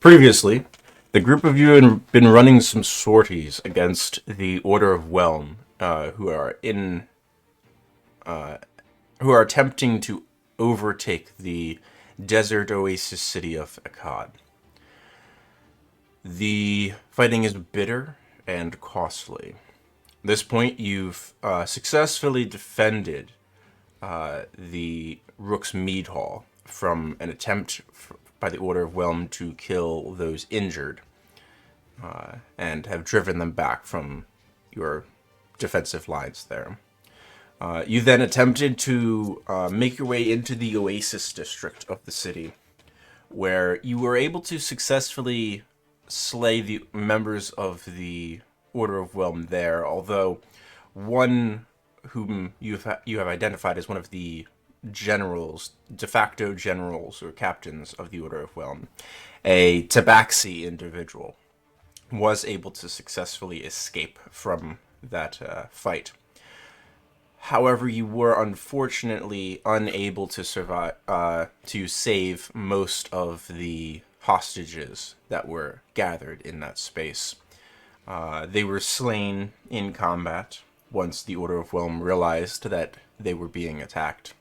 Previously, the group of you had been running some sorties against the Order of Whelm, who are attempting to overtake the desert oasis city of Akkad. The fighting is bitter and costly. At this point, you've successfully defended the Rook's Mead Hall from an attempt by the Order of Whelm to kill those injured, and have driven them back from your defensive lines there. You then attempted to make your way into the Oasis district of the city, where you were able to successfully slay the members of the Order of Whelm there, although one whom you have identified as one of the generals, de facto generals or captains of the Order of Whelm, a Tabaxi individual, was able to successfully escape from that fight. However, you were unfortunately unable to survive to save most of the hostages that were gathered in that space. They were slain in combat once the Order of Whelm realized that they were being attacked.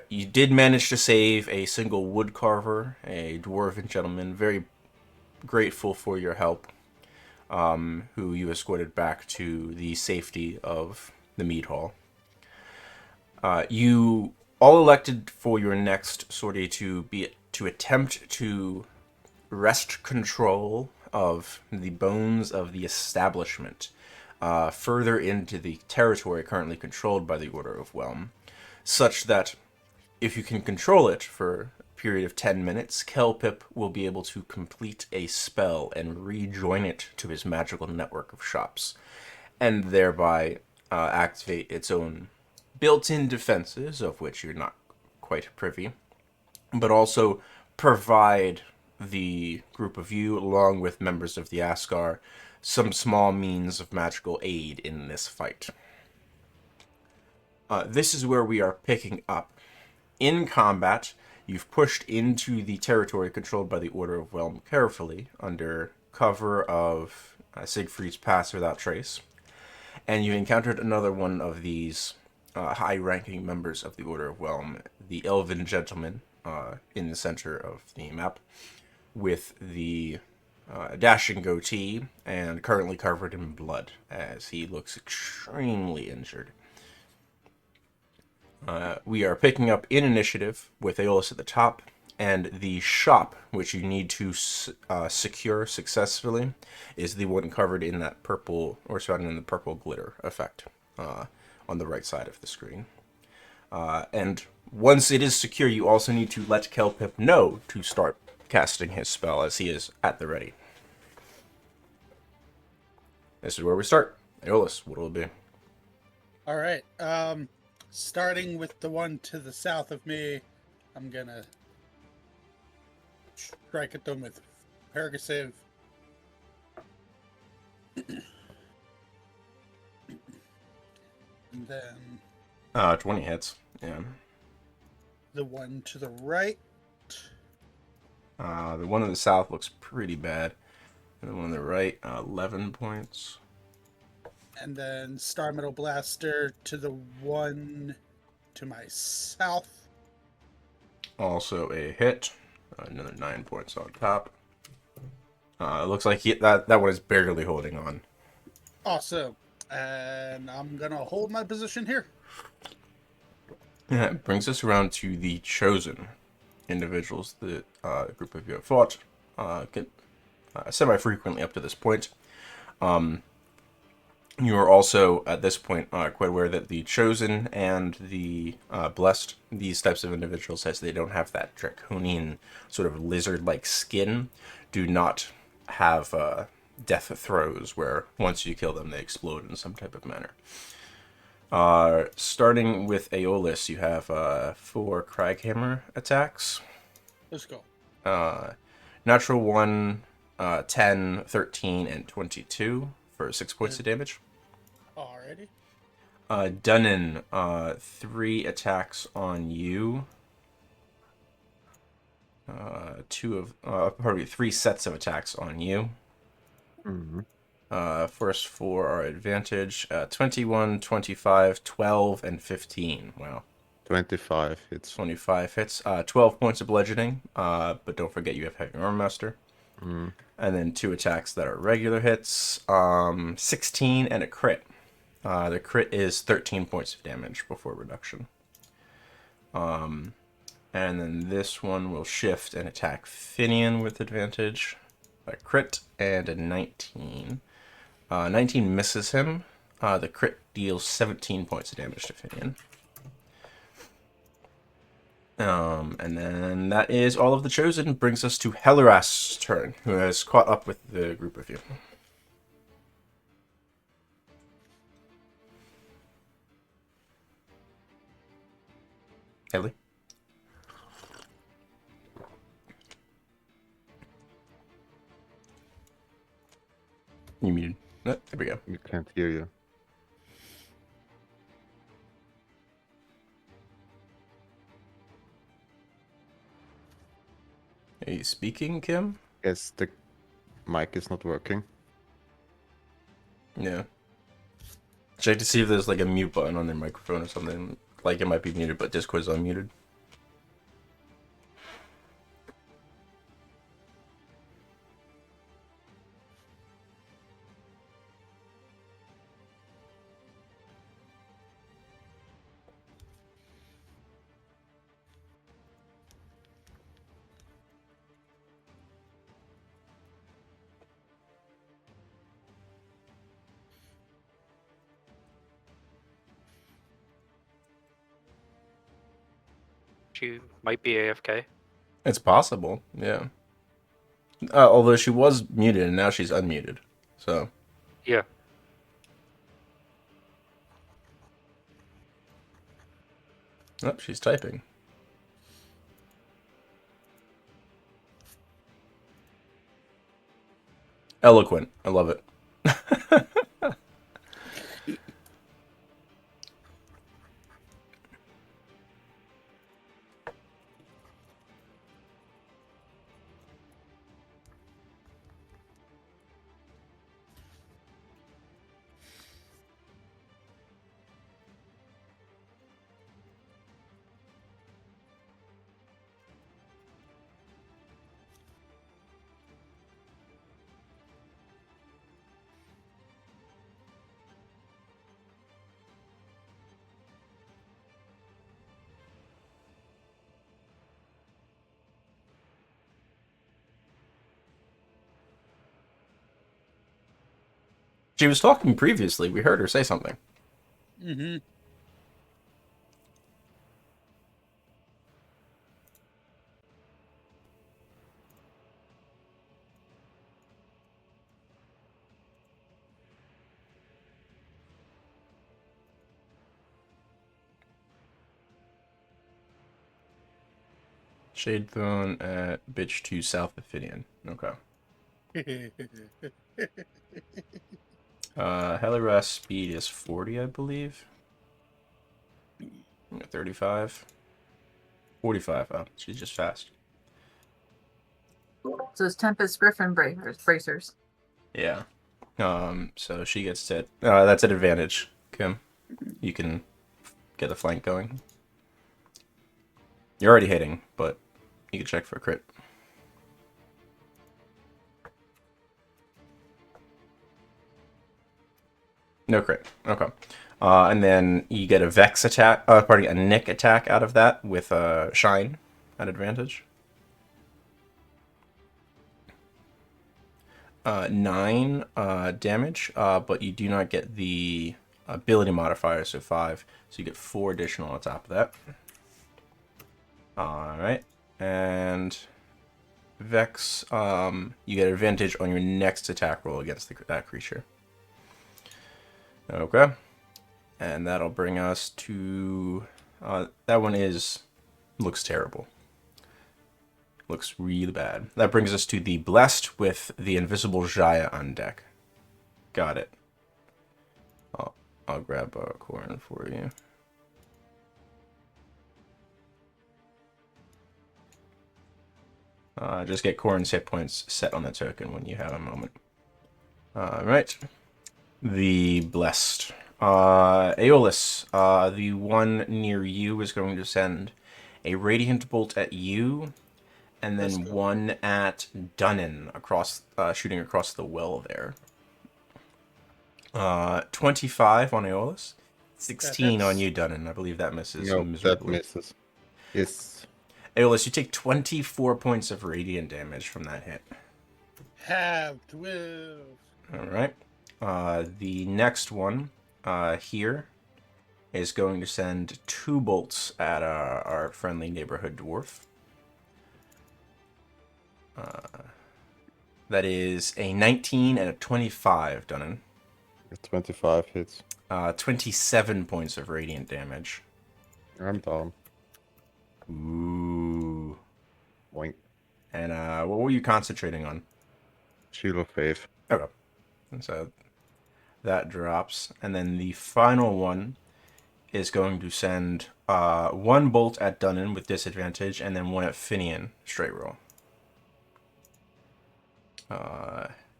You did manage to save a single woodcarver, a dwarven gentleman, very grateful for your help, who you escorted back to the safety of the mead hall. You all elected for your next sortie to attempt to wrest control of the bones of the establishment further into the territory currently controlled by the Order of Whelm, such that if you can control it for a period of 10 minutes, Kelpip will be able to complete a spell and rejoin it to his magical network of shops, and thereby activate its own built-in defenses, of which you're not quite privy, but also provide the group of you, along with members of the Askar, some small means of magical aid in this fight. This is where we are picking up. In combat, you've pushed into the territory controlled by the Order of Whelm carefully, under cover of Siegfried's Pass Without Trace, and you encountered another one of these high-ranking members of the Order of Whelm, the Elven Gentleman, in the center of the map, with the dashing goatee and currently covered in blood, as he looks extremely injured. We are picking up in initiative with Aeolus at the top, and the shop, which you need to secure successfully, is the one covered in that purple, or surrounded in the purple glitter effect on the right side of the screen. And once it is secure, you also need to let Kelpip know to start casting his spell, as he is at the ready. This is where we start. Aeolus, what will it be? All right. Starting with the one to the south of me, I'm gonna strike at them with Pergasive. And then 20 hits. Yeah. the one to the right. The one in the south looks pretty bad. And the one on the right, 11 points. And then Star Metal Blaster to the one to my south. Also a hit. Another 9 points on top. It looks like that one is barely holding on. Awesome. And I'm going to hold my position here. Yeah, it brings us around to the chosen individuals that group of you have fought semi-frequently up to this point. You are also, at this point, quite aware that the Chosen and the Blessed, these types of individuals, as they don't have that draconian sort of lizard-like skin, do not have death throes where once you kill them, they explode in some type of manner. Starting with Aeolus, you have 4 Craghammer attacks. Let's go. Natural 1, 10, 13, and 22 for 6 points of damage. Alrighty. Dunan, 3 attacks on you. three sets of attacks on you. Mm-hmm. First four are advantage. 21, 25, 12, and 15. Wow. 25 hits. 25 hits. 12 points of bludgeoning. But don't forget you have Heavy Armor Master. Mm. And then 2 attacks that are regular hits. 16 and a crit. The crit is 13 points of damage before reduction. And then this one will shift and attack Finian with advantage. A crit and a 19. 19 misses him. The crit deals 17 points of damage to Finian. And then that is all of the chosen. Brings us to Heliwrast's turn, who has caught up with the group of you. Heli? You muted. Oh, there we go. We can't hear you. Are you speaking, Kim? Guess the mic is not working. Yeah. Check to see if there's like a mute button on their microphone or something. Like it might be muted, but Discord's unmuted. She might be AFK. It's possible, yeah. Although she was muted and now she's unmuted. So. Yeah. Oh, she's typing. Eloquent. I love it. She was talking previously. We heard her say something. Mm-hmm. Shade Throne at Bitch 2 South of Finian. Okay. Heliwrast speed is 40, I believe. 35. 45. Oh, she's just fast. So it's Tempest Griffin bracers. Yeah. So she gets to... that's an advantage, Kim. You can get the flank going. You're already hitting, but you can check for a crit. No crit. Okay. And then you get a Vex attack, a Nick attack out of that with a Shine at advantage. 9 damage, but you do not get the ability modifier, so 5. So you get 4 additional on top of that. Alright. And Vex, you get advantage on your next attack roll against that creature. Okay. And that'll bring us to... that one looks terrible. Looks really bad. That brings us to the Blessed with the Invisible Jaya on deck. Got it. I'll grab a corn for you. Just get Corrin's hit points set on the token when you have a moment. Alright. The Blessed. Aeolus, the one near you is going to send a Radiant Bolt at you, and then one at Dunan, shooting across the well there. 25 on Aeolus. 16 on you, Dunan. I believe that misses No, that miserably. misses. Yes. Aeolus, you take 24 points of radiant damage from that hit. Halved. Woo. Alright. The next one here is going to send 2 bolts at our friendly neighborhood dwarf. That is a 19 and a 25, Dunan. 25 hits. 27 points of radiant damage. I'm down. Ooh. Boink. And what were you concentrating on? Shield of Faith. Okay. And so that drops. And then the final one is going to send 1 bolt at Dunan with disadvantage, and then 1 at Finian, straight roll.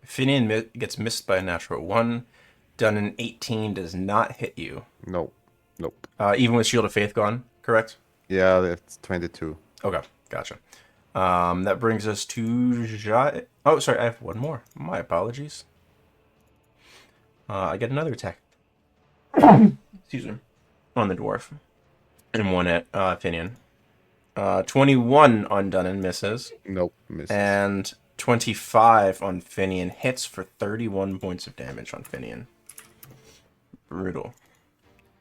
Finian gets missed by a natural 1. Dunan 18 does not hit you. Nope. Nope. Even with Shield of Faith gone, correct? Yeah, that's 22. Okay, gotcha. That brings us to Jai. Oh, sorry, I have one more. My apologies. I get another attack. Excuse me. On the dwarf. And 1 at Finian. 21 on Dunan misses. Nope, misses. And 25 on Finian hits for 31 points of damage on Finian. Brutal.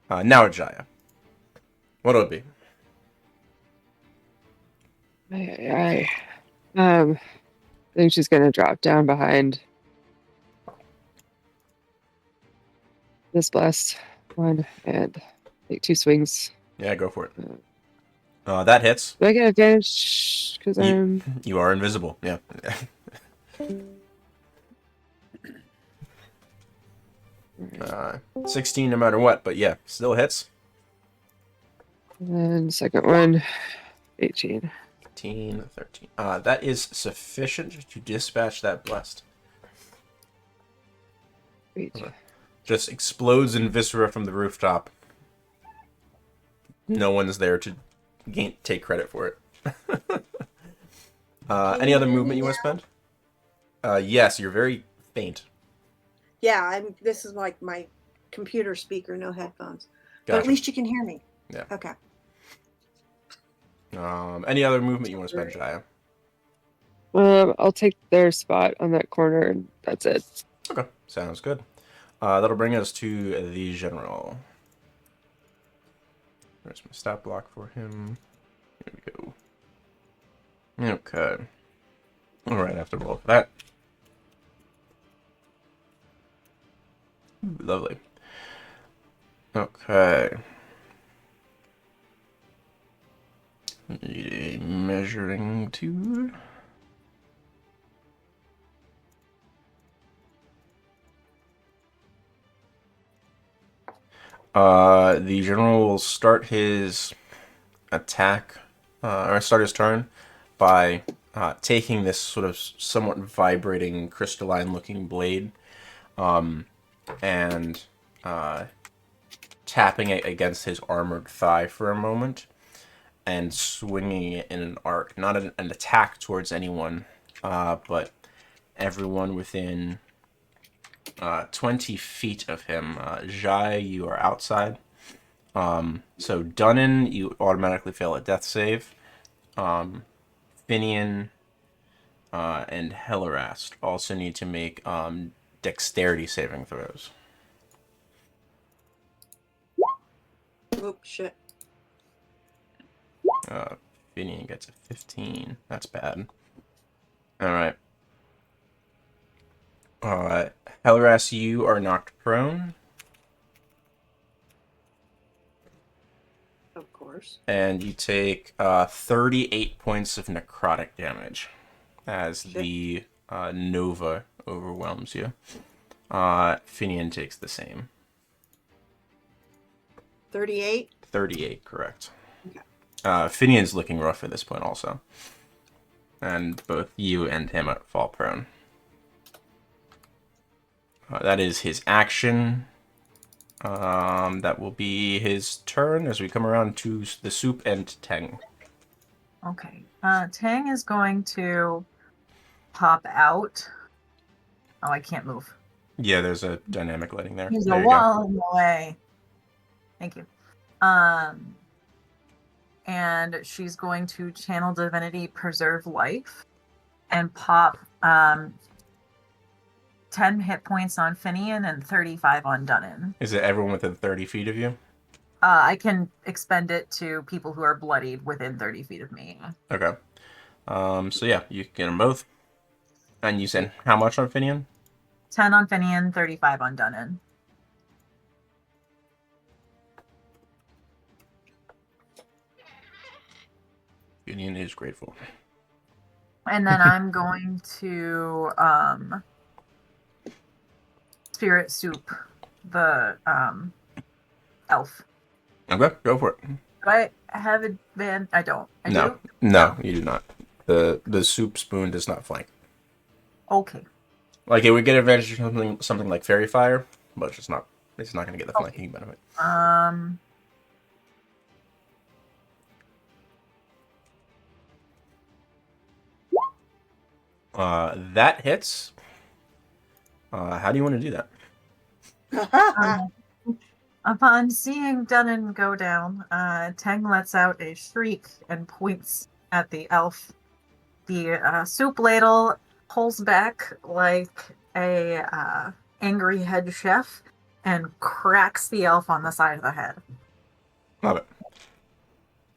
Now Jaya. What'll it be? I think she's gonna drop down behind this blessed one and take 2 swings. Yeah, go for it. That hits. Do I get advantage because I'm? You are invisible. Yeah. 16 no matter what, but yeah, still hits. And second one, 18. 13. That is sufficient to dispatch that blessed. Sweet. Just explodes in viscera from the rooftop. No one's there to take credit for it. Any other movement you want to spend? Yes, you're very faint. Yeah, this is like my computer speaker, no headphones. But Gotcha. at least you can hear me. Yeah. Okay. Any other movement you want to spend, Jaya? I'll take their spot on that corner, and that's it. Okay, sounds good. That'll bring us to the general. There's my stat block for him. Here we go. Okay. Alright, I have to roll for that. Ooh, lovely. Okay. Need a measuring tool. The general will start his attack, or start his turn by taking this sort of somewhat vibrating, crystalline-looking blade, and tapping it against his armored thigh for a moment, and swinging it in an arc. Not an attack towards anyone, but everyone within 20 feet of him. Jai, you are outside. So Dunan, you automatically fail a death save. Finian and Heliwrast also need to make dexterity saving throws. Oop, shit. Finian gets a 15. That's bad. Alright. Heliwrast, you are knocked prone. Of course. And you take 38 points of necrotic damage as the Nova overwhelms you. Finian takes the same. 38? 38, correct. Okay. Finian's looking rough at this point also. and both you and him fall prone. That is his action. That will be his turn as we come around to the soup and Tang. Okay. Tang is going to pop out. Oh, I can't move. Yeah, there's a dynamic lighting there. There's There a you go. wall in the way. Thank you. And she's going to channel divinity, preserve life, and pop 10 hit points on Finian and 35 on Dunan. Is it everyone within 30 feet of you? I can expend it to people who are bloodied within 30 feet of me. Okay. So yeah, you can get them both. And you said how much on Finian? 10 on Finian, 35 on Dunan. Finian is grateful. And then I'm going to Spirit Soup the elf. Okay, go for it. Do I have advantage? I don't. I No, do? no, you do not. The soup spoon does not flank. Okay. Like it would get advantage of something like Fairy Fire, but it's not going to get the flanking benefit. That hits. How do you want to do that? Upon seeing Dunan go down, Tang lets out a shriek and points at the elf. The soup ladle pulls back like a angry head chef and cracks the elf on the side of the head. Love it.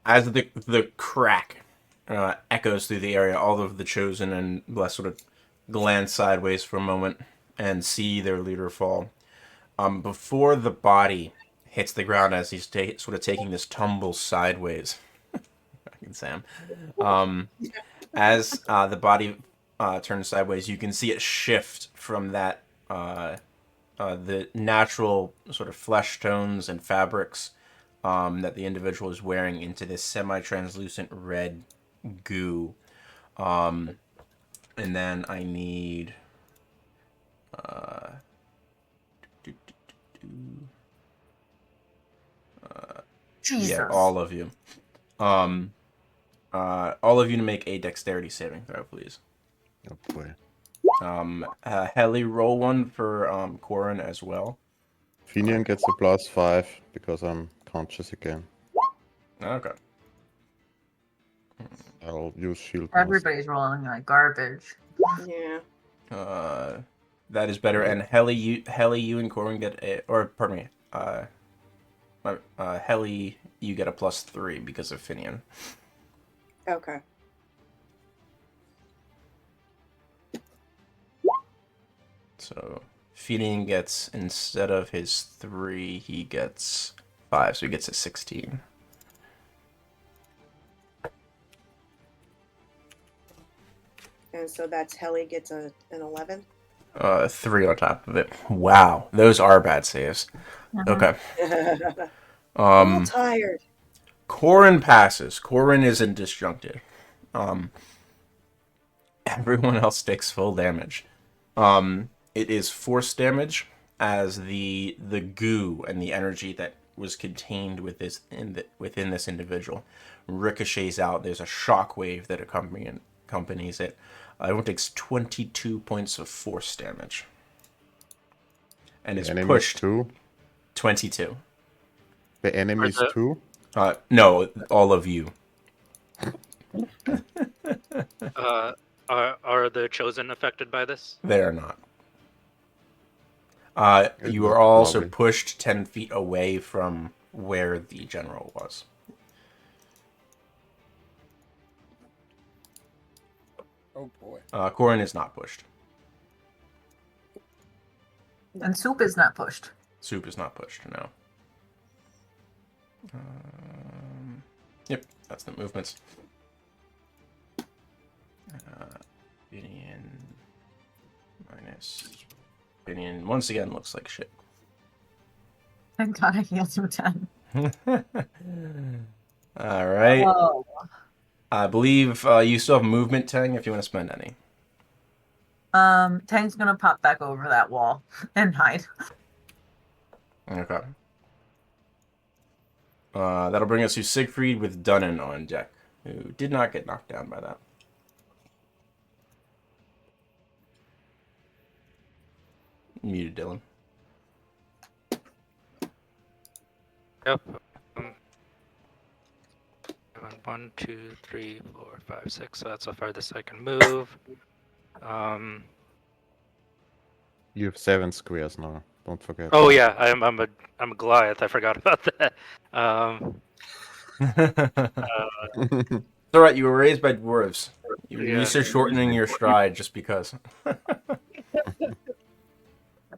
As the crack echoes through the area, all of the chosen and blessed sort of glance sideways for a moment and see their leader fall. Before the body hits the ground as he's sort of taking this tumble sideways. Fucking Sam. As the body turns sideways, you can see it shift from that the natural sort of flesh tones and fabrics that the individual is wearing into this semi-translucent red goo. And then I need... Jesus. Yeah, all of you. All of you to make a dexterity saving throw, please. Oh boy. Heli, roll one for Corin as well. Finian gets a +5 because I'm conscious again. Okay. I'll use shield. mask. Everybody's rolling like garbage. Yeah. That is better. And Heli, you and Corin get a, or pardon me, Heli, you get a +3 because of Finian. Okay. So Finian gets, instead of his 3, he gets 5, so he gets a 16. And so that's Heli gets an 11. 3 on top of it. Wow, those are bad saves. Okay. I'm tired. Corin passes. Corin isn't disjuncted. Everyone else takes full damage. It is force damage as the goo and the energy that was contained within this individual ricochets out. There's a shockwave that accompanies it. Everyone takes 22 points of force damage. And is Enemies pushed too. 22. The enemies the- too. No, all of you. Are the chosen affected by this? They are not. You are also Lovely. pushed 10 feet away from where the general was. Oh boy. Corin is not pushed. And Soup is not pushed. Soup is not pushed, no. Yep, that's the movements. Binion minus... Binion once again looks like shit. Thank God I healed him 10. All right. Oh. I believe you still have movement, Tang, if you want to spend any. Tang's gonna pop back over that wall and hide. Okay. That'll bring us to Siegfried with Dunan on deck, who did not get knocked down by that. Muted Dylan. Yep. One, two, three, 4, 5, 6. So that's the farthest I can move. You have 7 squares now. Don't forget. Oh yeah, I'm a Goliath. I forgot about that. It's alright, you were raised by dwarves. You Yeah. research shortening your stride just because.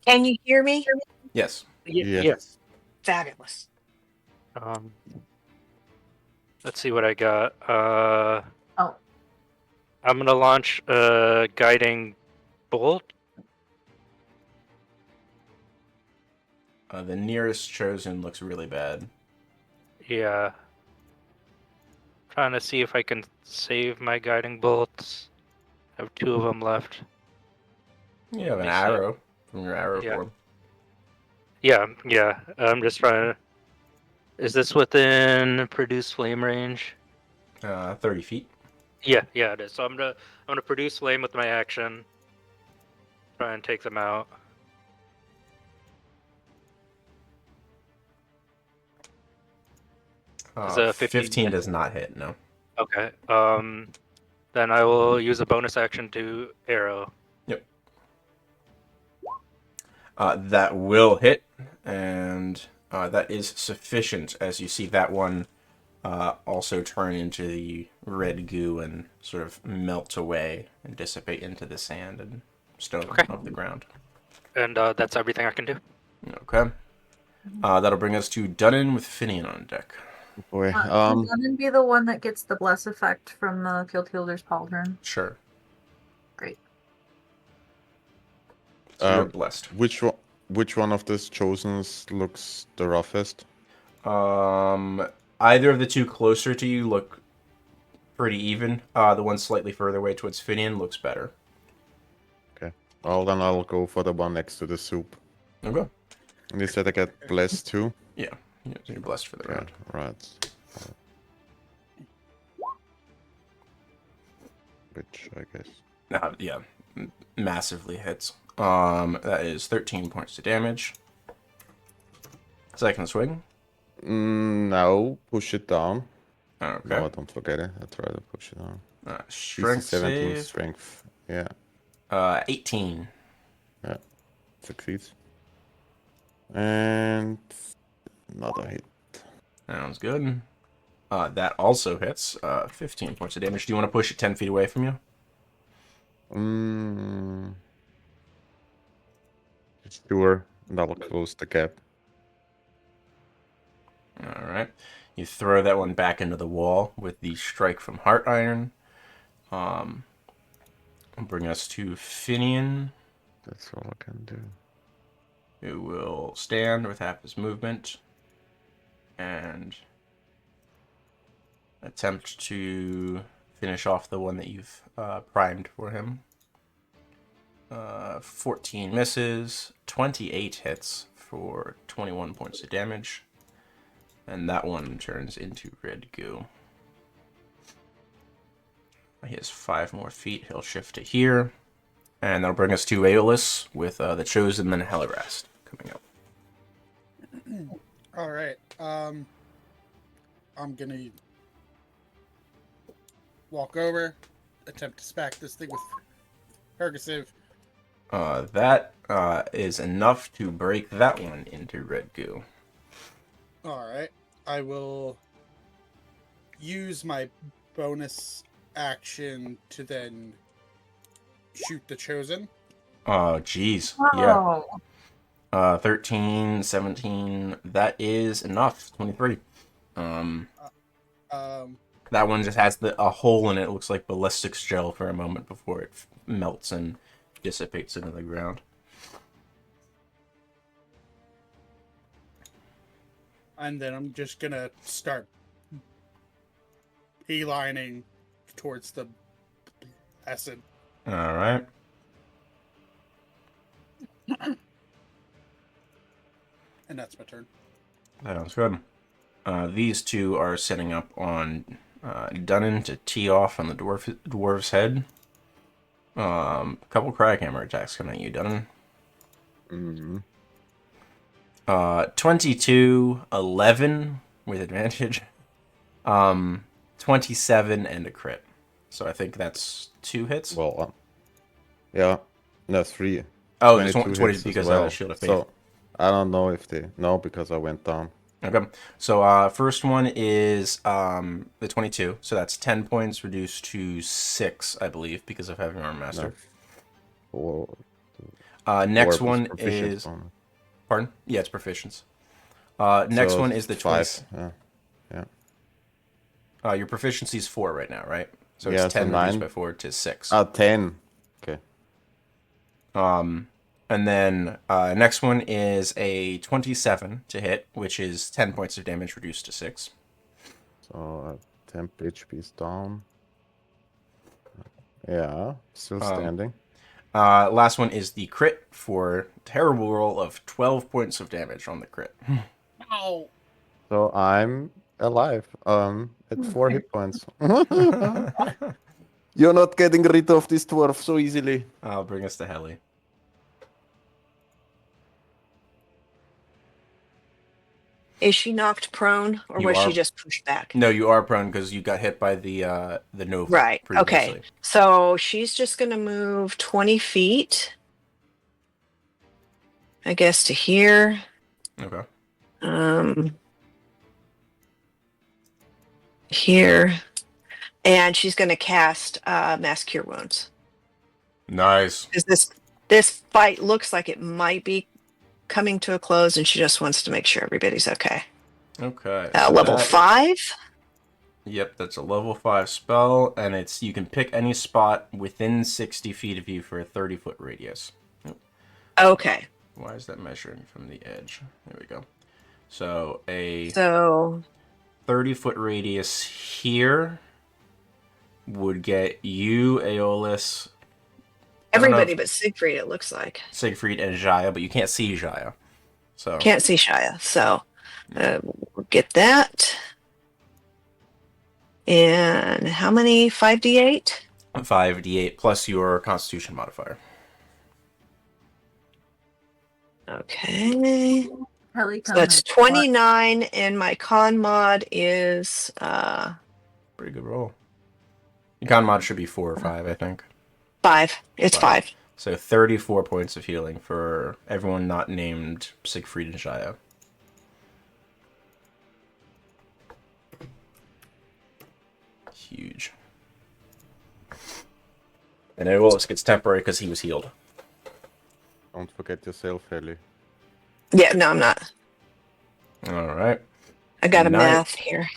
Can you hear me? Yes. Yes. Fabulous. Let's see what I got. Oh. I'm gonna launch a guiding bolt. The nearest chosen looks really bad. Yeah. Trying to see if I can save my guiding bolts. I have 2 of them left. You have an Let me see. arrow from your arrow Yeah. form. Yeah. I'm just trying to. Is this within produce flame range? 30 feet. Yeah, it is. So I'm gonna produce flame with my action. Try and take them out. Is a 15 does not hit, no. Okay. Then I will use a bonus action to arrow. Yep. That will hit, and that is sufficient as you see that one also turn into the red goo and sort of melt away and dissipate into the sand and stone of the ground. And that's everything I can do. Okay. That'll bring us to Dunan with Finian on deck. Boy. Can Dunan be the one that gets the bless effect from the Kiltilder's Pauldron? Sure. Great. So you're blessed. Which one of these chosens looks the roughest? Either of the two closer to you look pretty even. The one slightly further away towards Finian looks better. Okay. Well, then I'll go for the one next to the soup. Okay. And you said I get blessed too? Yeah, you're blessed for the round. Right. Which I guess. Yeah, massively hits. That is 13 points of damage. Second swing. No, push it down. Okay. No, don't forget it. I try to push it down. Strength 17 save. strength. Yeah. 18. Yeah. Succeeds. And another hit. Sounds good. That also hits. 15 points of damage. Do you want to push it 10 feet away from you? Sure. That'll close the gap. All right. You throw that one back into the wall with the strike from Heart Iron. Bring us to Finian, That's all I can do. who will stand with half his movement and attempt to finish off the one that you've primed for him. 14 misses, 28 hits for 21 points of damage, and that one turns into red goo. He has 5 more feet. He'll shift to here, and that'll bring us to Aeolus with the Chosen and Heliwrast coming up. All right. I'm gonna walk over, attempt to smack this thing with percussive. That is enough to break that one into red goo. All right. I will use my bonus action to then shoot the chosen. Oh, jeez. Oh. Yeah. 13, 17. That is enough. 23. That one just has a hole in it. It looks like ballistics gel for a moment before it melts and dissipates into the ground. And then I'm just gonna start beelining towards the acid. All right. And that's my turn. Sounds good. These two are setting up on Dunan to tee off on the dwarf's head. A couple crackhammer attacks coming at you, Dunan. Mm-hmm. 22, 11 with advantage. 27 and a crit. So I think that's 2 hits. Well, yeah. No, 3. Oh, there's 22 20 hits because as well. Shield of Faith. So, I don't know if they... No, because I went down. Okay. So first one is the 22. So that's 10 points reduced to 6, I believe, because of having Arm Master. No. Next Or one proficient is... bonus. Pardon? Yeah, it's proficiency. Next So one is the 5. 20. Yeah. Your proficiency is 4 right now, right? So Yeah, it's so 10 reduced 9. by 4 to 6. 10. Okay. And then next one is a 27 to hit, which is 10 points of damage reduced to 6. So, temp HP is down. Yeah, still standing. Last one is the crit for terrible roll of 12 points of damage on the crit. Ow! So, I'm alive. At 4 hit points. You're not getting rid of this dwarf so easily. I'll bring us to Heli. Is she knocked prone, or You was are- she just pushed back? No, you are prone because you got hit by the Nova Right. previously. Okay. So she's just going to move 20 feet, I guess, to here. Okay. Here. And she's going to cast Mass Cure Wounds. Nice. Because this fight looks like it might be coming to a close, and she just wants to make sure everybody's okay. Okay. Level that- 5. Yep, that's a level 5 spell, and it's you can pick any spot within 60 feet of you for a 30-foot radius. Okay. Why is that measuring from the edge? There we go. So a So 30-foot radius here would get you, Aeolus, everybody but Siegfried, it looks like. Siegfried, and Jaya, but you can't see Jaya. So Can't see Shia. So we'll get that. And how many? 5d8? 5d8 plus your Constitution modifier. Okay. Heli So that's comment. 29, and my con mod is Pretty good roll. Your con mod should be 4 or 5, I think. 5. It's 5. So 34 points of healing for everyone not named Siegfried and Jaya. Huge. And Aeolus gets temporary because he was healed. Don't forget yourself, Heli. Yeah, no, I'm not. All right. I got a Nice. math here.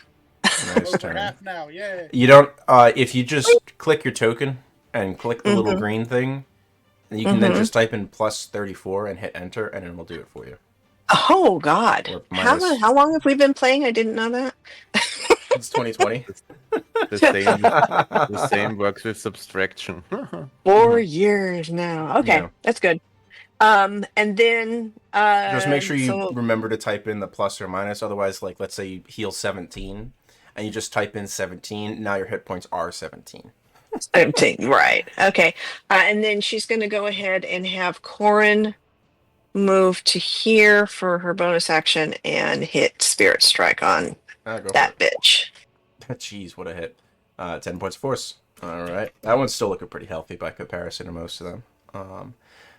Nice Over turn. half now, yay! You don't. If you just click your token and click the little green thing, you can then just type in plus 34 and hit enter, and it will do it for you. Oh, God. Or minus- How long have we been playing? I didn't know that. It's 2020. The same works with subtraction. 4 years now. Okay, Yeah. that's good. And then Just make sure you so- remember to type in the plus or minus. Otherwise, like let's say you heal 17, and you just type in 17. Now your hit points are 17. 17, right. Okay. And then she's going to go ahead and have Corin move to here for her bonus action and hit Spirit Strike on Go that for bitch. it. Jeez, what a hit. 10 points of force. All right. That one's still looking pretty healthy by comparison to most of them.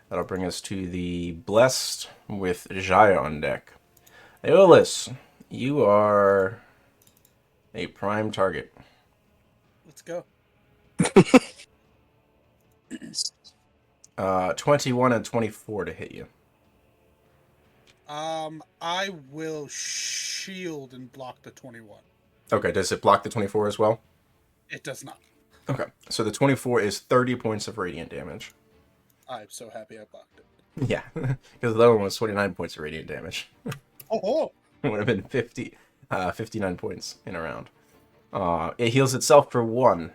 That'll bring us to the Blessed with Jaya on deck. Aeolus, you are a prime target. Let's go. 21 and 24 to hit you. I will shield and block the 21. Okay, does it block the 24 as well? It does not. Okay, so the 24 is 30 points of radiant damage. I'm so happy I blocked it. Yeah, because the other one was 29 points of radiant damage. Oh, It would have been 59 points in a round. It heals itself for 1.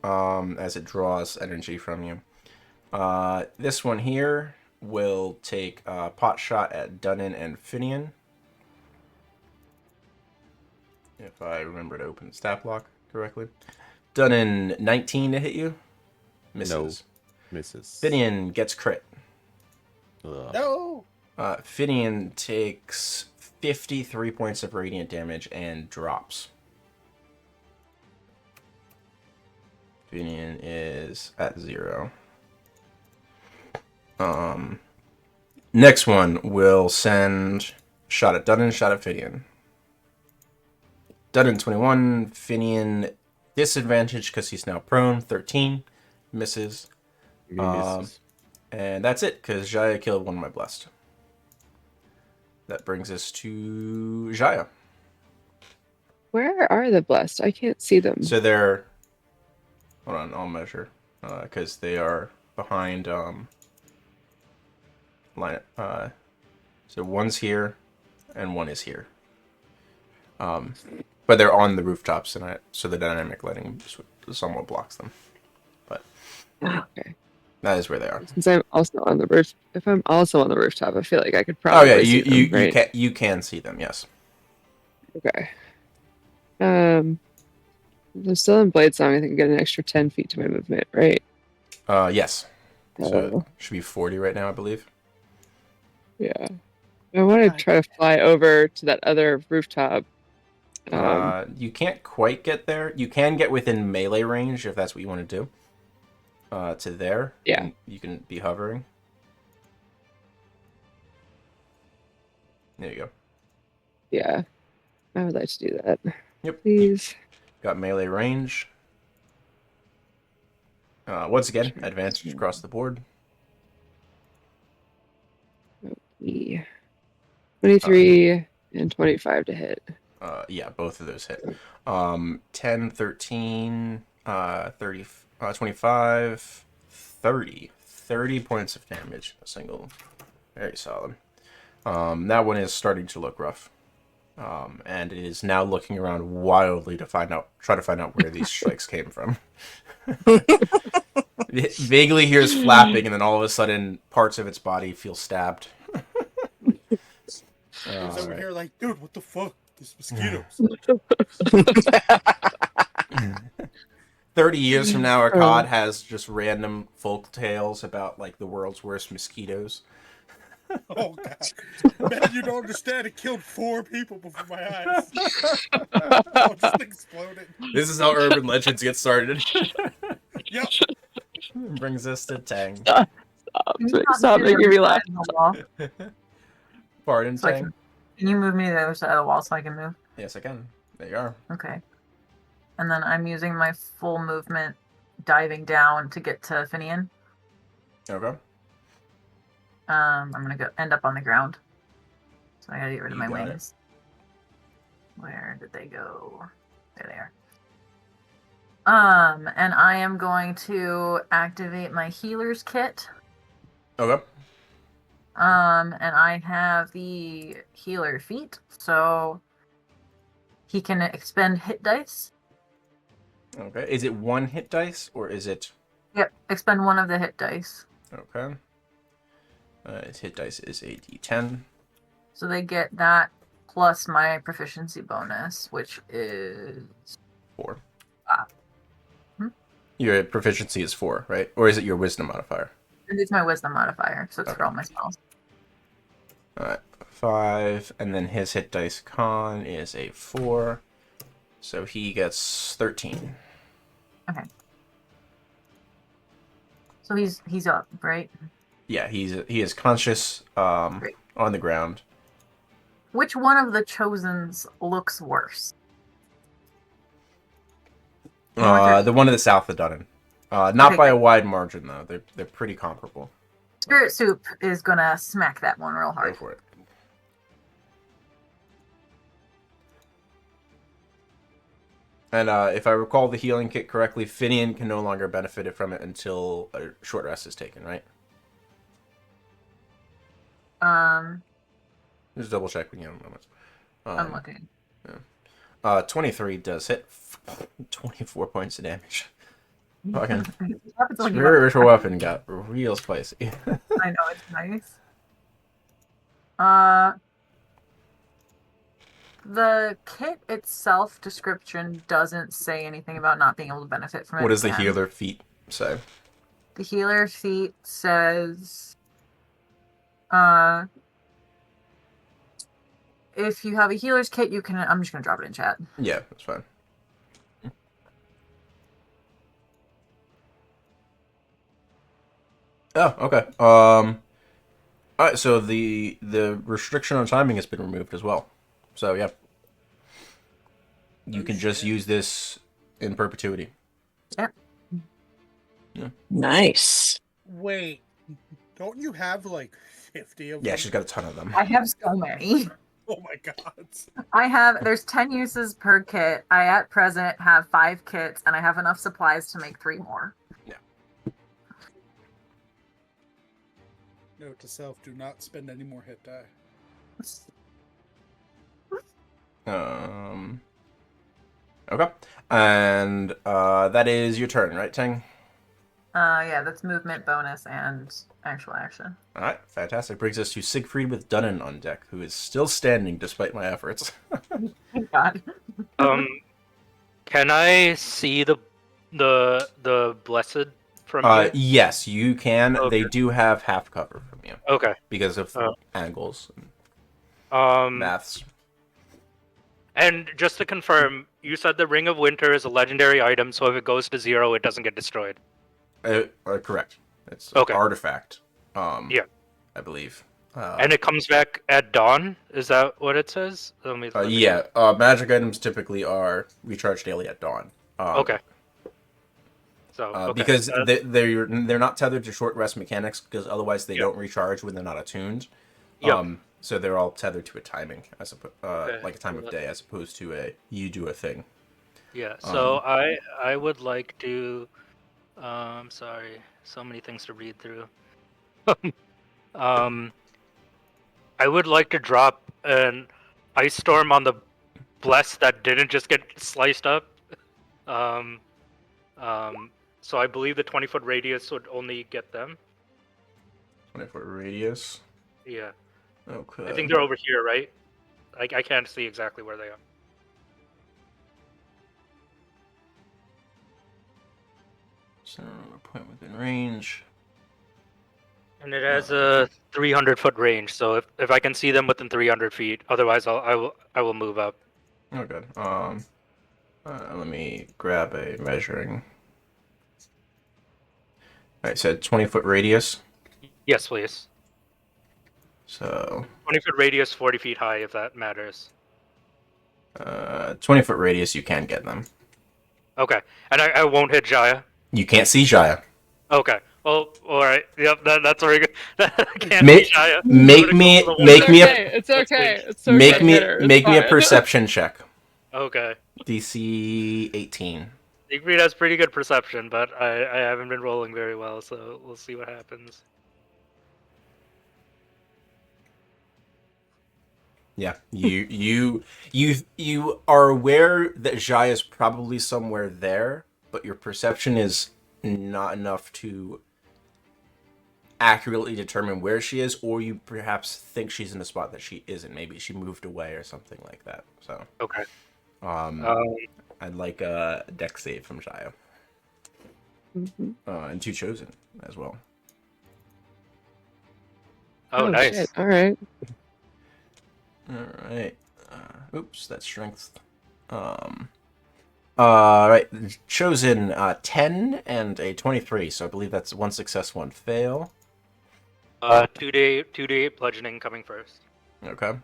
as it draws energy from you. This one here will take a pot shot at Dunan and Finian. If I remember to open the stat block correctly. Dunan, 19 to hit you. Misses. Misses. Finian gets crit. Ugh. No. Finian takes 53 points of radiant damage and drops. Finian is at 0. Next one will send shot at Dunan, shot at Finian. Dunan 21, Finian disadvantage because he's now prone, 13, misses. Misses. And that's it, because Jaya killed one of my blessed. That brings us to Jaya. Where are the blessed? I can't see them. So they're... Hold on, I'll measure. Because they are behind... line. So one's here, and one is here. But they're on the rooftops tonight, so the dynamic lighting somewhat blocks them. But Okay. that is where they are. Since I'm also on the roof, if I'm also on the rooftop, I feel like I could probably. Oh yeah, see them, right? you can see them. Yes. Okay. I'm still in Blade Song. I think I get an extra 10 feet to my movement, right? Yes. So Oh. it should be 40 right now, I believe. Yeah. I want to try to fly over to that other rooftop. You can't quite get there. You can get within melee range if that's what you want to do. To there. Yeah. You can be hovering. There you go. Yeah. I would like to do that. Yep. Please. Got melee range. Once again, advantage across the board. Yeah. 23 and 25 to hit. Yeah, both of those hit. 10, 13, 30, 25, 30. 30 points of damage. A single. Very solid. That one is starting to look rough. And it is now looking around wildly to try to find out where these strikes came from. It vaguely hears flapping, and then all of a sudden, parts of its body feel stabbed. He's over here like, dude, what the fuck? These mosquitoes. 30 years from now, Akkad has just random folk tales about like the world's worst mosquitoes. Oh god, man, you don't understand. It killed 4 people before my eyes. Oh, just exploded. This is how urban legends get started. Yep. Brings us to Tang. Stop making me laugh. Pardon, So Tang? can you move me to the other side of the wall so I can move? Yes, I can. There you are. Okay. And then I'm using my full movement, diving down to get to Finian. Okay. I'm gonna end up on the ground. So I gotta get rid of You my got it. wings. Where did they go? There they are. And I am going to activate my healer's kit. Okay. And I have the healer feat, so he can expend hit dice. Okay. Is it 1 hit dice or is it? Yep, expend 1 of the hit dice. Okay. Its hit dice is a d10. So they get that plus my proficiency bonus, which is 4. Hmm? Your proficiency is 4, right? Or is it your wisdom modifier? it's my wisdom modifier, so it's for all my spells. Alright. 5. And then his hit dice con is a 4. So he gets 13. Okay. So he's up, right? Yeah, he is conscious on the ground. Which one of the chosens looks worse? The one to the south of Dunan. Not by a wide margin though. They're pretty comparable. Spirit Soup is gonna smack that one real Go hard. for it. And if I recall the healing kit correctly, Finian can no longer benefit from it until a short rest is taken, right? Just double check when you have a moment. I'm looking. Yeah. 23 does hit. 24 points of damage. Fucking It happens when you have- spiritual weapon got real spicy. I know, it's nice. The kit itself description doesn't say anything about not being able to benefit from it. What does the again. healer feat say? The healer feat says, if you have a healer's kit, you can. I'm just gonna drop it in chat. Yeah, that's fine. Oh, okay. All right. So the restriction on timing has been removed as well. So yeah, you Oh, can just shit. use this in perpetuity. Yep. Nice. Wait, don't you have like 50 of them? Yeah, she's got a ton of them. I have so many. Oh my god. There's 10 uses per kit. I at present have 5 kits, and I have enough supplies to make 3 more. Note to self: do not spend any more hit die. Okay. And that is your turn, right, Tang? Yeah, that's movement, bonus, and actual action. All right, fantastic. Brings us to Siegfried with Dunan on deck, who is still standing despite my efforts. Thank God. Can I see the blessed from here? Yes, you can. Okay. They do have half cover from you Okay. because of angles and maths. And just to confirm, you said the Ring of Winter is a legendary item, so if it goes to 0, it doesn't get destroyed. Correct. It's Okay. an artifact. Yeah. I believe. And it comes back at dawn? Is that what it says? Let me Yeah. Magic items typically are recharged daily at dawn. Okay. So okay. Because they're not tethered to short rest mechanics, because otherwise they don't recharge when they're not attuned. So they're all tethered to a timing, like a time of day, as opposed to you do a thing. Yeah. So I would like to. Sorry, so many things to read through. I would like to drop an ice storm on the blessed that didn't just get sliced up. So I believe the 20-foot radius would only get them. 20-foot radius. Yeah. Okay. I think they're over here, right? I can't see exactly where they are. So a point within range. And it has a 300-foot range, so if I can see them within 300 feet, otherwise I will move up. Oh, good. Let me grab a measuring. All right, so 20-foot radius. Yes, please. So 20-foot radius, 40 feet high, if that matters. 20-foot radius, you can get them. Okay, and I won't hit Jaya. You can't see Jaya. Okay. Well, all right. Yep, that's very good. Can't Make- see Jaya. make me It's okay. It's okay. Make me a perception check. Okay. DC 18. Siegfried has pretty good perception, but I haven't been rolling very well, so we'll see what happens. Yeah, you are aware that Jaya is probably somewhere there, but your perception is not enough to accurately determine where she is, or you perhaps think she's in a spot that she isn't. Maybe she moved away or something like that. So Okay. I'd like a deck save from Jaya. And 2 chosen as well. Oh, nice. Shit. All right. All right. Oops, that's strength. Right. Chosen 10 and a 23, so I believe that's 1 success, 1 fail. 2d8 bludgeoning coming first. Okay.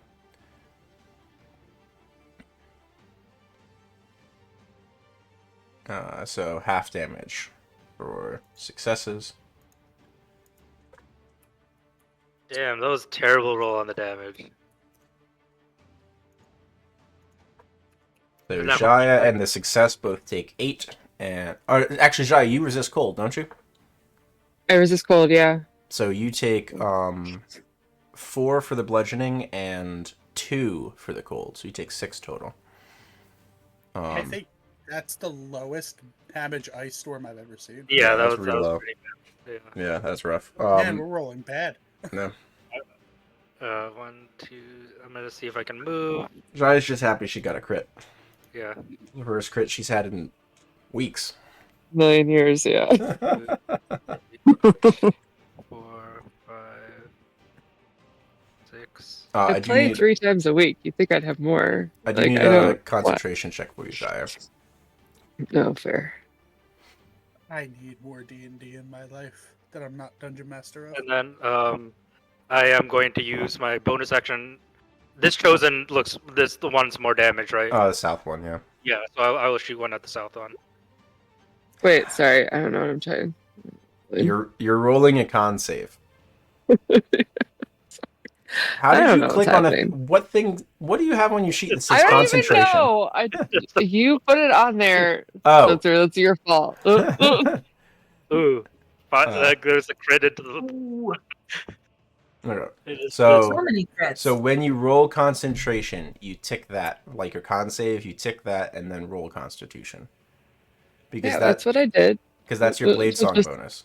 So half damage for successes. Damn, that was a terrible roll on the damage. So That Jaya and the success both take 8, and actually Jaya, you resist cold, don't you? I resist cold, yeah. So you take 4 for the bludgeoning and 2 for the cold, so you take 6 total. I think That's the lowest damage ice storm I've ever seen. Yeah, that's that real was low. pretty bad. Yeah. Yeah, that's rough. Man, we're rolling bad. No. 1, 2. I'm gonna see if I can move. Jai's just happy she got a crit. Yeah. The first crit she's had in weeks. Million years, yeah. 4, 5, 6. I I do play need 3 times a week. You think I'd have more? I do Like, need I a don't- concentration check for you, Jai. No, fair. I need more D&D in my life that I'm not Dungeon Master of. And then I am going to use my bonus action. This chosen looks the one's more damage, right? The south one, yeah. Yeah, so I will shoot one at the south one. Wait, sorry. I don't know what I'm trying. You're rolling a con save. How I did don't you know click what's on happening. what thing? What do you have on your sheet that I says don't concentration? even know. You put it on there. Oh. That's your fault. Ooh, but Uh. there's a credit to the. Ooh, Okay. It so So many crits. so when you roll concentration, you tick that, like your con save, you tick that and then roll constitution. Because Yeah, that's what I did. because that's your blade song Just- bonus.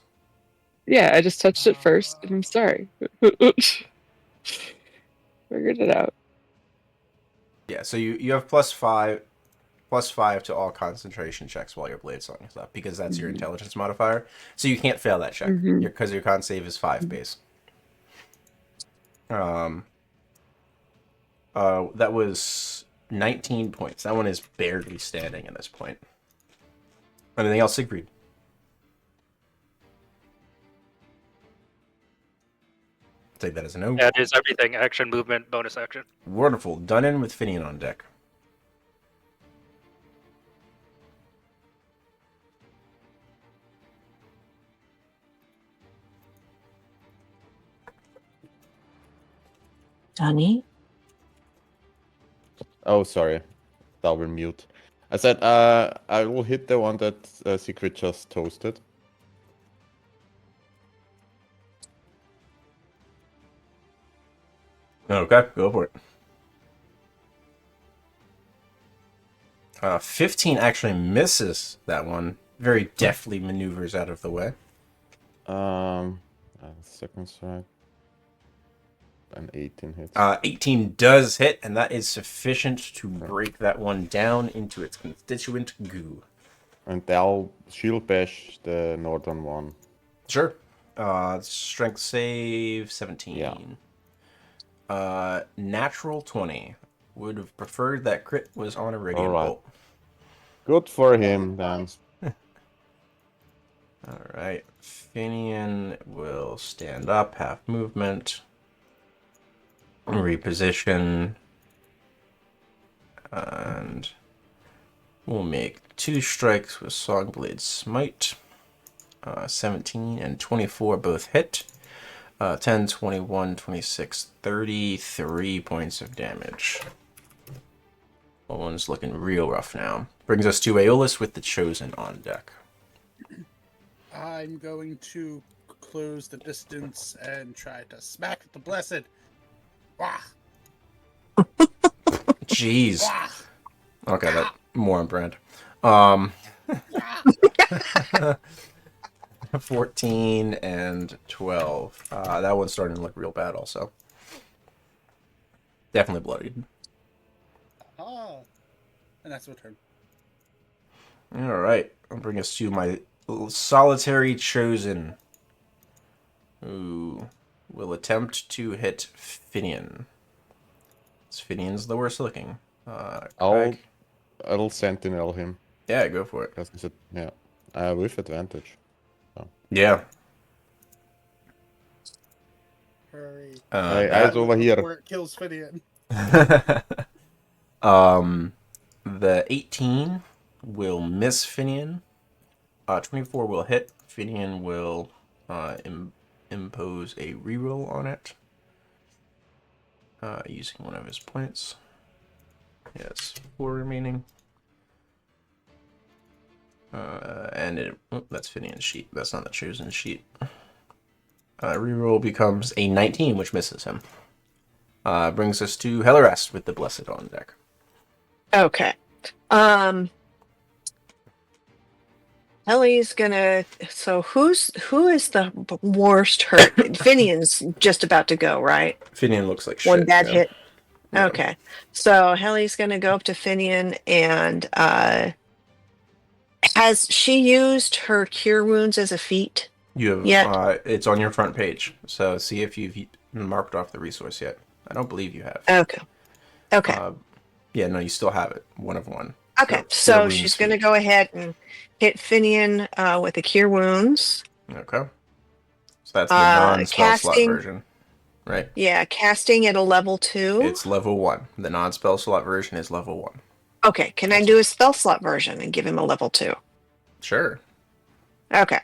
Yeah, I just touched it first, and I'm sorry. Figured it out. Yeah, so you have +5 to all concentration checks while your blade song is up, because that's your intelligence modifier. So you can't fail that check because your con save is 5 base. That was 19 points. That one is barely standing at this point. Anything else, Siegfried? Take that as a no. That is everything. Action, movement, bonus action. Wonderful. Dunan with Finian on deck. Dunny? Oh, sorry. Double mute. I said I will hit the one that Secret just toasted. Okay, go for it. 15 actually misses that one. Very deftly maneuvers out of the way. Second strike. An 18 hits. 18 does hit, and that is sufficient to break that one down into its constituent goo. And I'll shield bash the northern one. Sure. Strength save 17. Yeah. Natural 20. Would have preferred that crit was on a radiant Alright. bolt. Good for him, then. Alright. Finian will stand up, half movement. Reposition. And we'll make 2 strikes with Songblade Smite. 17 and 24 both hit. 10, 21, 26, 33 points of damage. That one's looking real rough now. Brings us to Aeolus with the Chosen on deck. I'm going to close the distance and try to smack the blessed. Wah! Jeez. Wah! Okay, that more on brand. 14 and 12. That one's starting to look real bad also. Definitely bloodied. Ah. And that's my turn. Alright, I'll bring us to my solitary Chosen, who will attempt to hit Finian. Finian's the worst looking. Craig? I'll sentinel him. Yeah, go for it. Because it's with advantage. Yeah. Hurry. Eyes over here. Before it kills Finian. The 18 will miss Finian. 24 will hit. Finian will impose a reroll on it. Using one of his points. Yes, 4 remaining. And that's Finian's sheet. That's not the Chosen sheet. Reroll becomes a 19, which misses him. Brings us to Heliwrast with the Blessed on deck. Okay. Ellie's gonna. So who is the worst hurt? Finian's just about to go, right? Finian looks like One shit. bad yeah. hit. Yeah. Okay. So Helly's gonna go up to Finian and has she used her cure wounds as a feat You have yet? it's on your front page. So see if you've marked off the resource yet. I don't believe you have. Okay. Okay. Yeah, no, you still have it. One of one. Okay. Cure So wounds she's gonna feat. go ahead and hit Finian with the cure wounds. Okay. So that's the non-spell slot Casting. version, right? Yeah, casting at a level 2. It's level 1. The non-spell slot version is level 1. Okay, can I do a spell slot version and give him a level 2? Sure. Okay.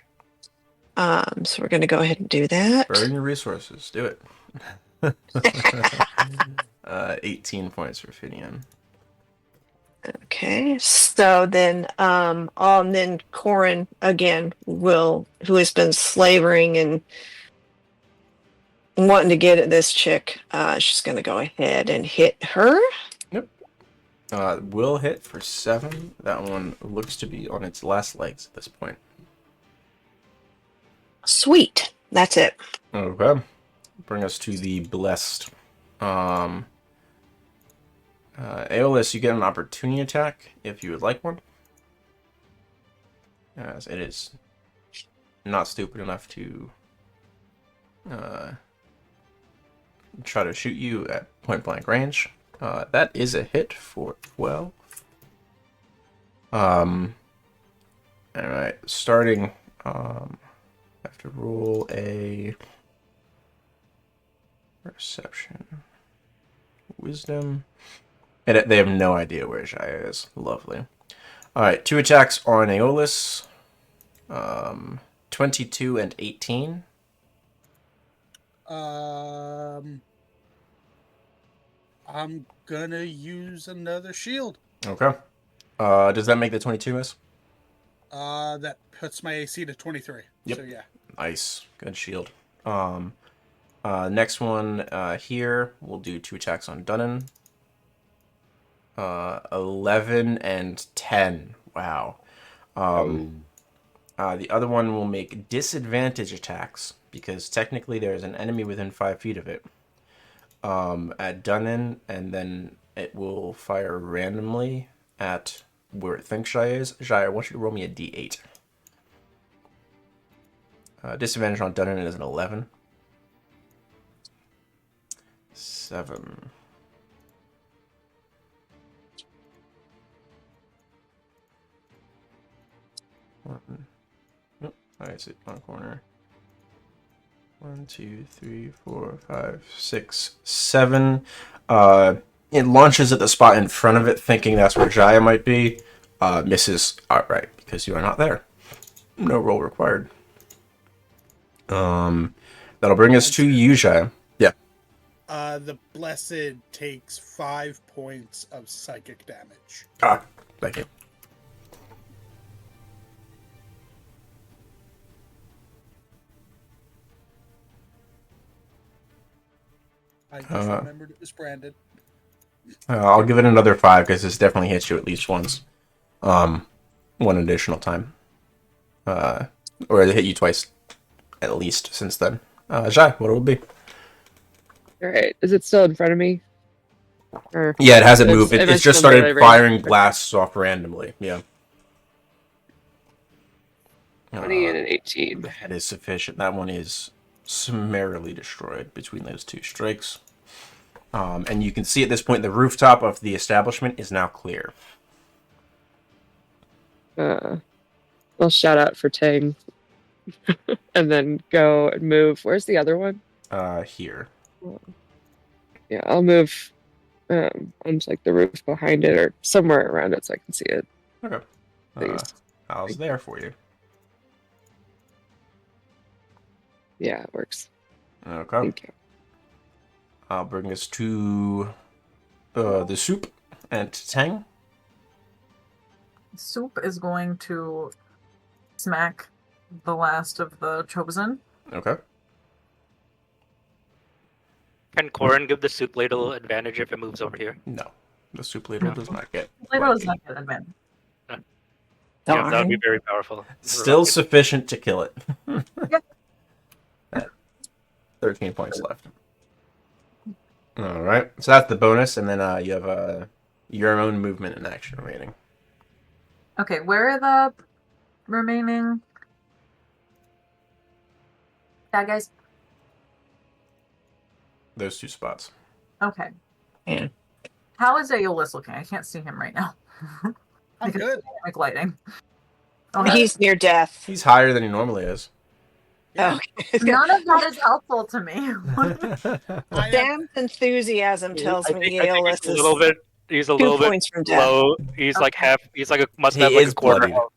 So we're going to go ahead and do that. Burn your resources. Do it. 18 points for Finian. Okay, so then then Corin again who has been slavering and wanting to get at this chick, she's going to go ahead and hit her. Yep. Will hit for 7. That one looks to be on its last legs at this point. Sweet. That's it. Okay. Bring us to the blessed. Aeolus, you get an opportunity attack if you would like one. As it is not stupid enough to try to shoot you at point blank range. That is a hit for 12. Alright, starting I have to roll a perception. Wisdom. And they have no idea where Jaya is. Lovely. Alright, 2 attacks on Aeolus. 22 and 18. I'm gonna use another shield. Okay. Does that make the 22 miss? That puts my AC to 23. Yep. So yeah. Nice. Good shield. Next one here, we'll do 2 attacks on Dunan. 11 and 10. Wow. The other one will make disadvantage attacks because technically there is an enemy within 5 feet of it at Dunan, and then it will fire randomly at where it thinks Jaya is. Jaya, I want you to roll me a d8. Disadvantage on Dunan is an 11. 7. One. Nope. Alright, sit one corner. 1, 2, 3, 4, 5, 6, 7. It launches at the spot in front of it, thinking that's where Jaya might be. Misses outright because you are not there. No roll required. That'll bring us to you, Jaya. Yeah. The blessed takes 5 points of psychic damage. Thank you. I just remembered it was branded. I'll give it another 5 because this definitely hits you at least once. One additional time. Or it hit you twice at least since then. Jai, what will it be? Alright, is it still in front of me? Or Yeah, it hasn't moved. if It's still just in melee started range? firing blasts off randomly. Yeah. 20 and an 18. That is sufficient. That one is summarily destroyed between those 2 strikes. And you can see at this point the rooftop of the establishment is now clear. I'll shout out for Tang. And then go and move. Where's the other one? Here. Yeah, I'll move onto like the roof behind it or somewhere around it so I can see it. Okay. Please. How's there for you? Yeah, it works. Okay. Thank you. I'll bring us to the soup and Tang. Soup is going to smack the last of the chosen. Okay. Can Corin give the soup ladle advantage if it moves over here? No. The soup ladle does not get. Ladle does not get advantage. Yeah, that would be Darn. very powerful. Still sufficient to kill it. Yep. 13 points left. All right, so that's the bonus, and then you have your own movement and action remaining. Okay, where are the remaining bad guys? Those 2 spots. Okay. Yeah. How is Aeolus looking? I can't see him right now. I'm Because good. of dynamic lighting. Okay. He's near death. He's higher than he normally is. Yeah. Okay. None of that is helpful to me. I am. Sam's enthusiasm tells me I think Aeolus he's a is little bit. He's a 2 little bit points from death. low. He's like Okay. half. He's like must He have like is a quarter bloodied. health.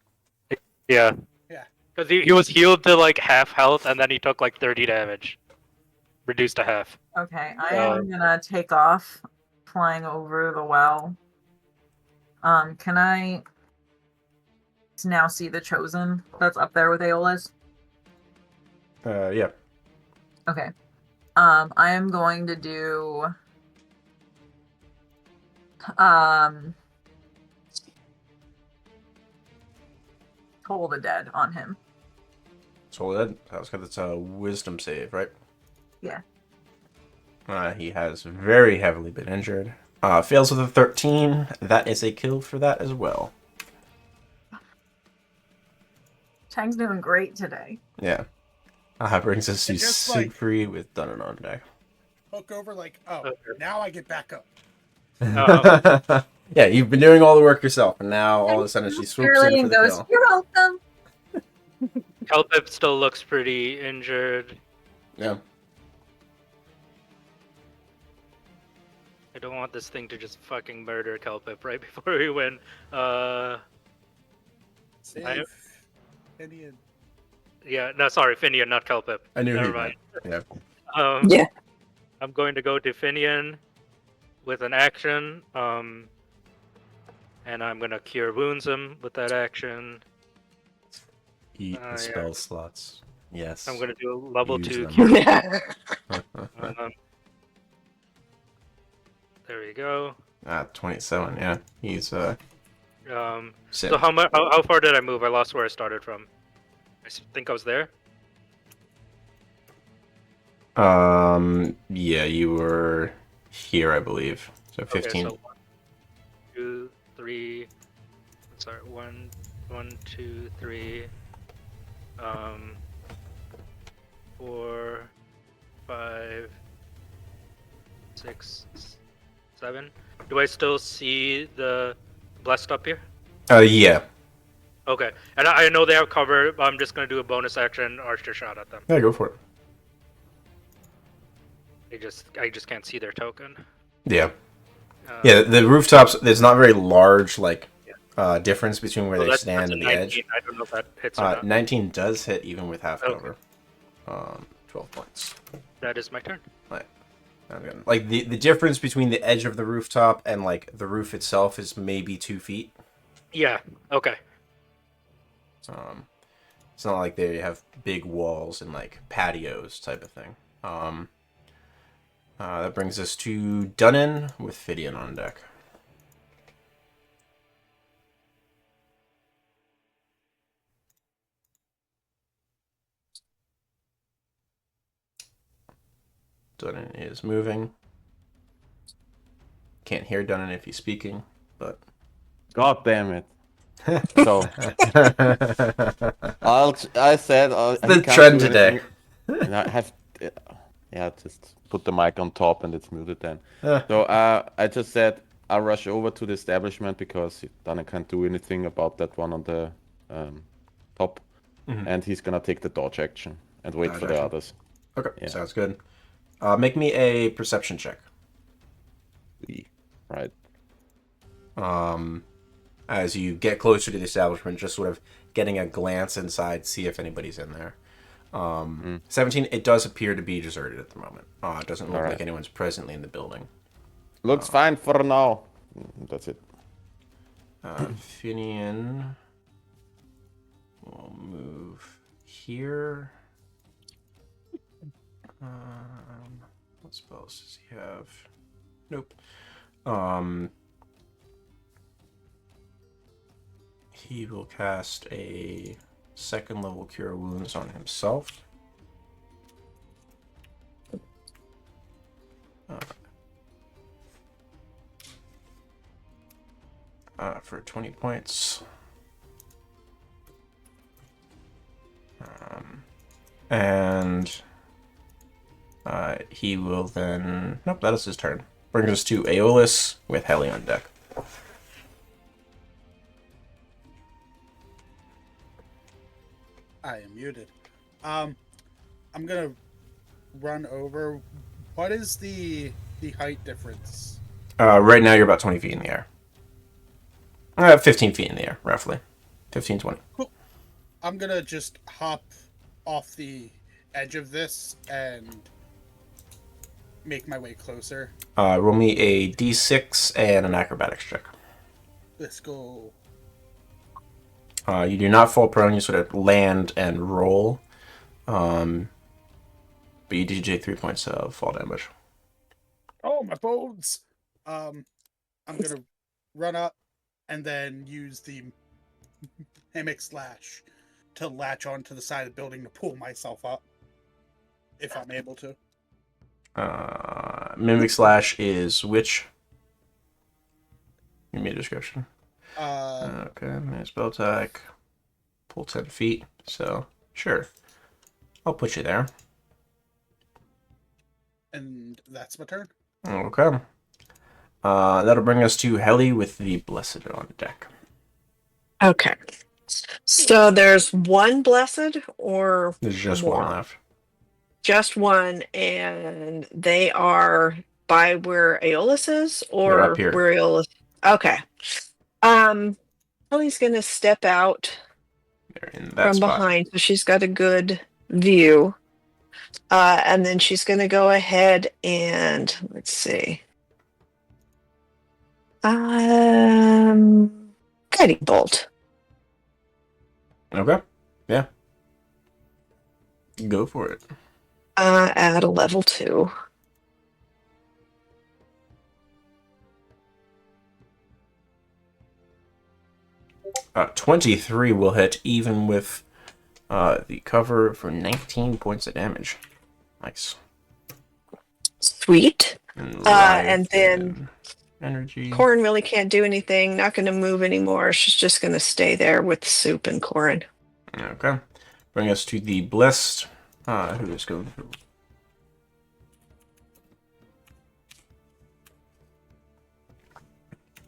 Yeah. Yeah. Because he was healed to like half health, and then he took like 30 damage, reduced to half. Okay, I am gonna take off, flying over the well. Can I now see the Chosen that's up there with Aeolus? Yeah. Okay. I am going to do Toll the Dead on him. So that's because it's a wisdom save, right? Yeah. He has very heavily been injured. Fails with a 13. That is a kill for that as well. Chang's doing great today. Yeah. Brings us to And just, like- Siegfried with Dunan on deck. Hook over like, oh, Okay. now I get back up. Yeah, you've been doing all the work yourself, and now all of a sudden she swoops Shirley in for and the goes, kill. "You're welcome." Kelpip still looks pretty injured. Yeah. I don't want this thing to just fucking murder Kelpip right before we win. Save. Indian. Yeah, no, sorry, Finian, not Kelpip. I knew Never he mind. meant. Yeah. Yeah. I'm going to go to Finian with an action, and I'm gonna cure wounds him with that action. Eat Yeah. the spell slots. Yes. I'm gonna do a level Use 2 them. cure. There we go. 27. Yeah, he's So sim. how far did I move? I lost where I started from. Think I was there. Yeah, you were here, I believe. So 15. Okay, so 1, 2, 3. Sorry, 1, 2, 3. 4, 5, 6, 7. Do I still see the blessed up here? Yeah. Okay, and I know they have cover. But I'm just gonna do a bonus action archer shot at them. Yeah, go for it. I just can't see their token. Yeah. Yeah, the rooftops, there's not very large, like, difference between where So they stand that's and a the 19. edge. I don't know if that hits or not. 19 does hit even with half Okay. cover. 12 points. That is my turn. Like, the difference between the edge of the rooftop and, like, the roof itself is maybe 2 feet. Yeah. Okay. It's not like they have big walls and, like, patios type of thing. That brings us to Dunan with Fidian on deck. Dunan is moving. Can't hear Dunan if he's speaking, but... God damn it. So I said the trend today. And I have just put the mic on top and it's muted then. Yeah. So I just said I'll rush over to the establishment because Dana can't do anything about that one on the top, and he's gonna take the dodge action and wait Dodge for the action. others. Okay, Yeah. sounds good. Make me a perception check. Right. As you get closer to the establishment, just sort of getting a glance inside, see if anybody's in there. 17, it does appear to be deserted at the moment. It doesn't look Alright. like anyone's presently in the building. Looks fine for now. That's it. Finian will move here. What spells does he have? Nope. he will cast a second level Cure Wounds on himself. For 20 points. And he will then... Nope, that is his turn. Brings us to Aeolus with Heli on deck. I am muted. I'm gonna run over. What is the height difference? Right now you're about 20 feet in the air. 15 feet in the air, roughly. 15, 20. Cool. I'm gonna just hop off the edge of this and make my way closer. Roll me a d6 and an acrobatics check. Let's go. You do not fall prone, you sort of land and roll. But you do take 3 points of fall damage. Oh, my bones! I'm gonna run up and then use the Mimic Slash to latch onto the side of the building to pull myself up. If I'm able to. Mimic Slash is which? Give me a description. Okay, spell attack. Pull 10 feet, so sure. I'll put you there. And that's my turn. Okay. That'll bring us to Heli with the Blessed on deck. Okay. So there's one blessed or There's just more? one left. Just one, and they are by where Aeolus is, They're or up here. where Aeolus? Okay. Ellie's gonna step out They're in that from spot. behind, so she's got a good view. And then she's gonna go ahead and let's see. Guiding bolt. Okay. Yeah. Go for it. At a level 2. Uh, 23 will hit even with the cover for 19 points of damage. Nice. Sweet. And then energy. Corin really can't do anything, not going to move anymore. She's just going to stay there with Soup and Corin. Okay. Bring us to the Blessed, who is going through.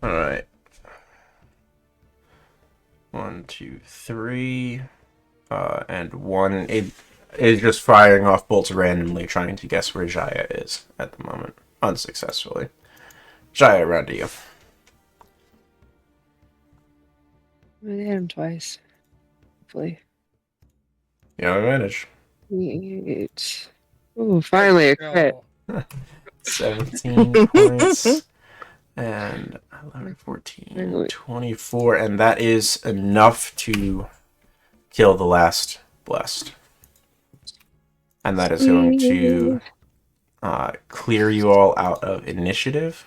Alright. 1, 2, 3. And 1. It is just firing off bolts randomly, trying to guess where Jaya is at the moment. Unsuccessfully. Jaya, around to you. I hit him twice. Hopefully. You have advantage. 8. Ooh, finally a crit. 17 points. And 11, 14, 24. And that is enough to kill the last Blessed. And that is going to clear you all out of initiative.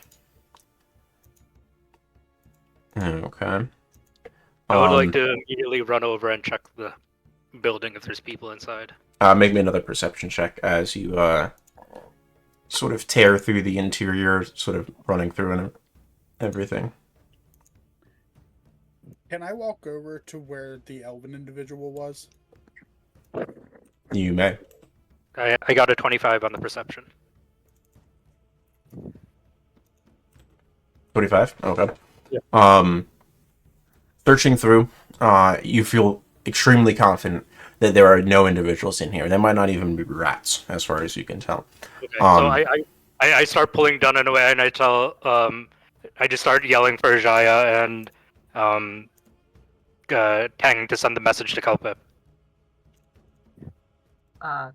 Okay. I would like to immediately run over and check the building if there's people inside. Make me another perception check as you sort of tear through the interior, sort of running through and everything. Can I walk over to where the elven individual was? You may. I got a 25 on the perception. 25? Okay. Yeah. Searching through, you feel extremely confident that there are no individuals in here. There might not even be rats, as far as you can tell. Okay, so I start pulling Dunan away, and I tell I just start yelling for Jaya and Tang to send the message to Kelpip.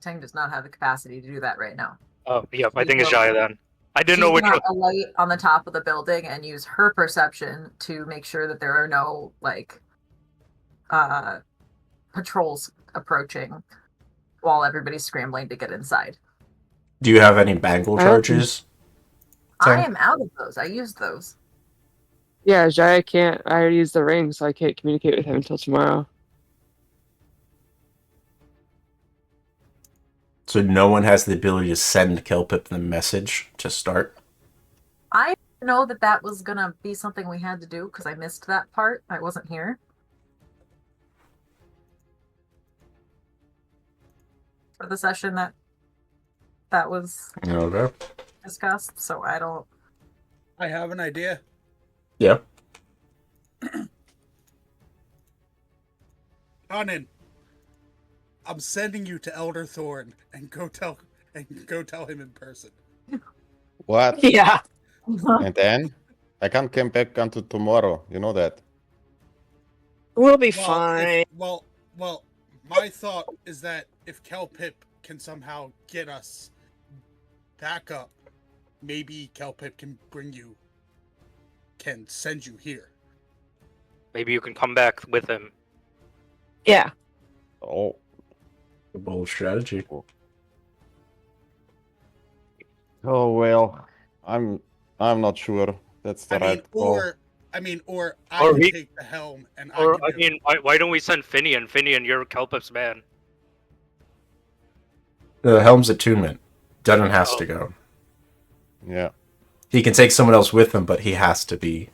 Tang does not have the capacity to do that right now. Oh, yeah, I think it's Jaya then. I didn't know which one. A light on the top of the building and use her perception to make sure that there are no patrols approaching while everybody's scrambling to get inside. Do you have any bangle charges? I am out of those. I used those. Yeah, Jaya can't. I already used the ring, so I can't communicate with him until tomorrow. So no one has the ability to send Kelpip the message to start. I know that that was gonna be something we had to do because I missed that part. I wasn't here for the session that was Okay. discussed, so I don't. I have an idea. Yeah. Dunan, I'm sending you to Elder Thorn and go tell him in person. What? Yeah. And then I can't come back until tomorrow. You know that. We'll be Well, fine. well, my thought is that if Kelpip can somehow get us back up, maybe Kelpip can send you here. Maybe you can come back with him. Yeah. Oh. A bold strategy. Oh well. I'm not sure. That's the right call. Or I Or can we- take the helm and Or I I can do mean, why don't we send Finian? Finian, you're Kelpip's man. The helm's attunement. Dunan has to go. Yeah. He can take someone else with him, but he has to be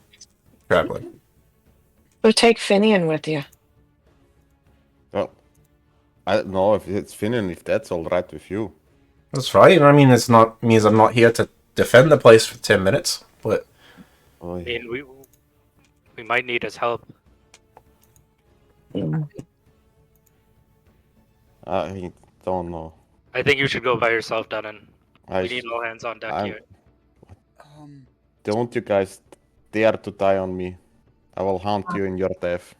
traveling. So take Finian with you. Well, I don't know if it's Finian, if that's all right with you. That's fine. I mean, means I'm not here to defend the place for 10 minutes, but Oh, I mean, we might need his help. I don't know. I think you should go by yourself, Dunan. I We need all hands on deck I'm- here. Don't you guys dare to die on me. I will hunt you in your death.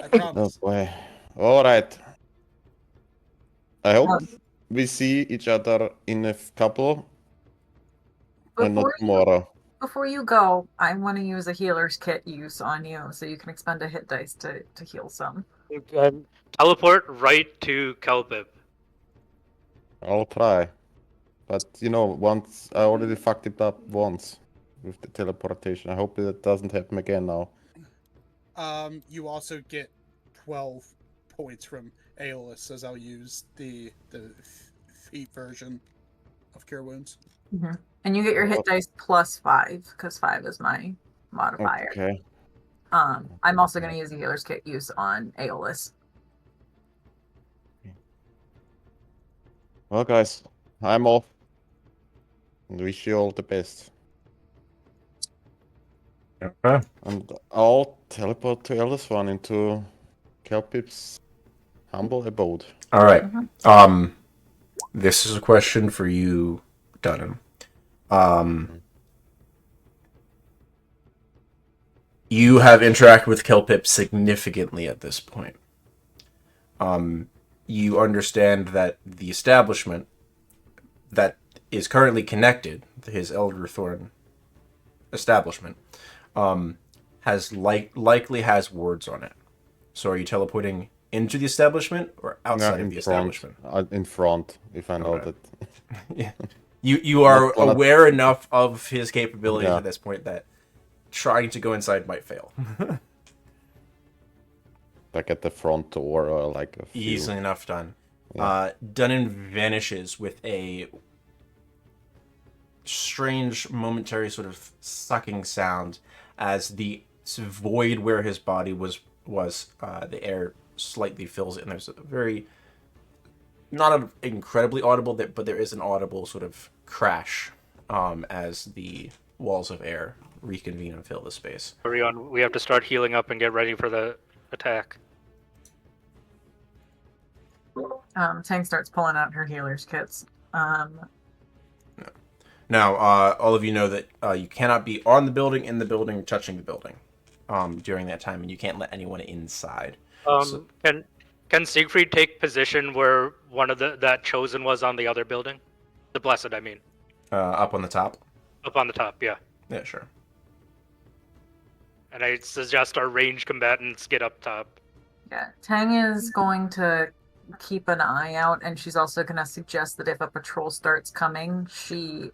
I Oh promise. boy. Alright. I hope we see each other in a couple and not tomorrow. Before you go, I want to use a healer's kit use on you, so you can expend a hit dice to heal some. Teleport right to Kelpip. I'll try. But once I already fucked it up once with the teleportation. I hope that doesn't happen again now. You also get 12 points from Aeolus, as I'll use the feat version of Cure Wounds. Mm-hmm. And you get your hit dice plus 5, because 5 is my modifier. Okay. I'm also going to use a healer's kit use on Aeolus. Well, guys, I'm off. And wish you all the best. okay. And I'll teleport to Eldeswan into Kelpip's humble abode. All right. This is a question for you, Dunan. You have interacted with Kelpip significantly at this point. You understand that the establishment that is currently connected, his Elder Thorn establishment, likely has words on it. So are you teleporting into the establishment or outside of the establishment? In front, if I know Okay. that. Yeah. You are aware enough of his capabilities at this point that trying to go inside might fail. Like at the front door or like a few. Easily enough done. Yeah. Dunan vanishes with a strange momentary sort of sucking sound as the void where his body was the air slightly fills it, and there's a very not an incredibly audible but there is an audible sort of crash as the walls of air reconvene and fill the space. Hurry on, we have to start healing up and get ready for the attack. Tang starts pulling out her healer's kits. Now, all of you know that you cannot be on the building, in the building, touching the building during that time, and you can't let anyone inside. Can Siegfried take position where one of that chosen was on the other building? The blessed, I mean. Up on the top? Up on the top, yeah. Yeah, sure. And I suggest our ranged combatants get up top. Yeah, Tang is going to keep an eye out, and she's also going to suggest that if a patrol starts coming, she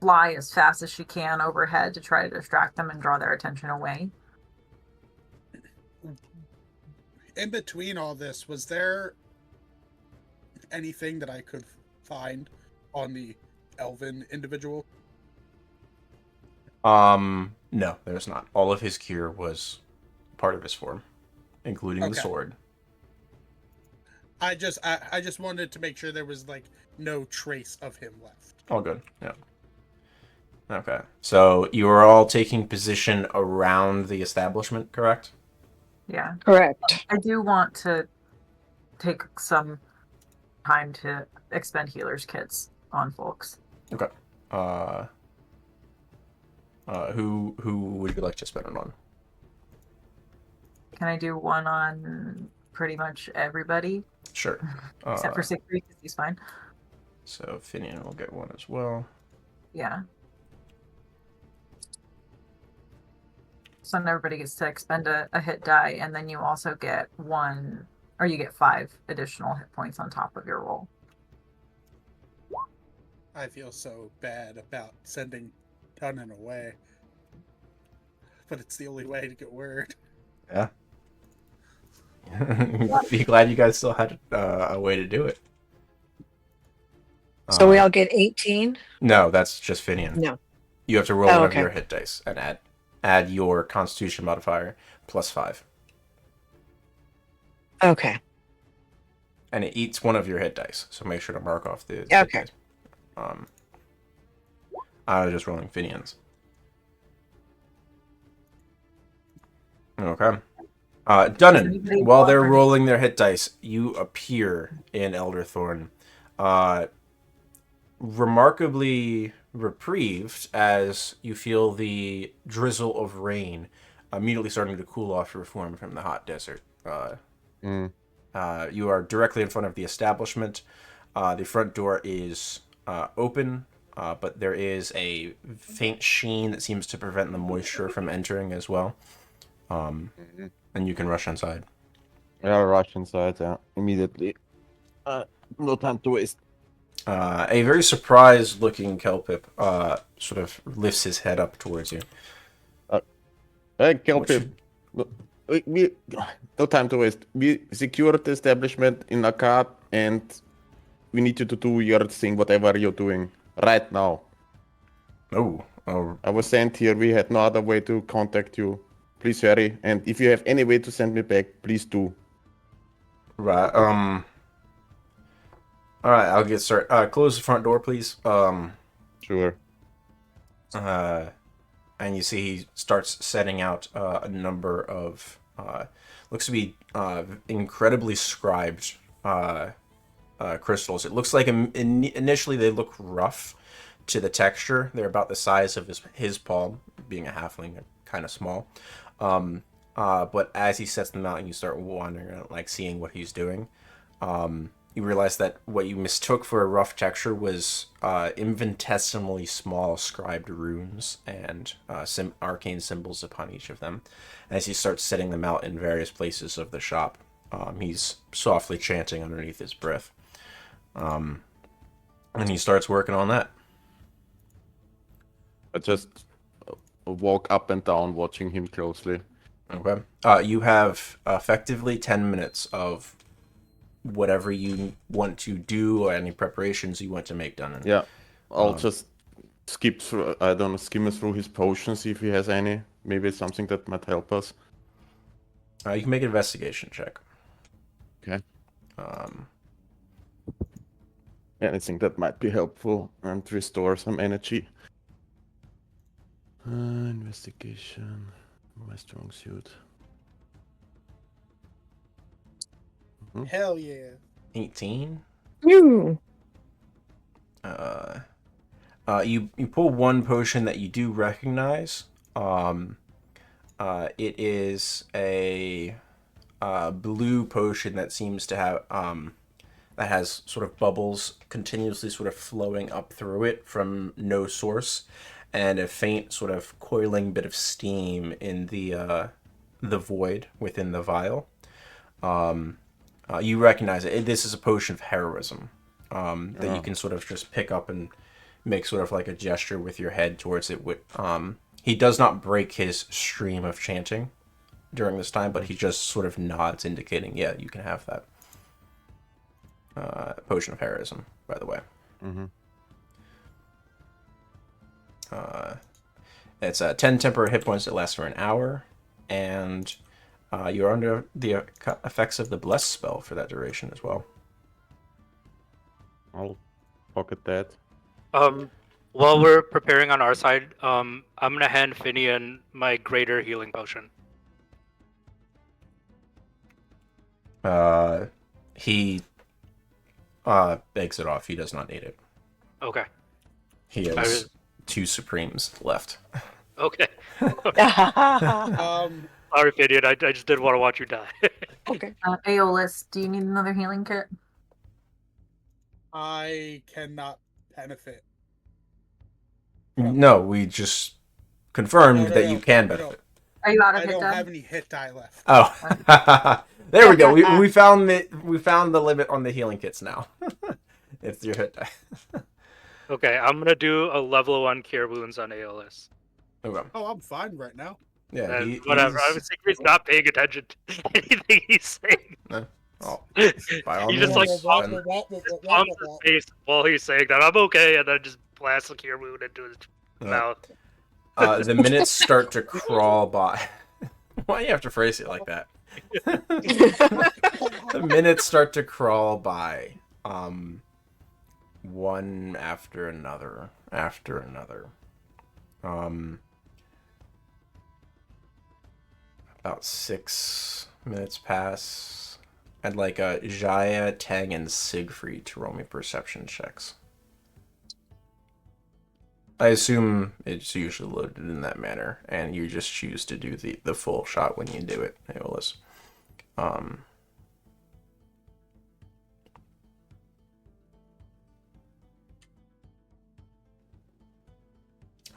fly as fast as she can overhead to try to distract them and draw their attention away. In between all this, was there anything that I could find on the elven individual? No, there's not. All of his gear was part of his form, including the sword. I just wanted to make sure there was like no trace of him left. All good. Yeah. Okay. So you are all taking position around the establishment, correct? Yeah. Correct. I do want to take some time to expend healer's kits on folks. Okay. Who would you like to spend it on? Can I do one on pretty much everybody? Sure. Except for Siegfried, because he's fine. So Finian will get one as well. Yeah. So then everybody gets to expend a hit die, and then you also get one, or you get 5 additional hit points on top of your roll. I feel so bad about sending Dunan away, but it's the only way to get word. Yeah. Be glad you guys still had a way to do it. So we all get 18? No, that's just Finian. No. You have to roll one of okay. your hit dice and add your Constitution modifier plus 5. Okay. And it eats one of your hit dice, so make sure to mark off the hit Okay. dice. I was just rolling Finian's. Okay. Dunan, while they're rolling their hit dice, you appear in Elderthorn. Remarkably reprieved as you feel the drizzle of rain immediately starting to cool off your form from the hot desert. You are directly in front of the establishment. The front door is open, but there is a faint sheen that seems to prevent the moisture from entering as well. And you can rush inside. Yeah, I'll rush inside, immediately. No time to waste. A very surprised-looking Kelpip sort of lifts his head up towards you. Hey, Ghelfi. No time to waste. We secured the establishment in a cart, and we need you to do your thing, whatever you're doing, right now. Oh. I was sent here. We had no other way to contact you. Please hurry. And if you have any way to send me back, please do. Right. All right, I'll get started. Close the front door, please. Sure. And you see he starts setting out a number of looks to be incredibly scribed crystals. It looks like initially they look rough to the texture. They're about the size of his palm, being a halfling, kind of small. But as he sets them out and you start wandering around, like seeing what he's doing, you realize that what you mistook for a rough texture was infinitesimally small scribed runes and arcane symbols upon each of them. As he starts setting them out in various places of the shop, he's softly chanting underneath his breath. And he starts working on that. I just walk up and down, watching him closely. Okay. You have effectively 10 minutes of whatever you want to do or any preparations you want to make done. Yeah, I'll just skim through his potions, see if he has any. Maybe it's something that might help us. You can make an investigation check. Okay. Anything that might be helpful and restore some energy. Investigation, my strong suit. Hell yeah. 18. Ooh. You pull one potion that you do recognize. It is a blue potion that seems to have that has sort of bubbles continuously sort of flowing up through it from no source, and a faint sort of coiling bit of steam in the void within the vial. You recognize it. This is a potion of heroism that you can sort of just pick up and make sort of like a gesture with your head towards it. He does not break his stream of chanting during this time, but he just sort of nods, indicating, yeah, you can have that. Potion of heroism, by the way. Mm-hmm. It's 10 temporary hit points that last for an hour, and you're under the effects of the Bless spell for that duration as well. I'll pocket that. While we're preparing on our side, I'm gonna hand Finian my greater healing potion. He begs it off. He does not need it. Okay. He has 2 supremes left. Okay. Um, Sorry, Finian. I just didn't want to watch you die. Okay. Aeolus, do you need another healing kit? I cannot benefit. No, we just confirmed that you can no. benefit. Are you out of I hit don't die? have any hit die left. Oh, there we go. We found the limit on the healing kits now. It's your hit die. Okay, I'm gonna do a level 1 cure wounds on Aeolus. Okay. Oh, I'm fine right now. Yeah, And whatever. I was thinking he's not paying attention to anything he's saying. No. Oh, by all He just means, like then- palms his face while he's saying that I'm okay, and then just blasts a cure wound into his mouth. the minutes start to crawl by. Why do you have to phrase it like that? The minutes start to crawl by, one after another, about 6 minutes pass. I'd like Jaya, Tang, and Siegfried to roll me perception checks. I assume it's usually loaded in that manner, and you just choose to do the full shot when you do it, Aeolus.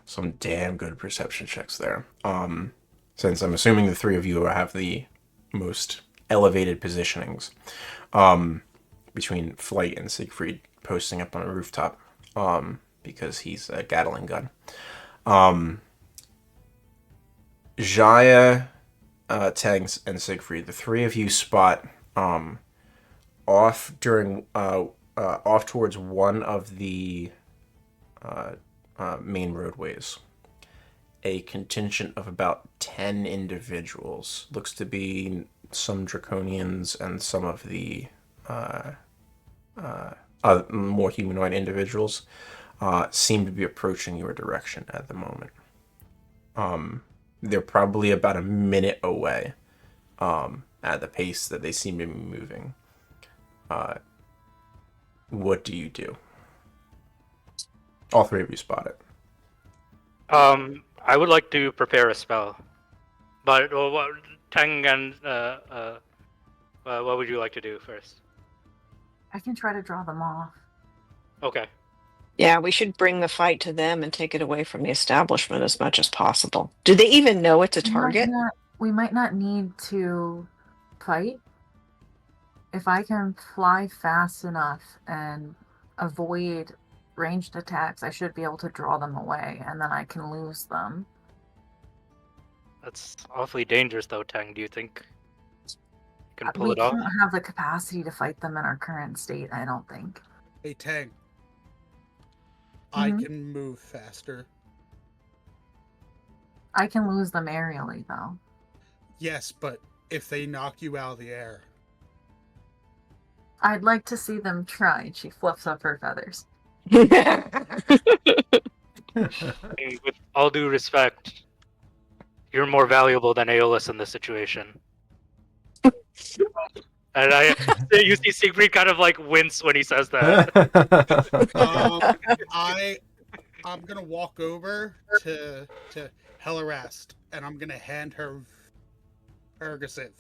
Some damn good perception checks there. Since I'm assuming the 3 of you have the most elevated positionings, between Flight and Siegfried posting up on a rooftop, because he's a Gatling gun. Jaya, Tang, and Siegfried, the 3 of you spot off towards one of the main roadways a contingent of about 10 individuals. Looks to be some draconians and some of the more humanoid individuals seem to be approaching your direction at the moment. They're probably about a minute away at the pace that they seem to be moving. What do you do? All 3 of you spot it. I would like to prepare a spell, but Tang and what would you like to do first? I can try to draw them off. Okay. Yeah, we should bring the fight to them and take it away from the establishment as much as possible. Do they even know it's a target? We might not need to fight. If I can fly fast enough and avoid ranged attacks, I should be able to draw them away, and then I can lose them. That's awfully dangerous, though, Tang. Do you think you can pull We it off? don't have the capacity to fight them in our current state, I don't think. Hey, Tang. I Mhm. can move faster. I can lose them aerially, though. Yes, but if they knock you out of the air. I'd like to see them try. She fluffs up her feathers. And with all due respect, you're more valuable than Aeolus in this situation. And you see Siegfried kind of like wince when he says that. I'm gonna walk over to Heliwrast and I'm gonna hand her Ergosiv.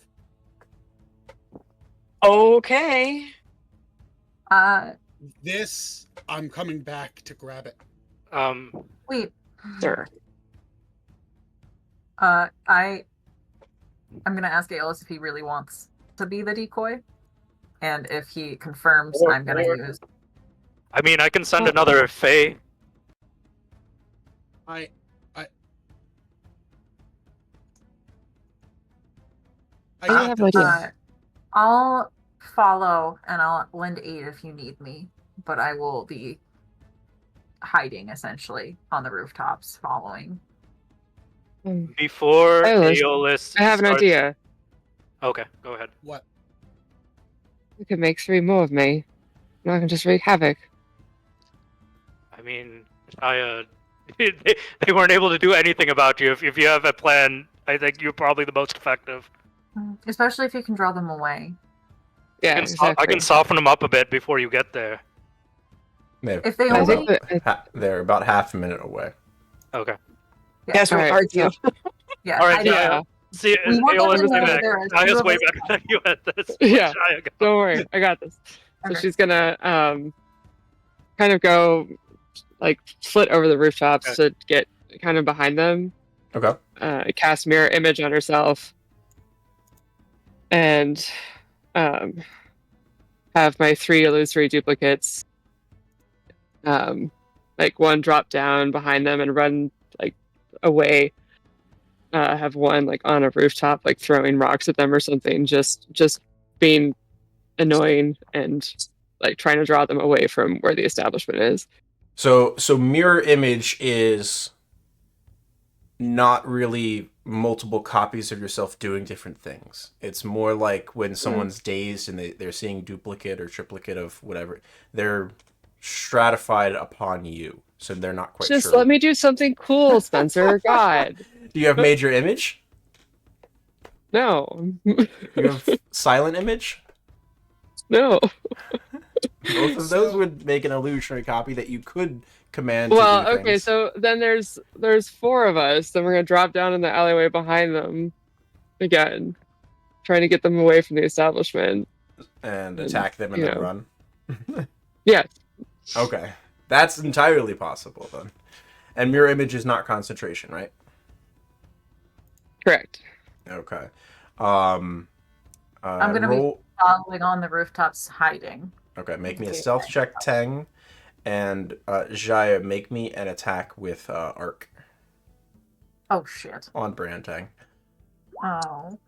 Okay. This, I'm coming back to grab it. Wait. Sure. I'm gonna ask Aeolus if he really wants to be the decoy, and if he confirms, I'm gonna use. I mean, I can send another Fae I I got have no this. idea. I'll follow and I'll lend aid if you need me, but I will be hiding essentially on the rooftops following. Before Aeolus, Aeolus I have an starts- idea. Okay, go ahead. What? We could make 3 more of me. And I can just wreak havoc. I mean, they weren't able to do anything about you. If you have a plan, I think you're probably the most effective. Especially if you can draw them away. Yeah, I can exactly. soften them up a bit before you get there. If they I only think that, They're about half a minute away. Okay. You guys won't Alright, argue. so- yeah, All right, I know. yeah, See, We want Aeolus them to is know back. there are Shaya's two of way us. better than you at this. Yeah. Shaya, go. don't worry, I got this. So Okay. she's gonna kind of go like flit over the rooftops to get kind of behind them. Okay. Cast mirror image on herself, and have my 3 illusory duplicates. Like one drop down behind them and run like away. Have one like on a rooftop, like throwing rocks at them or something. Just being annoying and like trying to draw them away from where the establishment is. So mirror image is not really multiple copies of yourself doing different things. It's more like when someone's dazed and they're seeing duplicate or triplicate of whatever. They're stratified upon you, so they're not quite Just sure. let me do something cool, Spencer. God. Do you have major image? No. You have silent image? No. Both of those would make an illusionary copy that you could command to Well, do okay, things. so then there's 4 of us. Then we're gonna drop down in the alleyway behind them again, trying to get them away from the establishment. And attack them and you then know. run. Yes. Okay. That's entirely possible then. And mirror image is not concentration, right? Correct. Okay. I'm gonna roll... be following on the rooftops hiding. Okay, make me a Okay. stealth check, Teng. And Jaya, make me an attack with Arc. Oh shit. On brand, Teng. Oh.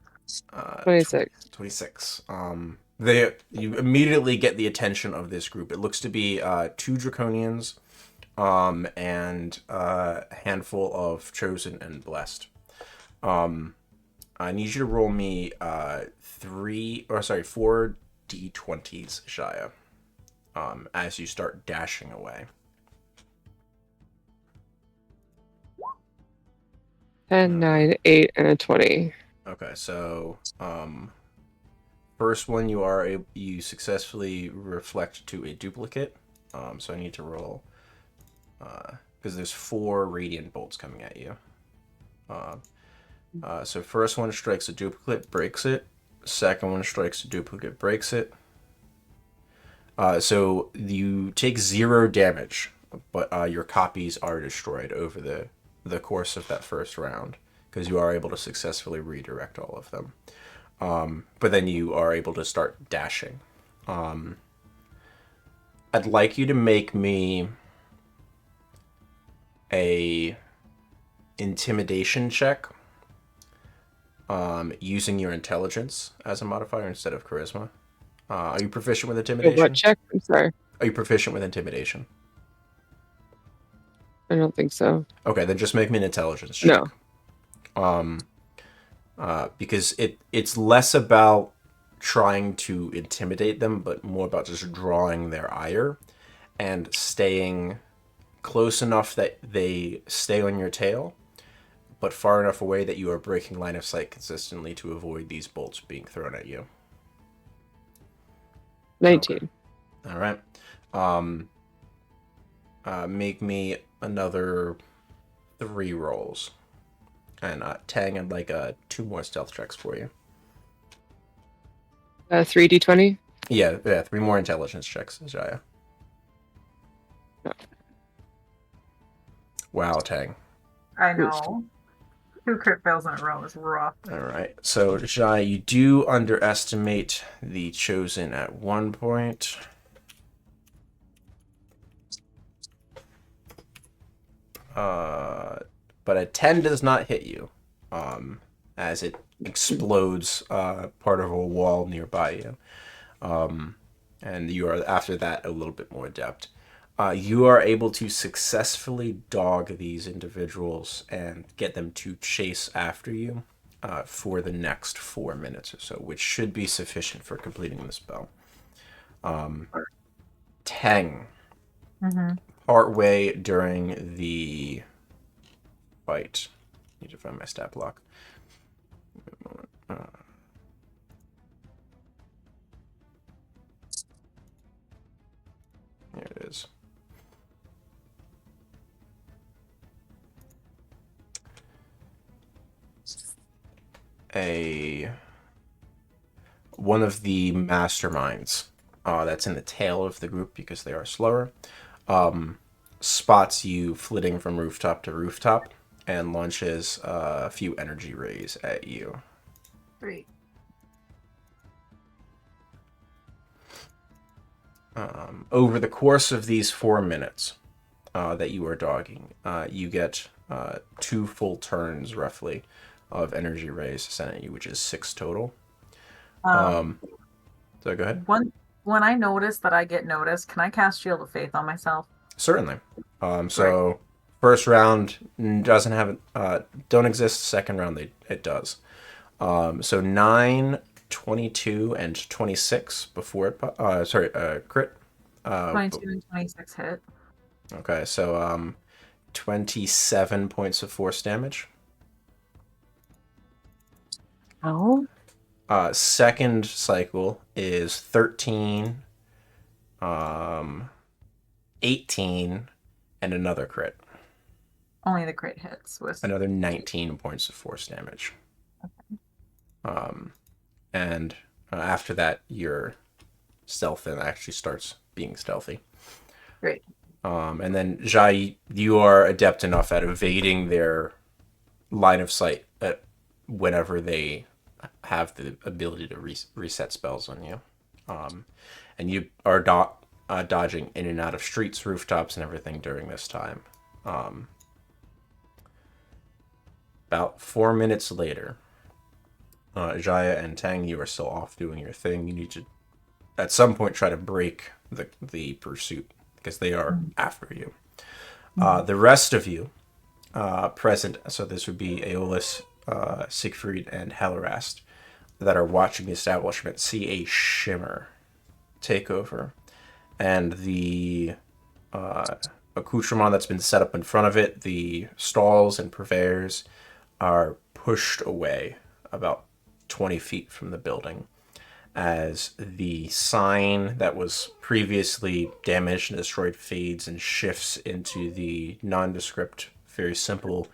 26. 26. You immediately get the attention of this group. It looks to be 2 Draconians and a handful of Chosen and Blessed. I need you to roll me 4 d20s, Shia, as you start dashing away. 10, 9, 8, and a 20. Okay, so first one you successfully reflect to a duplicate. So I need to roll because there's 4 radiant bolts coming at you. So first one strikes a duplicate, breaks it. Second one strikes a duplicate, breaks it. So you take 0 damage, but your copies are destroyed over the course of that first round because you are able to successfully redirect all of them. But then you are able to start dashing. I'd like you to make me a intimidation check using your intelligence as a modifier instead of charisma. Are you proficient with intimidation? What check? I'm sorry. Are you proficient with intimidation? I don't think so. Okay, then just make me an intelligence check. No. Because it's less about trying to intimidate them, but more about just drawing their ire and staying close enough that they stay on your tail, but far enough away that you are breaking line of sight consistently to avoid these bolts being thrown at you. 19. Okay. All right. Make me another 3 rolls. And Tang, I'd like 2 more stealth checks for you. 3d20? Yeah, 3 more intelligence checks, Jaya. No. Wow, Tang. I know. 2 crit fails in a row is rough. All right. So, Jaya, you do underestimate the Chosen at one point. but a 10 does not hit you, as it explodes part of a wall nearby you. And you are, after that, a little bit more adept. You are able to successfully dog these individuals and get them to chase after you for the next 4 minutes or so, which should be sufficient for completing the spell. Tang. Partway during the fight. Need to find my stat block. Here it is. One of the masterminds that's in the tail of the group, because they are slower, spots you flitting from rooftop to rooftop and launches a few energy rays at you. Great. Over the course of these 4 minutes that you are dogging, you get 2 full turns, roughly, of energy rays sent at you, which is 6 total. So go ahead. When I notice that I get noticed, can I cast Shield of Faith on myself? Certainly. So first round doesn't have don't exist. Second round it does. So 9, 22, and 26 before it. Crit. 22 and 26 hit. Okay, so 27 points of force damage. Oh. Second cycle is 13, 18, and another crit. Only the crit hits. Another 19 points of force damage. Okay. And after that, your stealth then actually starts being stealthy. Great. And then, Jai, you are adept enough at evading their line of sight whenever they have the ability to reset spells on you. And you are dodging in and out of streets, rooftops, and everything during this time. About 4 minutes later, Jaya and Tang, you are still off doing your thing. You need to, at some point, try to break the pursuit, because they are after you. The rest of you present, so this would be Aeolus, Siegfried, and Heliwrast, that are watching the establishment, see a shimmer take over. And the accoutrement that's been set up in front of it, the stalls and purveyors, are pushed away about 20 feet from the building, as the sign that was previously damaged and destroyed fades and shifts into the nondescript, very simple,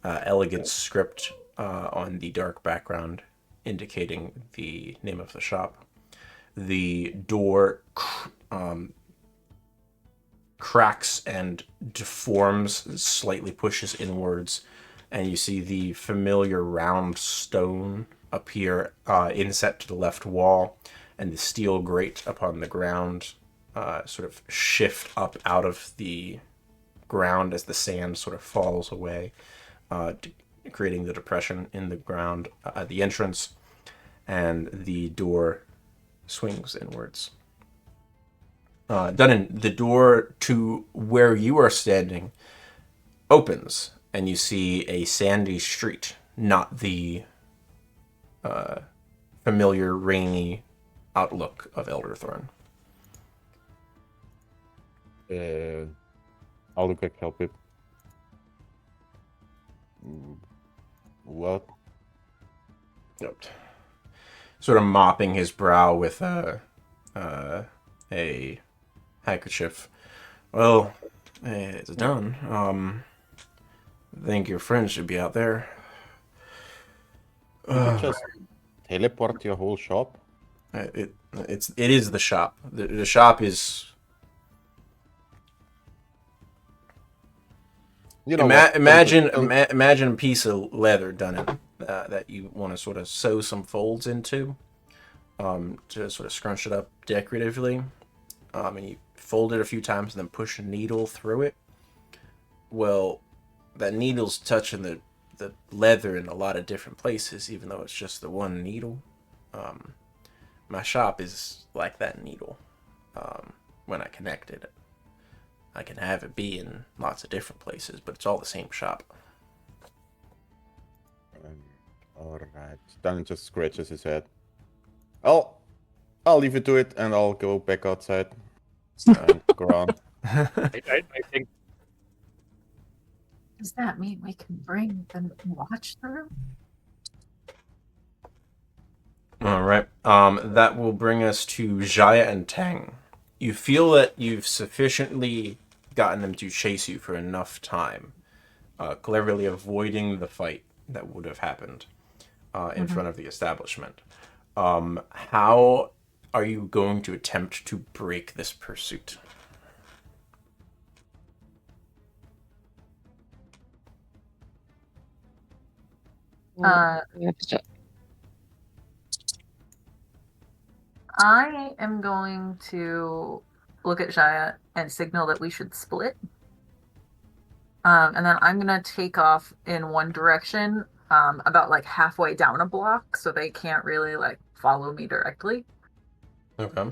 elegant script on the dark background, indicating the name of the shop. The door cracks and deforms, slightly pushes inwards, and you see the familiar round stone appear inset to the left wall, and the steel grate upon the ground sort of shift up out of the ground as the sand sort of falls away, creating the depression in the ground at the entrance, and the door swings inwards. Dunan, the door to where you are standing opens, and you see a sandy street, not the familiar rainy outlook of Elderthorn. I'll look at Kelpie. What? Yep. Sort of mopping his brow with a handkerchief. Well, it's done. I think your friends should be out there. You could just teleport your whole shop. It is the shop. The shop is. You know, imagine a piece of leather done that you want to sort of sew some folds into, to sort of scrunch it up decoratively, and you fold it a few times and then push a needle through it. Well, that needle's touching the leather in a lot of different places, even though it's just the one needle. My shop is like that needle. When I connect it, I can have it be in lots of different places, but it's all the same shop. Alright. Dunan just scratches his head. I'll leave you to it, and I'll go back outside and go around. I think Does that mean we can bring the watch through? All right. That will bring us to Jaya and Tang. You feel that you've sufficiently gotten them to chase you for enough time, cleverly avoiding the fight that would have happened in front of the establishment. How are you going to attempt to break this pursuit? I am going to look at Jaya and signal that we should split. And then I'm going to take off in one direction, about like halfway down a block, so they can't really like follow me directly. Okay.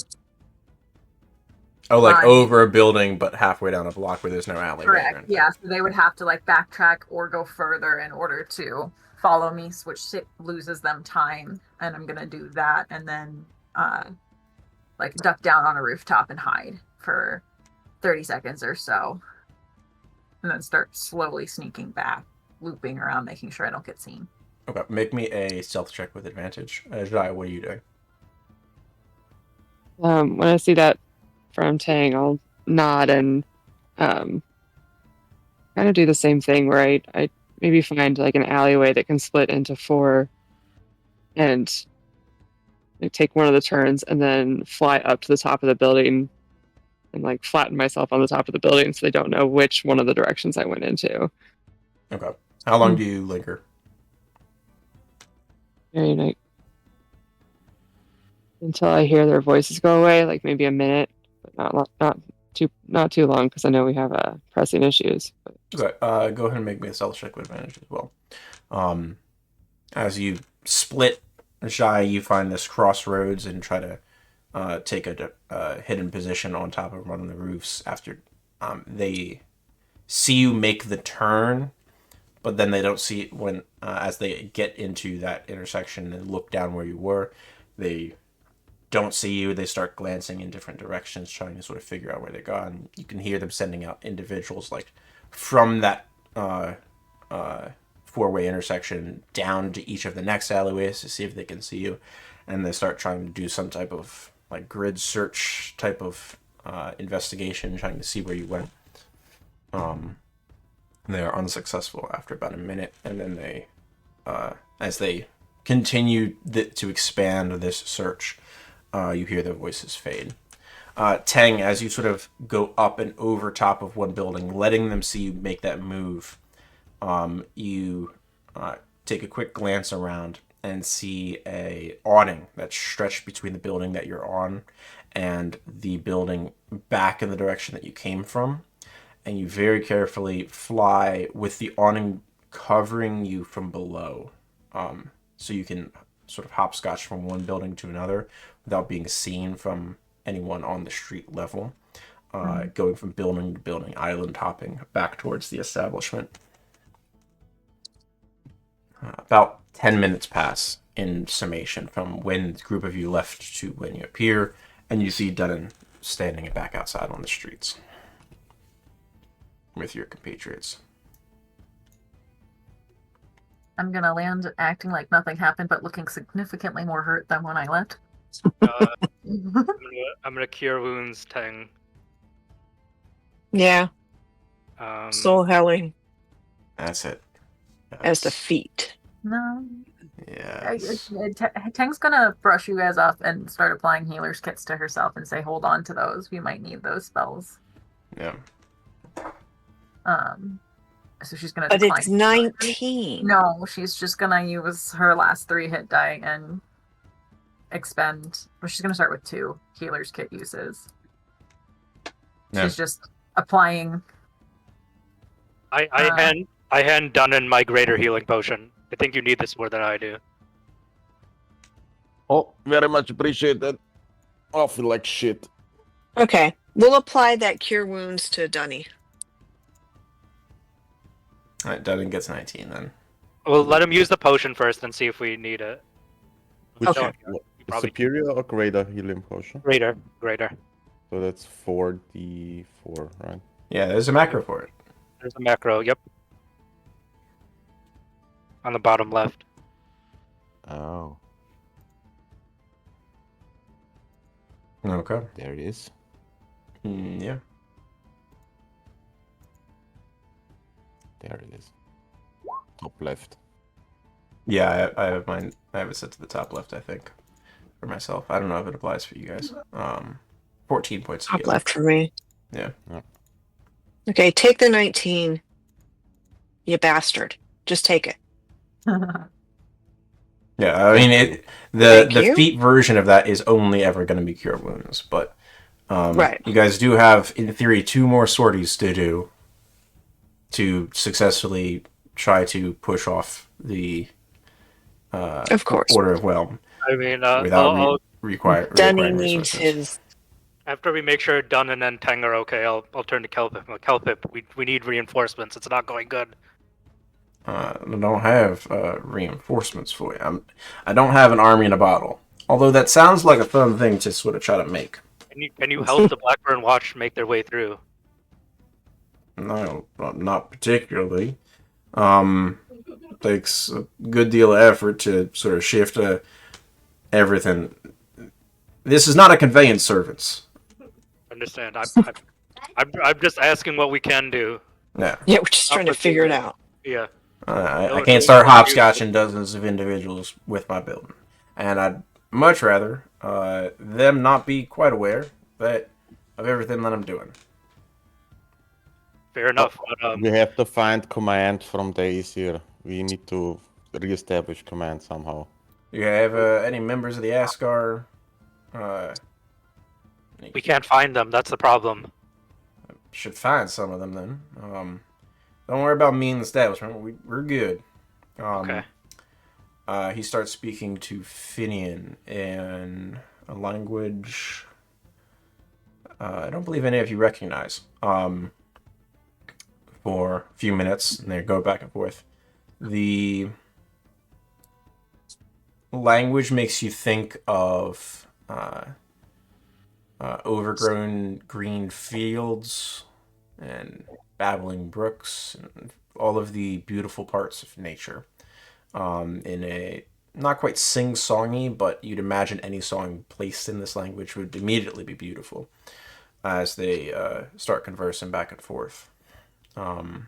Oh, like over a building, but halfway down a block where there's no alleyway. Correct. Yeah, so they would have to like backtrack or go further in order to follow me, which loses them time. And I'm gonna do that, and then like duck down on a rooftop and hide for 30 seconds or so, and then start slowly sneaking back, looping around, making sure I don't get seen. Okay, make me a stealth check with advantage. Jaya, what are you doing? When I see that from Tang, I'll nod and kind of do the same thing where I maybe find like an alleyway that can split into 4 and like, take one of the turns and then fly up to the top of the building and like flatten myself on the top of the building so they don't know which one of the directions I went into. Okay. How long do you linger? Very nice. Until I hear their voices go away, like maybe a minute, but not too long because I know we have pressing issues. But... Okay. Go ahead and make me a stealth check with advantage as well. As you split Jaya, you find this crossroads and try to take a hidden position on top of one of the roofs after they see you make the turn, but then they don't see it when as they get into that intersection and look down where you were, they don't see you. They start glancing in different directions, trying to sort of figure out where they're gone. You can hear them sending out individuals like from that four-way intersection down to each of the next alleyways to see if they can see you, and they start trying to do some type of like grid search type of investigation, trying to see where you went. They are unsuccessful after about a minute, and then they, as they continue to expand this search, you hear their voices fade. Tang, as you sort of go up and over top of one building, letting them see you make that move, you take a quick glance around and see a awning that's stretched between the building that you're on and the building back in the direction that you came from. And you very carefully fly with the awning covering you from below. So you can sort of hopscotch from one building to another without being seen from anyone on the street level. Going from building to building, island hopping back towards the establishment. About 10 minutes pass in summation from when the group of you left to when you appear, and you see Dunan standing back outside on the streets with your compatriots. I'm gonna land acting like nothing happened, but looking significantly more hurt than when I left. I'm gonna cure wounds, Tang. Yeah. Soul Helling That's it. as the feat. No. Yeah. Tang's gonna brush you guys off and start applying healer's kits to herself and say, hold on to those. We might need those spells. Yeah. So she's gonna But decline. it's 19. No, she's just gonna use her last 3 hit die and expend. Well, she's gonna start with 2 healer's kit uses. Yeah. She's just applying. I I hand Dunan my greater healing potion. I think you need this more than I do. Oh, very much appreciated. I feel like shit. Okay, we'll apply that cure wounds to Dunny. All right, Devin gets 19 then. We'll let him use the potion first and see if we need it. Which Okay. Probably superior or greater healing potion? greater. So that's 4d4, right? Yeah, there's a macro for it. There's a macro. Yep. On the bottom left. Oh, Okay. there it is. Yeah. There it is. Top left. Yeah, I have mine. I have it set to the top left, I think, for myself. I don't know if it applies for you guys. 14 points. Top left for me. Yeah. Okay, take the 19. You bastard. Just take it. Yeah, I mean Thank the you. feat version of that is only ever going to be cure wounds, but Right. you guys do have, in theory, 2 more sorties to do to successfully try to push off the Of course. Order of Whelm I mean, without requiring Dunny needs resources. his. after we make sure Dunan and Teng are okay, I'll turn to Kelpip. Kelpip, we need reinforcements. It's not going good. I don't have reinforcements for you. I don't have an army in a bottle. Although that sounds like a fun thing to sort of try to make. Can you help the Blackburn Watch make their way through? No, not particularly. Takes a good deal of effort to sort of shift everything. This is not a conveyance service. Understand? I'm just asking what we can do. No. Yeah, we're just trying to figure it out. Yeah. I can't start hopscotching dozens of individuals with my building. And I'd much rather them not be quite aware of everything that I'm doing. Fair enough. But, We have to find command from the Aesir. We need to re-establish command somehow. Do you have any members of the Asgar? we can't find them. That's the problem. Should find some of them then. Don't worry about me and the establishment. We're good. Okay. He starts speaking to Finian in a language I don't believe any of you recognize. For a few minutes, and they go back and forth. The language makes you think of overgrown green fields and babbling brooks and all of the beautiful parts of nature. In a not quite sing-songy, but you'd imagine any song placed in this language would immediately be beautiful as they start conversing back and forth. About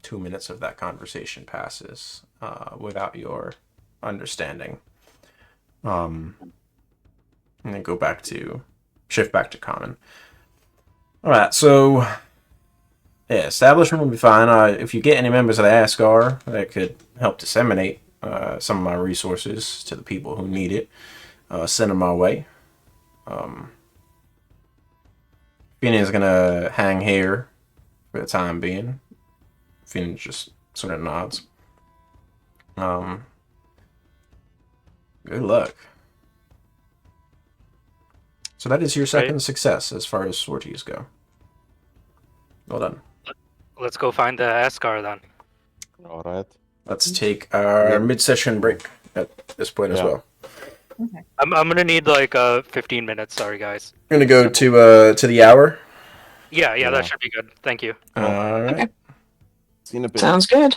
2 minutes of that conversation passes without your understanding. And then shift back to common. Alright, so yeah, establishment will be fine. If you get any members of the Asgar that could help disseminate some of my resources to the people who need it, send them my way. Finian's gonna hang here for the time being. Finian just sort of nods. Good luck. So that is your second success as far as sorties go. Well done. Let's go find the Ascar then. All right. Let's take our mid-session break at this point as well. Okay. I'm gonna need like 15 minutes. Sorry, guys. We're gonna go to the hour. Yeah, that should be good. Thank you. All right. Okay. See you in a bit. Sounds good.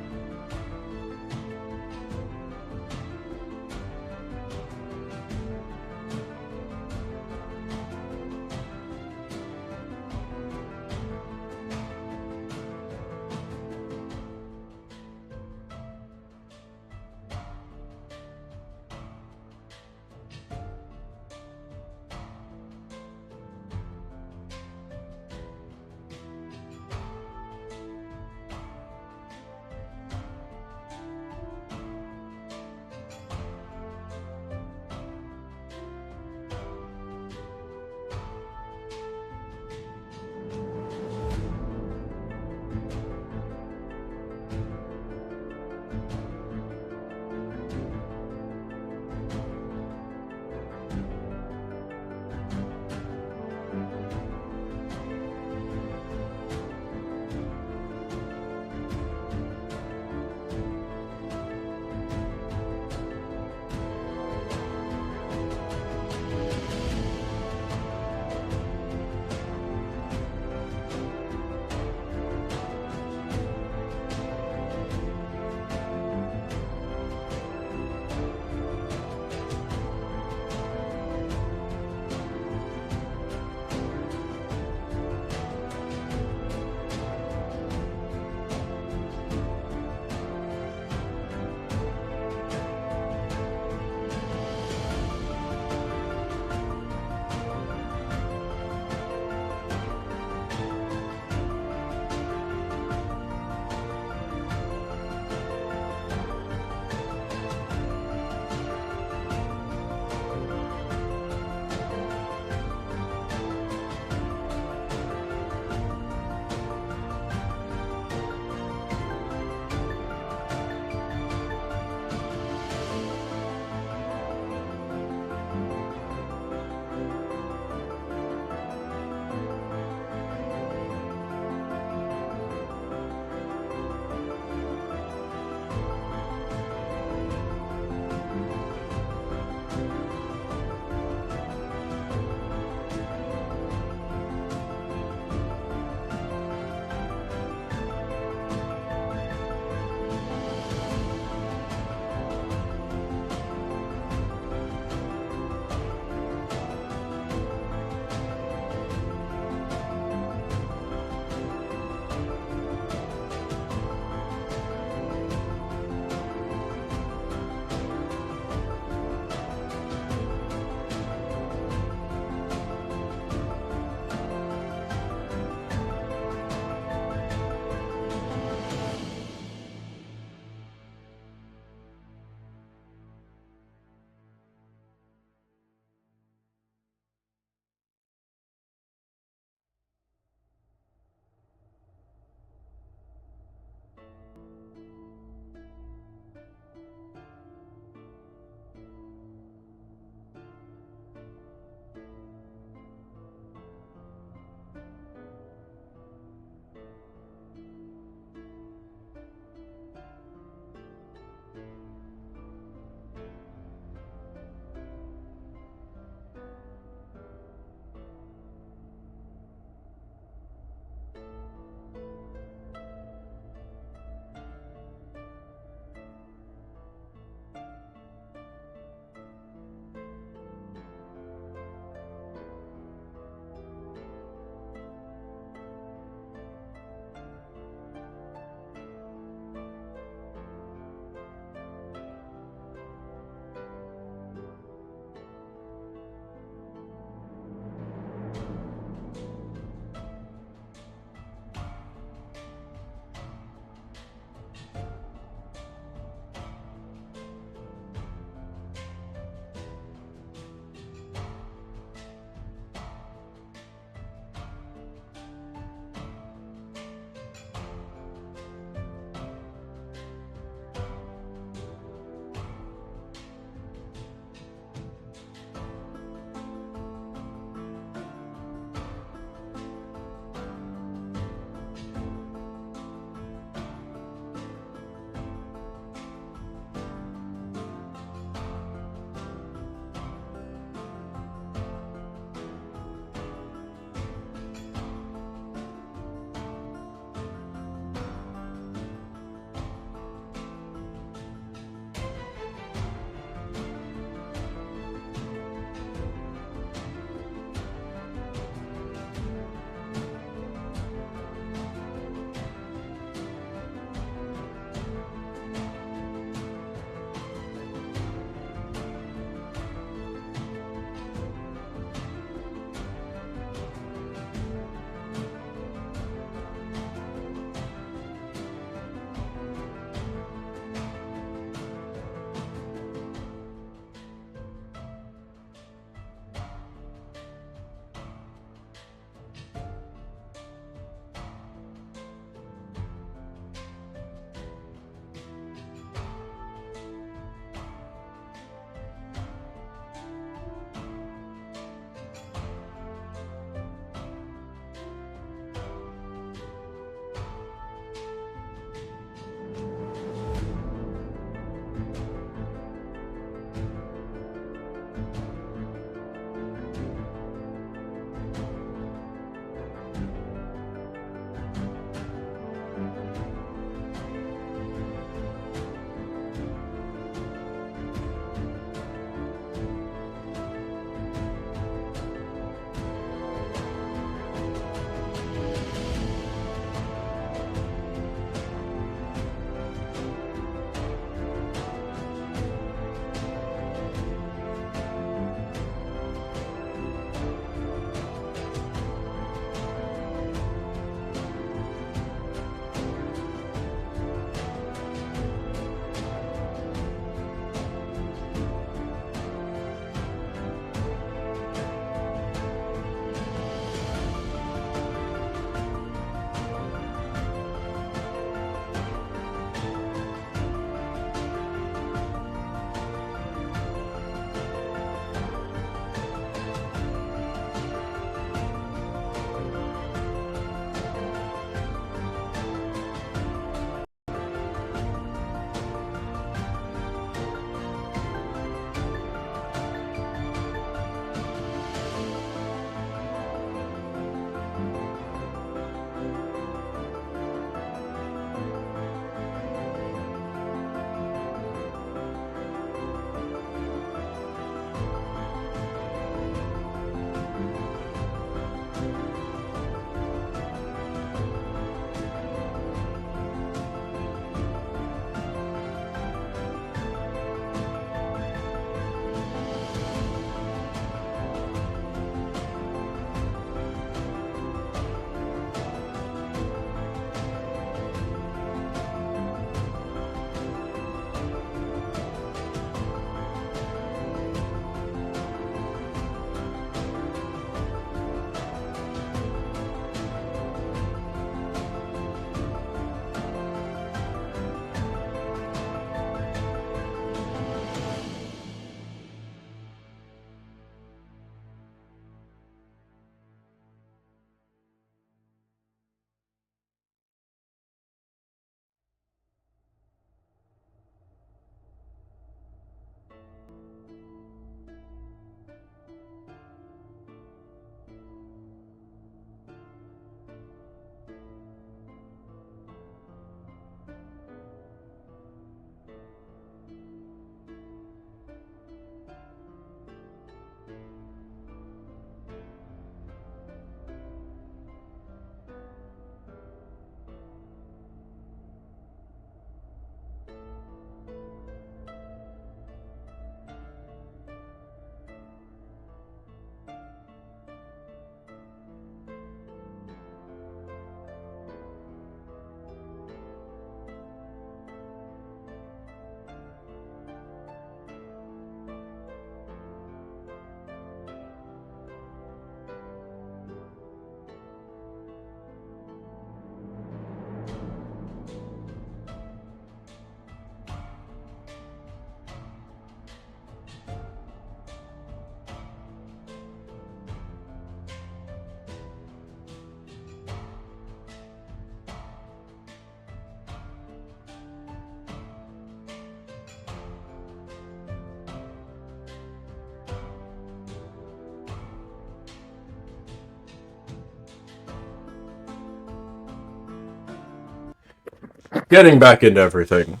getting back into everything.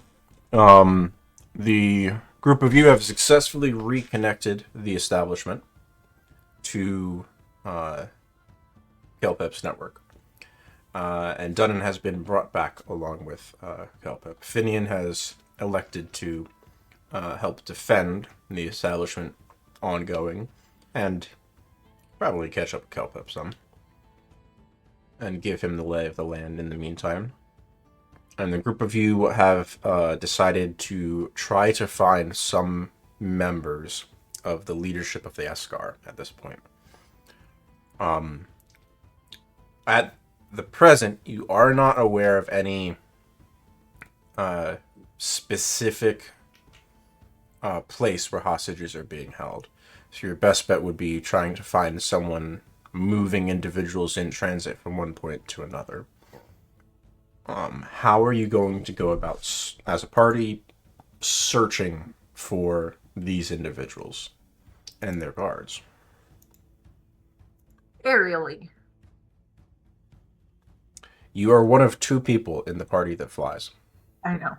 The group of you have successfully reconnected the establishment to Kelpep's network. And Dunan has been brought back along with Kelpep. Finian has elected to help defend the establishment ongoing and probably catch up with Kelpep some and give him the lay of the land in the meantime. And the group of you have decided to try to find some members of the leadership of the Eskar at this point. At the present, you are not aware of any specific place where hostages are being held. So your best bet would be trying to find someone moving individuals in transit from one point to another. How are you going to go about, as a party, searching for these individuals and their guards? Aerially. You are one of 2 people in the party that flies. I know.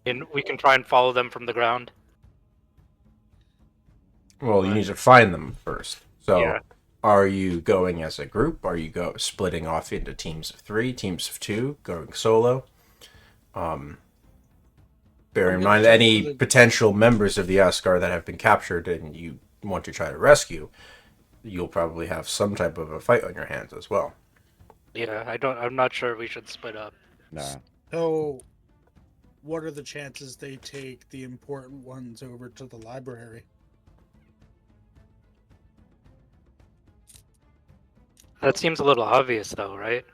And we can try and follow them from the ground. Well, you need to find them first. So, Yeah. Are you going as a group? Are you splitting off into teams of 3, teams of 2, going solo? Bear in mind any potential members of the Eskar that have been captured and you want to try to rescue, you'll probably have some type of a fight on your hands as well. Yeah, I'm not sure we should split up. Nah. So, what are the chances they take the important ones over to the library? That seems a little obvious, though, right?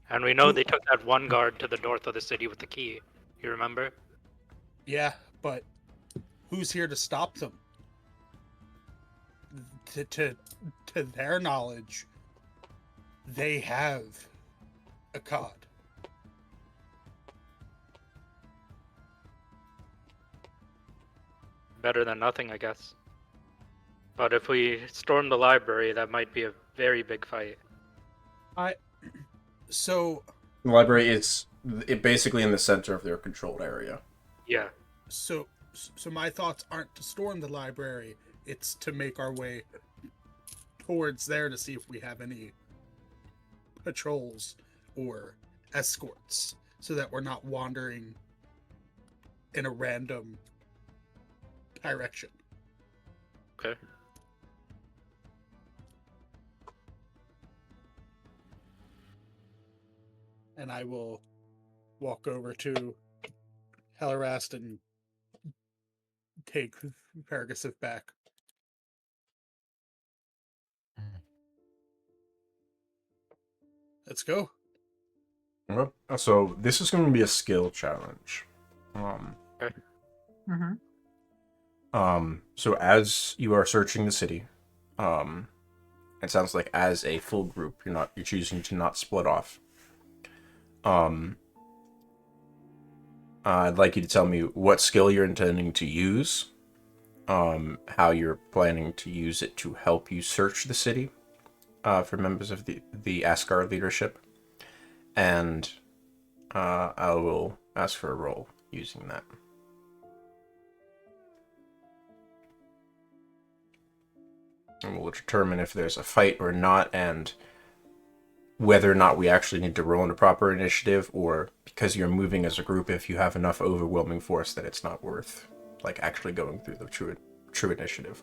And we know they took that one guard to the north of the city with the key. You remember? Yeah, but who's here to stop them? To their knowledge, they have a cod. Better than nothing, I guess. But if we storm the library, that might be a very big fight. So The library is basically in the center of their controlled area. Yeah. So my thoughts aren't to storm the library. It's to make our way towards there to see if we have any patrols or escorts, so that we're not wandering in a random direction. Okay. And I will walk over to Heliwrast and take Paragasif back. Let's go. Okay. So this is going to be a skill challenge. Mm-hmm. So as you are searching the city, it sounds like as a full group, you're choosing to not split off. I'd like you to tell me what skill you're intending to use, how you're planning to use it to help you search the city, for members of the Askar leadership, and I will ask for a roll using that. And we'll determine if there's a fight or not, and whether or not we actually need to roll into proper initiative, or because you're moving as a group, if you have enough overwhelming force that it's not worth actually going through the true initiative.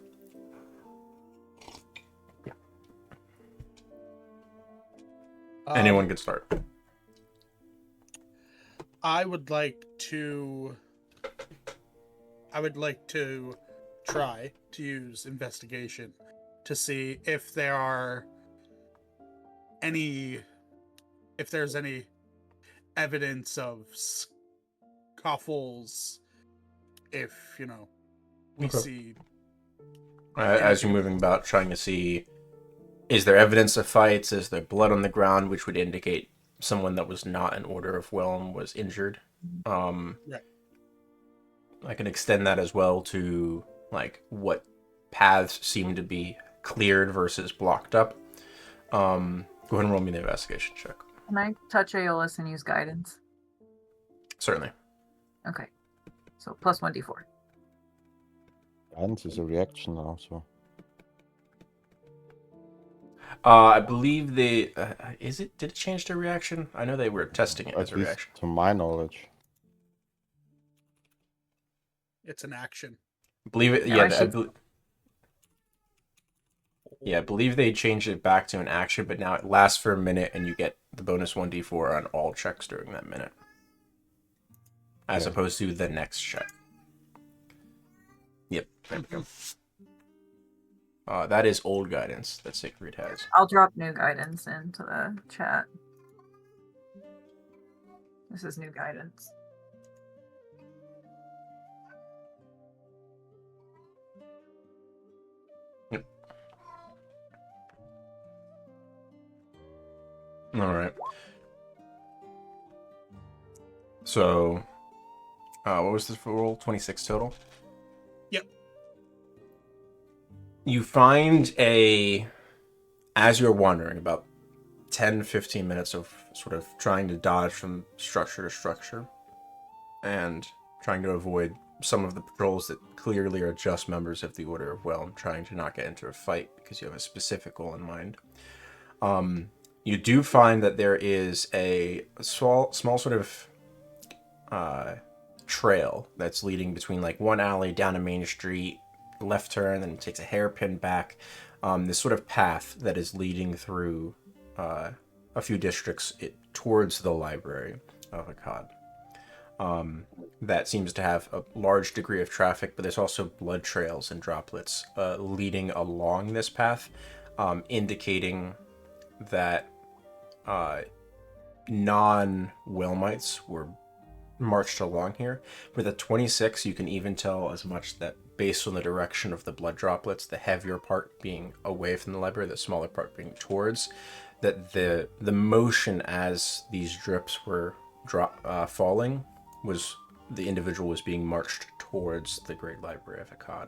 Anyone can start. I would like to try to use investigation to see if there's any evidence of scuffles, if we Okay. see As you're moving about, trying to see, is there evidence of fights? Is there blood on the ground, which would indicate someone that was not in Order of Whelm was injured? Right. I can extend that as well to what paths seem to be cleared versus blocked up. Go ahead and roll me the investigation check. Can I touch Aeolus and use guidance? Certainly. Okay. So plus 1d4. Guidance is a reaction now, so. I believe they... Did it change their reaction? I know they were testing it as At a least reaction. to my knowledge. It's an action. Believe it... No, Yeah, I should- I believe they changed it back to an action, but now it lasts for a minute, and you get the bonus 1d4 on all checks during that minute. As Okay. opposed to the next check. Yep, there we go. That is old guidance that Siegfried has. I'll drop new guidance into the chat. This is new guidance. Yep. All right. So, what was this roll? 26 total? Yep. You find as you're wandering, about 10-15 minutes of sort of trying to dodge from structure to structure and trying to avoid some of the patrols that clearly are just members of the Order of Well, trying to not get into a fight because you have a specific goal in mind. You do find that there is a small sort of trail that's leading between like one alley down a main street, left turn, then it takes a hairpin back. This sort of path that is leading through a few districts towards the library of Akkad. That seems to have a large degree of traffic, but there's also blood trails and droplets leading along this path, indicating that non-Whelmites were marched along here. For the 26, you can even tell as much that based on the direction of the blood droplets, the heavier part being away from the library, the smaller part being towards, that the motion as these drips were falling was the individual was being marched towards the Great Library of Akkad,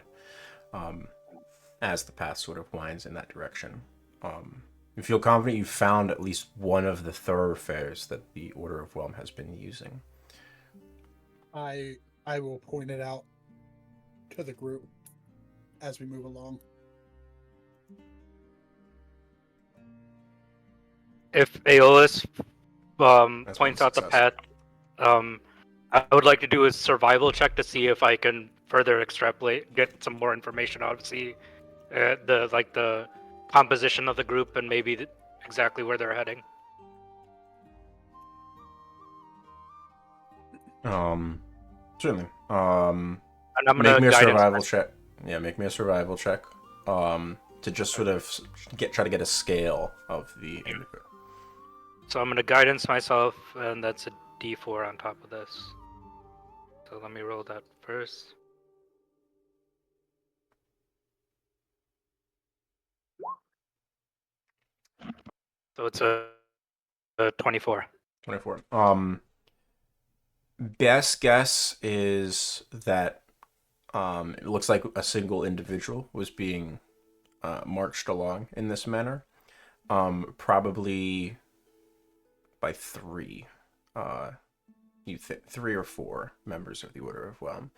as the path sort of winds in that direction. You feel confident you found at least one of the thoroughfares that the Order of Whelm has been using. I will point it out to the group as we move along. If Aeolus That's points one out the success. path, I would like to do a survival check to see if I can further extrapolate, get some more information out of see the composition of the group and maybe exactly where they're heading. Certainly. And I'm Make gonna me a guidance survival myself. check. Yeah, make me a survival check. To just sort of try to get a scale of the individual. So I'm gonna guidance myself, and that's a D4 on top of this. So let me roll that first. So it's a 24. 24. Best guess is that it looks like a single individual was being marched along in this manner. Probably by three. Three or four members of the Order of Whelm.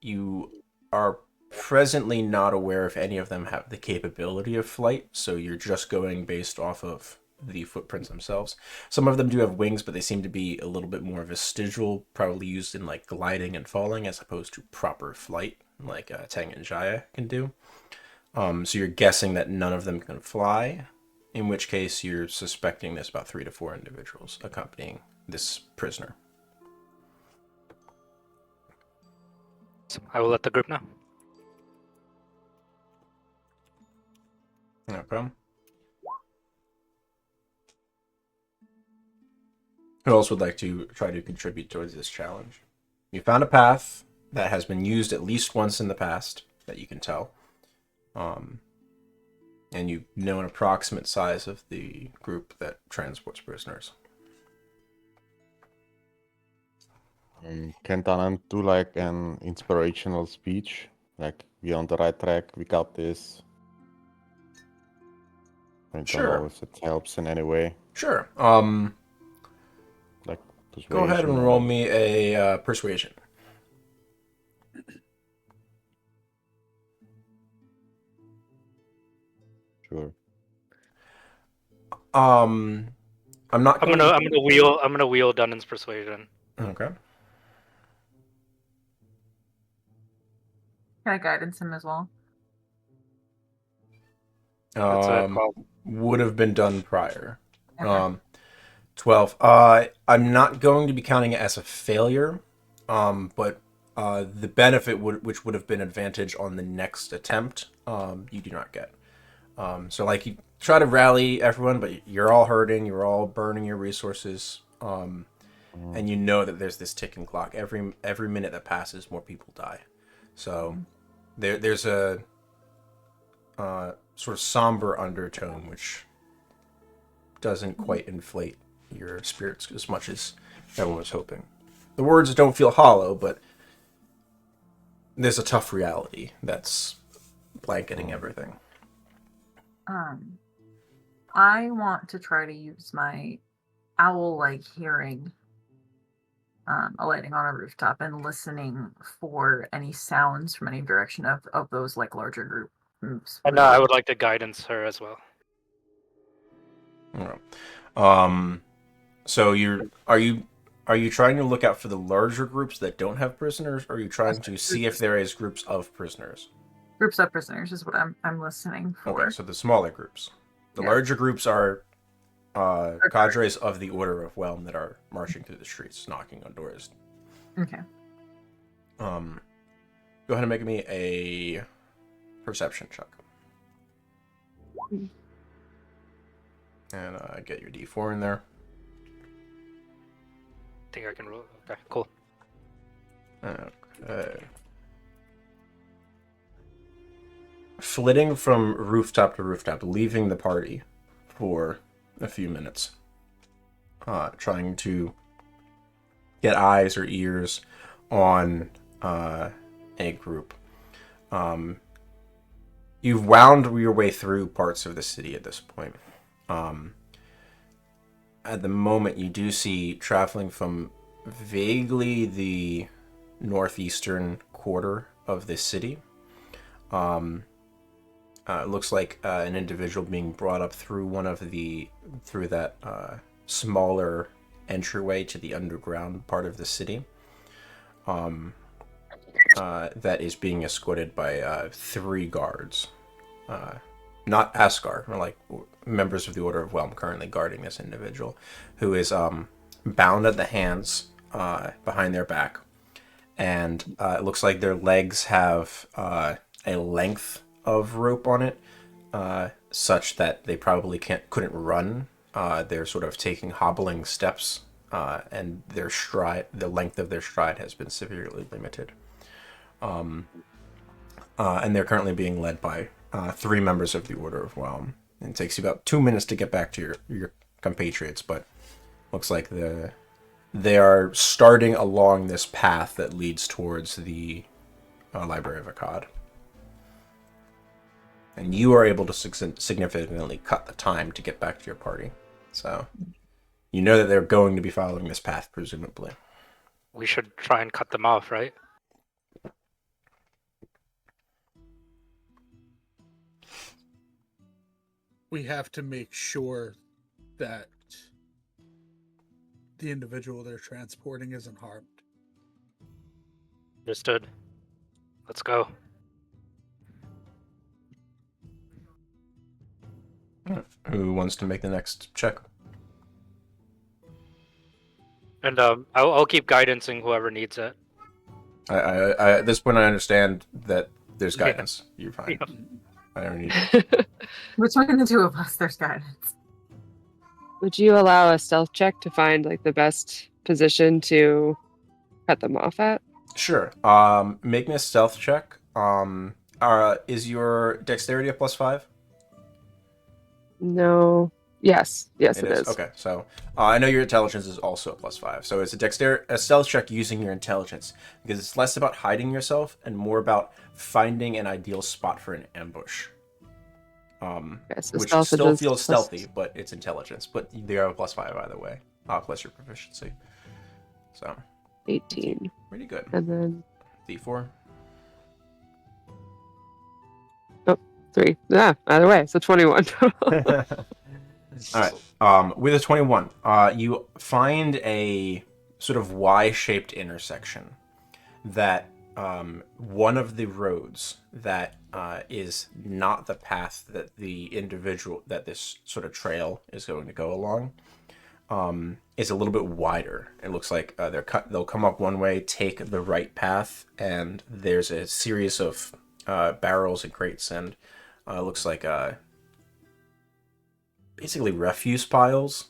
You are presently not aware if any of them have the capability of flight, so you're just going based off of the footprints themselves. Some of them do have wings, but they seem to be a little bit more vestigial, probably used in like gliding and falling as opposed to proper flight like Tang and Jaya can do. So you're guessing that none of them can fly, in which case you're suspecting there's about 3 to 4 individuals accompanying this prisoner. So I will let the group know. Okay. Who else would like to try to contribute towards this challenge? You found a path that has been used at least once in the past, that you can tell. And you know an approximate size of the group that transports prisoners. Can Dunan do like an inspirational speech? Like, we're on the right track, we got this. I don't Sure. know if it helps in any way. Sure. Like Go ahead persuasion and or roll like- me a persuasion. Sure. I'm not. I'm gonna wheel Dunan's persuasion. Okay. Can I guidance him as well? That's a 12. Would have been done prior. Okay. 12. I'm not going to be counting it as a failure, but the benefit which would have been advantage on the next attempt, you do not get. So like you try to rally everyone, but you're all hurting, you're all burning your resources, and you know that there's this ticking clock. Every minute that passes, more people die. So there's a sort of somber undertone which doesn't quite inflate your spirits as much as everyone was hoping. The words don't feel hollow, but there's a tough reality that's blanketing everything. I want to try to use my owl-like hearing, alighting on a rooftop and listening for any sounds from any direction of those like larger groups. And I would like to guidance her as well. So are you trying to look out for the larger groups that don't have prisoners, or are you trying to see if there is groups of prisoners? Groups of prisoners is what I'm listening for. Okay, so the smaller groups. The Yeah. larger groups are cadres of the Order of Whelm that are marching through the streets, knocking on doors. Okay. Go ahead and make me a perception check. And get your D4 in there. I think I can roll. Okay, cool. Okay. Flitting from rooftop to rooftop, leaving the party for a few minutes. Trying to get eyes or ears on a group. You've wound your way through parts of the city at this point. At the moment, you do see traveling from vaguely the northeastern quarter of this city. It looks like an individual being brought up through through that smaller entryway to the underground part of the city. That is being escorted by 3 guards. Not Asgar, or like members of the Order of Whelm currently guarding this individual, who is bound at the hands behind their back. And it looks like their legs have a length of rope on it, such that they probably couldn't run. They're sort of taking hobbling steps, and the length of their stride has been severely limited. And they're currently being led by 3 members of the Order of Whelm. And it takes you about 2 minutes to get back to your compatriots, but looks like they are starting along this path that leads towards the Library of Akkad. And you are able to significantly cut the time to get back to your party. So you know that they're going to be following this path, presumably. We should try and cut them off, right? We have to make sure that the individual they're transporting isn't harmed. Understood. Let's go. Who wants to make the next check? And I'll keep guidancing whoever needs it. I at this point I understand that there's Yeah. guidance. You're fine. Yeah. I don't need it. Between the 2 of us, there's guidance. Would you allow a stealth check to find like the best position to cut them off at? Sure. Make me a stealth check. Is your dexterity a +5? No. Yes. Yes, it is. Okay, so I know your intelligence is also a +5. So it's a stealth check using your intelligence, because it's less about hiding yourself and more about finding an ideal spot for an ambush. Okay, so which stealth still is feels plus- stealthy, but it's intelligence. But they are +5 either way, plus your proficiency. So 18. pretty good. And then D4. 3. Yeah, either way. So 21 total. All right. With a 21, you find a sort of Y-shaped intersection that one of the roads that is not the path that this sort of trail is going to go along is a little bit wider. It looks like they'll come up one way, take the right path, and there's a series of barrels and crates, and looks like basically refuse piles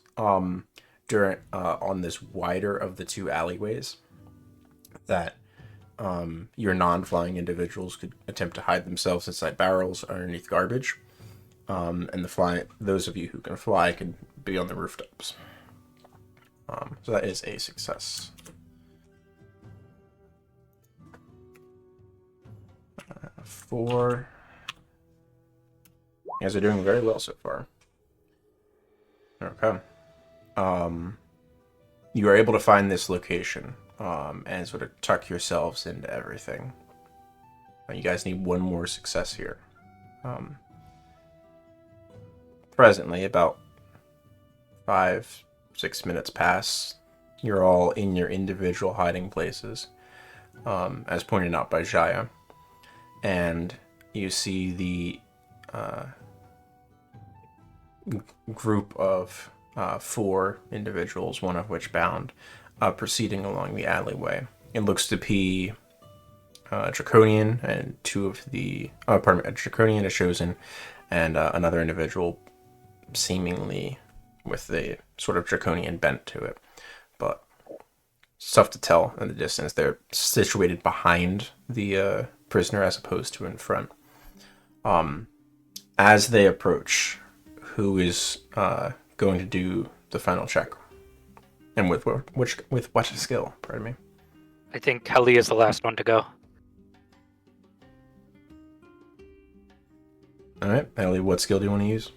during on this wider of the two alleyways that your non-flying individuals could attempt to hide themselves inside barrels underneath garbage, and those of you who can fly can be on the rooftops. So that is a success. 4. You guys are doing very well so far. Okay. You are able to find this location and sort of tuck yourselves into everything. You guys need one more success here. Presently, about 5-6 minutes pass. You're all in your individual hiding places, as pointed out by Jaya. And you see the group of 4 individuals, one of which bound, proceeding along the alleyway. It looks to be Draconian and a Draconian, a Chosen, and another individual seemingly with a sort of Draconian bent to it. But it's tough to tell in the distance. They're situated behind the prisoner as opposed to in front. As they approach, who is going to do the final check? And with what skill? Pardon me. I think Kelly is the last one to go. All right, Ellie, what skill do you want to use?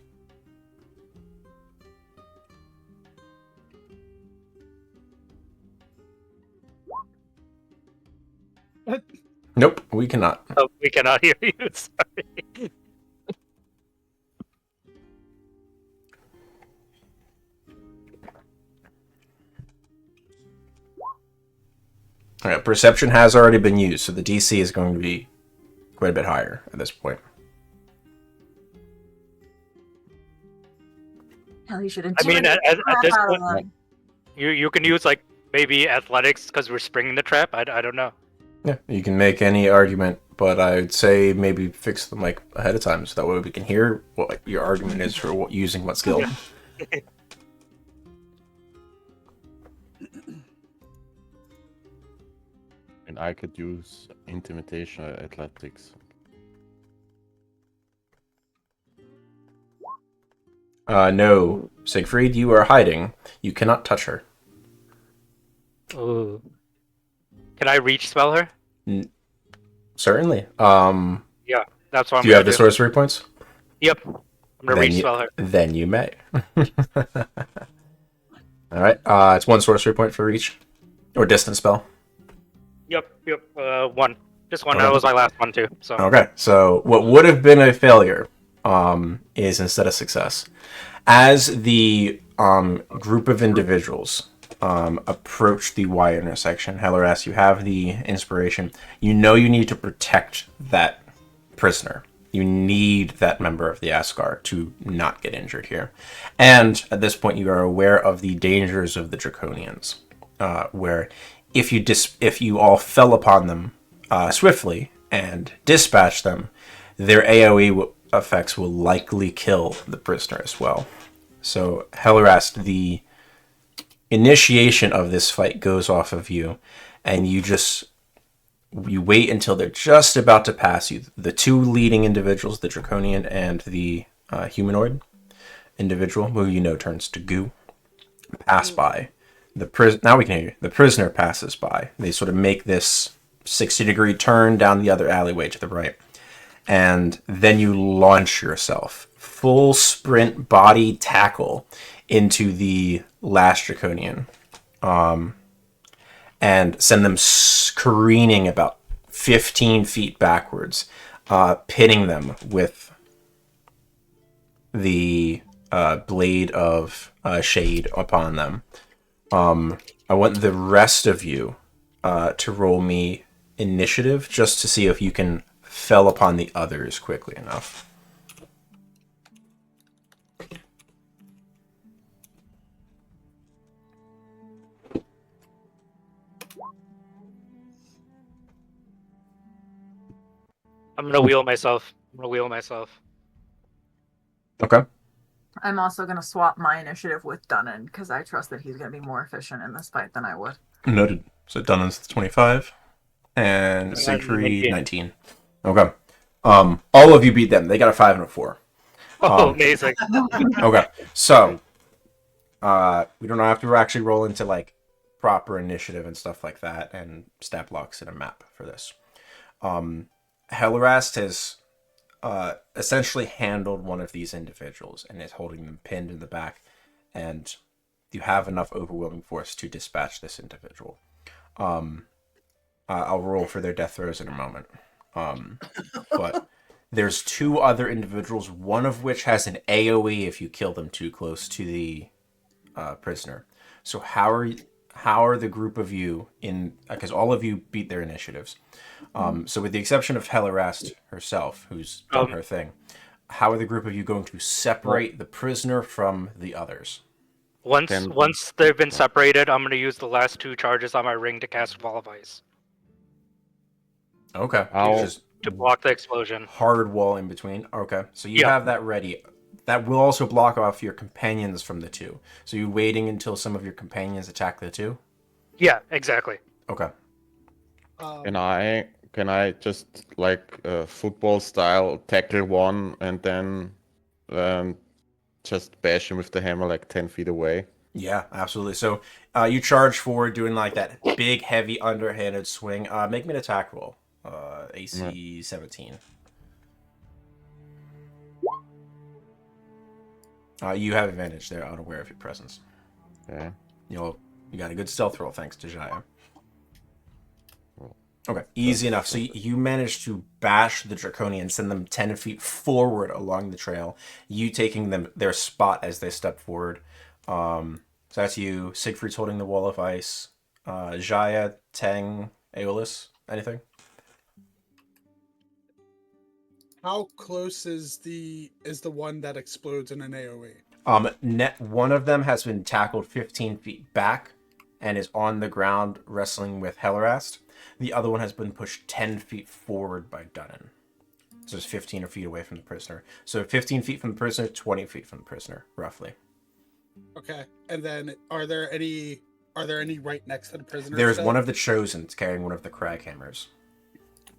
What? Nope, we cannot. Oh, we cannot hear you. Sorry. All right, perception has already been used, so the DC is going to be quite a bit higher at this point. Hell, you should I mean, intimidate at the crap this out of point, them. you can use like maybe athletics because we're springing the trap. I don't know. Yeah, you can make any argument, but I would say maybe fix them like ahead of time, so that way we can hear what your argument is for using what skill. Yeah. And I could use intimidation or athletics. No, Siegfried, you are hiding. You cannot touch her. Ooh. Can I reach spell her? Certainly. Yeah, that's what I'm Do you have gonna the sorcery points? Yep. I'm gonna Then reach you- spell her. Then you may. All right. It's 1 sorcery point for each, or distance spell. Yep. One. Just one. Okay. That was my last one too. So. Okay. So what would have been a failure, is instead a success. As the group of individuals approach the Y intersection, Heliwrast, you have the inspiration. You know you need to protect that prisoner. You need that member of the Asgar to not get injured here. And at this point, you are aware of the dangers of the Draconians, where if you all fell upon them swiftly and dispatch them, their AoE effects will likely kill the prisoner as well. So, Heliwrast, the initiation of this fight goes off of you, and you wait until they're just about to pass you. The 2 leading individuals, the Draconian and the humanoid individual, who you know turns to goo, pass by. Now we can hear you. The prisoner passes by. They sort of make this 60-degree turn down the other alleyway to the right. And then you launch yourself full sprint body tackle into the last Draconian, and send them careening about 15 feet backwards, pitting them with the blade of shade upon them. I want the rest of you to roll me initiative just to see if you can fell upon the others quickly enough. I'm gonna wheel myself. Okay. I'm also going to swap my initiative with Dunan because I trust that he's going to be more efficient in this fight than I would. Noted. So Dunan's 25 and Siegfried 19. Okay. All of you beat them. They got a 5 and a 4. Oh, amazing. Okay. So we don't have to actually roll into like proper initiative and stuff like that and stat blocks in a map for this. Heliwrast has essentially handled one of these individuals and is holding them pinned in the back, and you have enough overwhelming force to dispatch this individual. I'll roll for their death throws in a moment. But there's 2 other individuals, one of which has an AoE if you kill them too close to the prisoner. So how are the group of you in, because all of you beat their initiatives. So with the exception of Heliwrast herself, who's done her thing, how are the group of you going to separate the prisoner from the others? Once they've been separated, I'm going to use the last 2 charges on my ring to cast Wall of Ice. Okay. Just to block the explosion. Hard wall in between. Okay. So you have that ready. That will also block off your companions from the 2. So you're waiting until some of your companions attack the 2? Yeah, exactly. Okay. Can I just like football style tackle one and then just bash him with the hammer like 10 feet away? Yeah, absolutely. So you charge forward doing like that big, heavy, underhanded swing. Make me an attack roll. AC 17. You have advantage. They're unaware of your presence. Okay. You got a good stealth roll thanks to Jaya. Okay, easy enough. So you managed to bash the Draconian, send them 10 feet forward along the trail, you taking their spot as they step forward. So that's you. Siegfried's holding the wall of ice. Jaya, Teng, Aeolus, anything? How close is the one that explodes in an AoE? One of them has been tackled 15 feet back and is on the ground wrestling with Heliwrast. The other one has been pushed 10 feet forward by Dunan. So it's 15 feet away from the prisoner. So 15 feet from the prisoner, 20 feet from the prisoner, roughly. Okay. And then are there any right next to the prisoner? There's one of the Chosen carrying one of the crag hammers.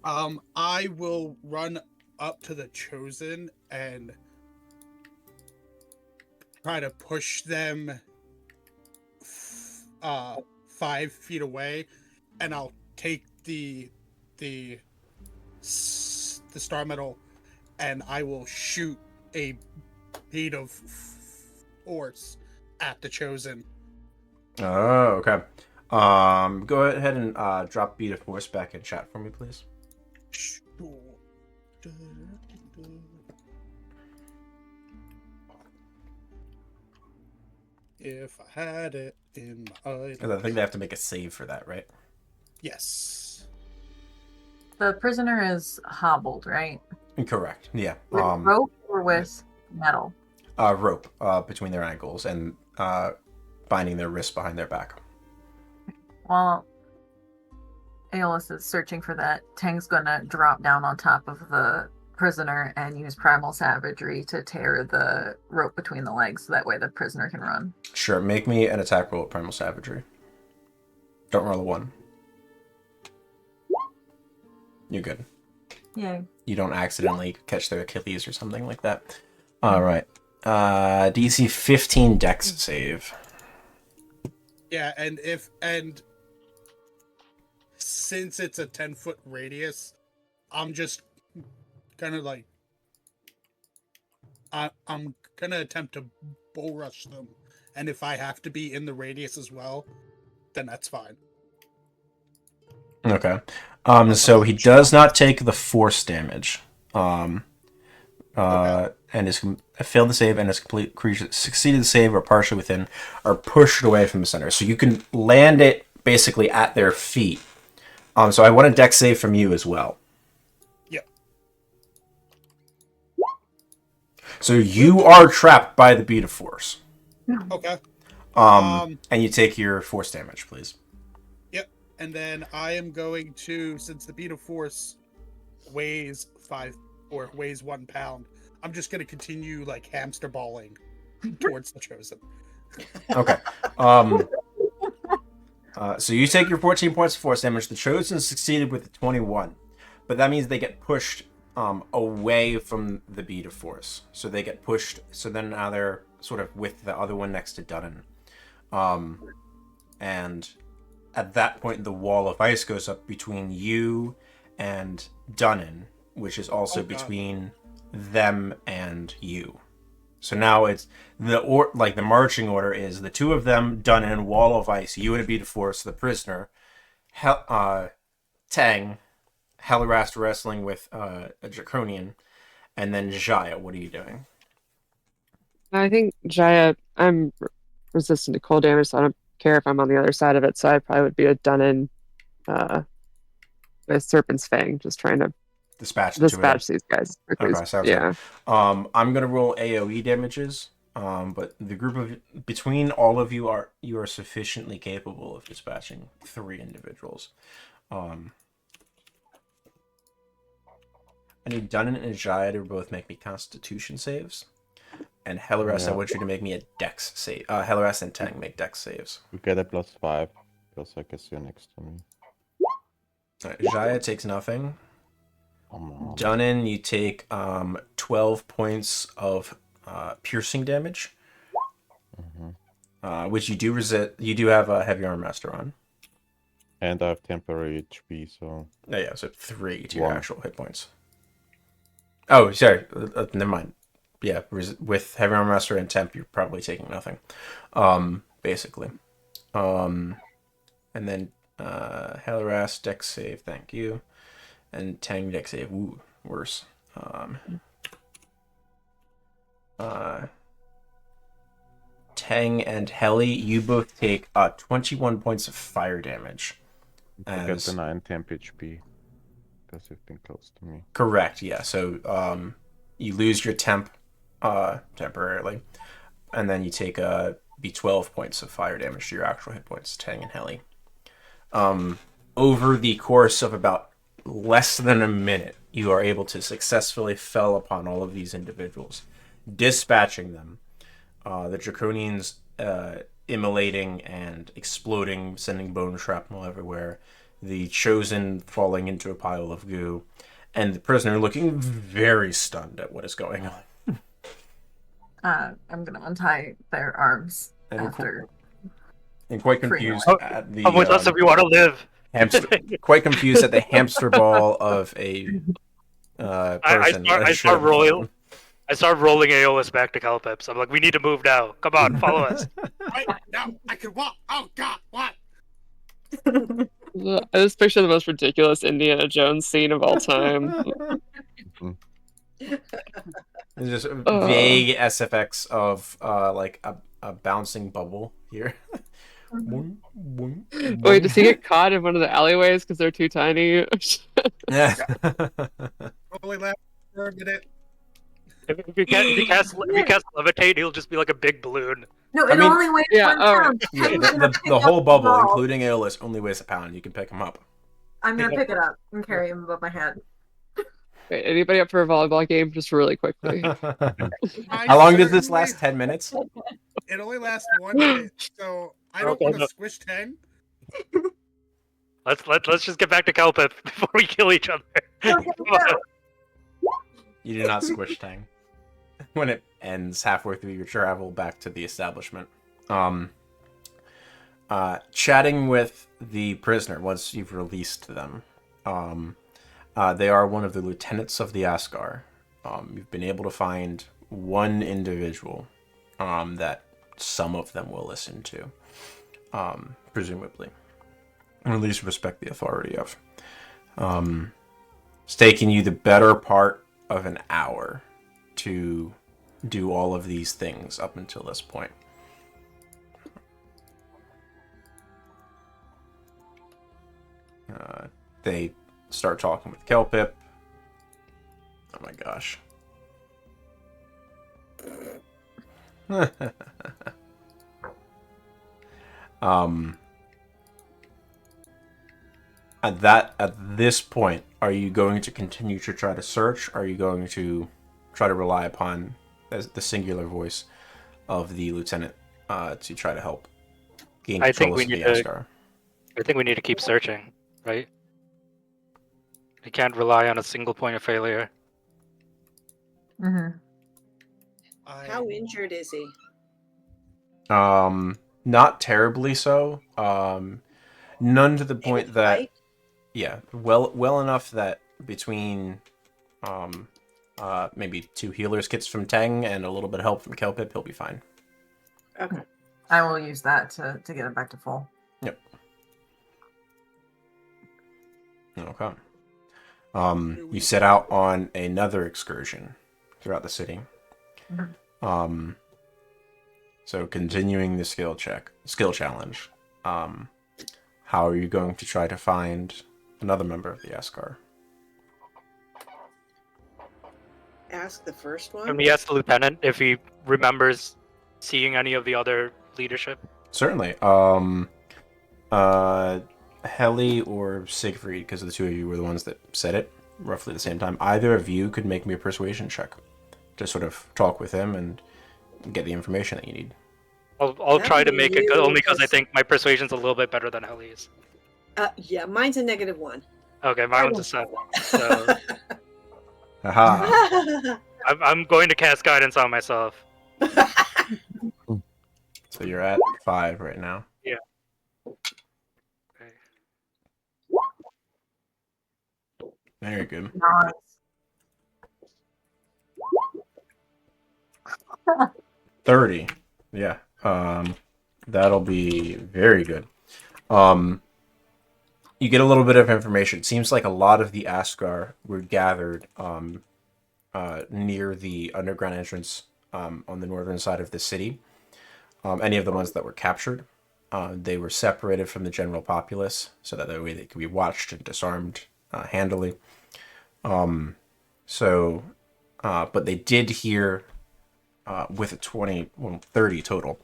I will run up to the Chosen and try to push them 5 feet away, and I'll take the star metal, and I will shoot a bead of force at the Chosen. Oh, okay. Go ahead and drop beat of force back in chat for me, please. Sure. If I had it in my items. I think they have to make a save for that, right? Yes. The prisoner is hobbled, right? Correct. Yeah. With rope or with metal? Rope between their ankles and binding their wrists behind their back. While Aeolus is searching for that, Teng's gonna drop down on top of the prisoner and use primal savagery to tear the rope between the legs so that way the prisoner can run. Sure, make me an attack roll with primal savagery. Don't roll a 1. You're good. Yay. You don't accidentally catch their Achilles or something like that. Alright. DC 15 Dex save. Yeah, and since it's a 10-foot radius, I'm just gonna like I'm gonna attempt to bull rush them, and if I have to be in the radius as well, then that's fine. Okay. So he does not take the force damage. And is failed the save, and his complete creature succeeded the save or partially within are pushed away from the center. So you can land it basically at their feet. So I want a dex save from you as well. Yep. So you are trapped by the beat of force. Okay. And you take your force damage, please. Yep. And then I am going to, since the beat of force weighs 1 pound, I'm just going to continue like hamster balling towards the chosen. Okay. So you take your 14 points of force damage. The chosen succeeded with a 21, but that means they get pushed away from the beat of force. So they get pushed. So then now they're sort of with the other one next to Dunan. And at that point, the wall of ice goes up between you and Dunan, which is also between them and you. So now it's the marching order is the two of them, Dunan, wall of ice, you and a beat of force, the prisoner, Tang, Heliwrast wrestling with a Draconian, and then Jaya. What are you doing? I think Jaya, I'm resistant to cold damage, so I don't care if I'm on the other side of it. So I probably would be a Dunan with Serpent's Fang, just trying to dispatch these guys quickly. Okay, sounds good. I'm gonna roll AoE damages. But the group of between all of you are sufficiently capable of dispatching 3 individuals. I need Dunan and Jaya to both make me Constitution saves, and Heliwrast, I want you to make me a Dex save. Heliwrast and Tang make Dex saves. You get a +5 because I guess you're next to me. Jaya takes nothing. Dunan, you take 12 points of piercing damage, which you do resist. You do have a heavy armor master on, and I have temporary HP, so so 3 to your actual hit points. Oh, sorry, never mind. Yeah, with heavy armor master and temp, you're probably taking nothing, basically. And then Heliwrast Dex save, thank you. And Tang Dex save, ooh, worse. Tang and Heli, you both take 21 points of fire damage. I get the 9 temp HP because you've been close to me. Correct, yeah. So you lose your temp temporarily, and then you take B12 points of fire damage to your actual hit points, Tang and Heli. Over the course of about less than a minute, you are able to successfully fell upon all of these individuals, dispatching them. The Draconians immolating and exploding, sending bone shrapnel everywhere. The Chosen falling into a pile of goo, and the prisoner looking very stunned at what is going on. I'm gonna untie their arms And after. And quite confused at the. Come with us if you want to live. Quite confused at the hamster ball of a person. I start rolling Aeolus back to Calpips. I'm like, we need to move now. Come on, follow us. Right now, I can walk. Oh God, what? I just picture the most ridiculous Indiana Jones scene of all time. There's just vague SFX of like a bouncing bubble here. Wait, does he get caught in one of the alleyways because they're too tiny? Yeah. Only last for a minute. If you cast levitate, he'll just be like a big balloon. No, it only weighs 1 pound. The whole bubble, including Aeolus, only weighs 1 pound. You can pick him up. I'm gonna pick it up and carry him above my head. Wait, anybody up for a volleyball game? Just really quickly. How long does this last? 10 minutes? It only lasts 1 minute, so I don't want to squish 10. Let's just get back to Calpip before we kill each other. You do not squish Tang when it ends halfway through your travel back to the establishment. Chatting with the prisoner once you've released them. They are one of the lieutenants of the Asgar. You've been able to find one individual that some of them will listen to, presumably, or at least respect the authority of. It's taken you the better part of an hour to do all of these things up until this point. They start talking with Kelpip. Oh my gosh. At this point, are you going to continue to try to search? Are you going to try to rely upon the singular voice of the lieutenant to try to help gain control of the Ascar? I think we need to keep searching, right? We can't rely on a single point of failure. Mm-hmm. How injured is he? Not terribly so. None to the point that, Right? yeah, well enough that between, maybe 2 healers kits from Teng and a little bit of help from Kelpip, he'll be fine. Okay. I will use that to get him back to full. Yep. Okay. You set out on another excursion throughout the city. Mhm. So continuing the skill challenge. How are you going to try to find another member of the Ascar? Ask the first one. Can we ask the lieutenant if he remembers seeing any of the other leadership? Certainly. Heli or Siegfried, because the two of you were the ones that said it roughly at the same time. Either of you could make me a persuasion check to sort of talk with him and get the information that you need. I'll try to make it you, only because I 'cause- think my persuasion's a little bit better than Heli's. Yeah, mine's a -1. Okay, mine was a 7. So Aha! I'm going to cast guidance on myself. So you're at 5 right now. Yeah. Okay. Very good. Nice. 30. Yeah. That'll be very good. You get a little bit of information. It seems like a lot of the Ascar were gathered near the underground entrance on the northern side of the city. Any of the ones that were captured, they were separated from the general populace so that way they could be watched and disarmed handily. But they did hear with a 30 total.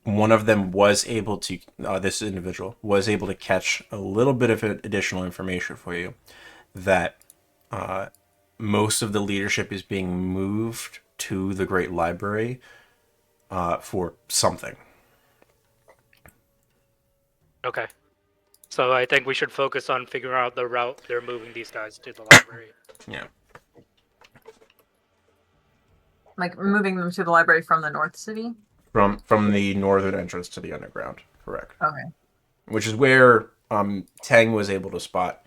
One of them was able to, this individual was able to catch a little bit of additional information for you that most of the leadership is being moved to the Great Library for something. Okay. So I think we should focus on figuring out the route they're moving these guys to the library. Yeah. Like moving them to the library from the North City? From the northern entrance to the underground, correct. Okay. Which is where Teng was able to spot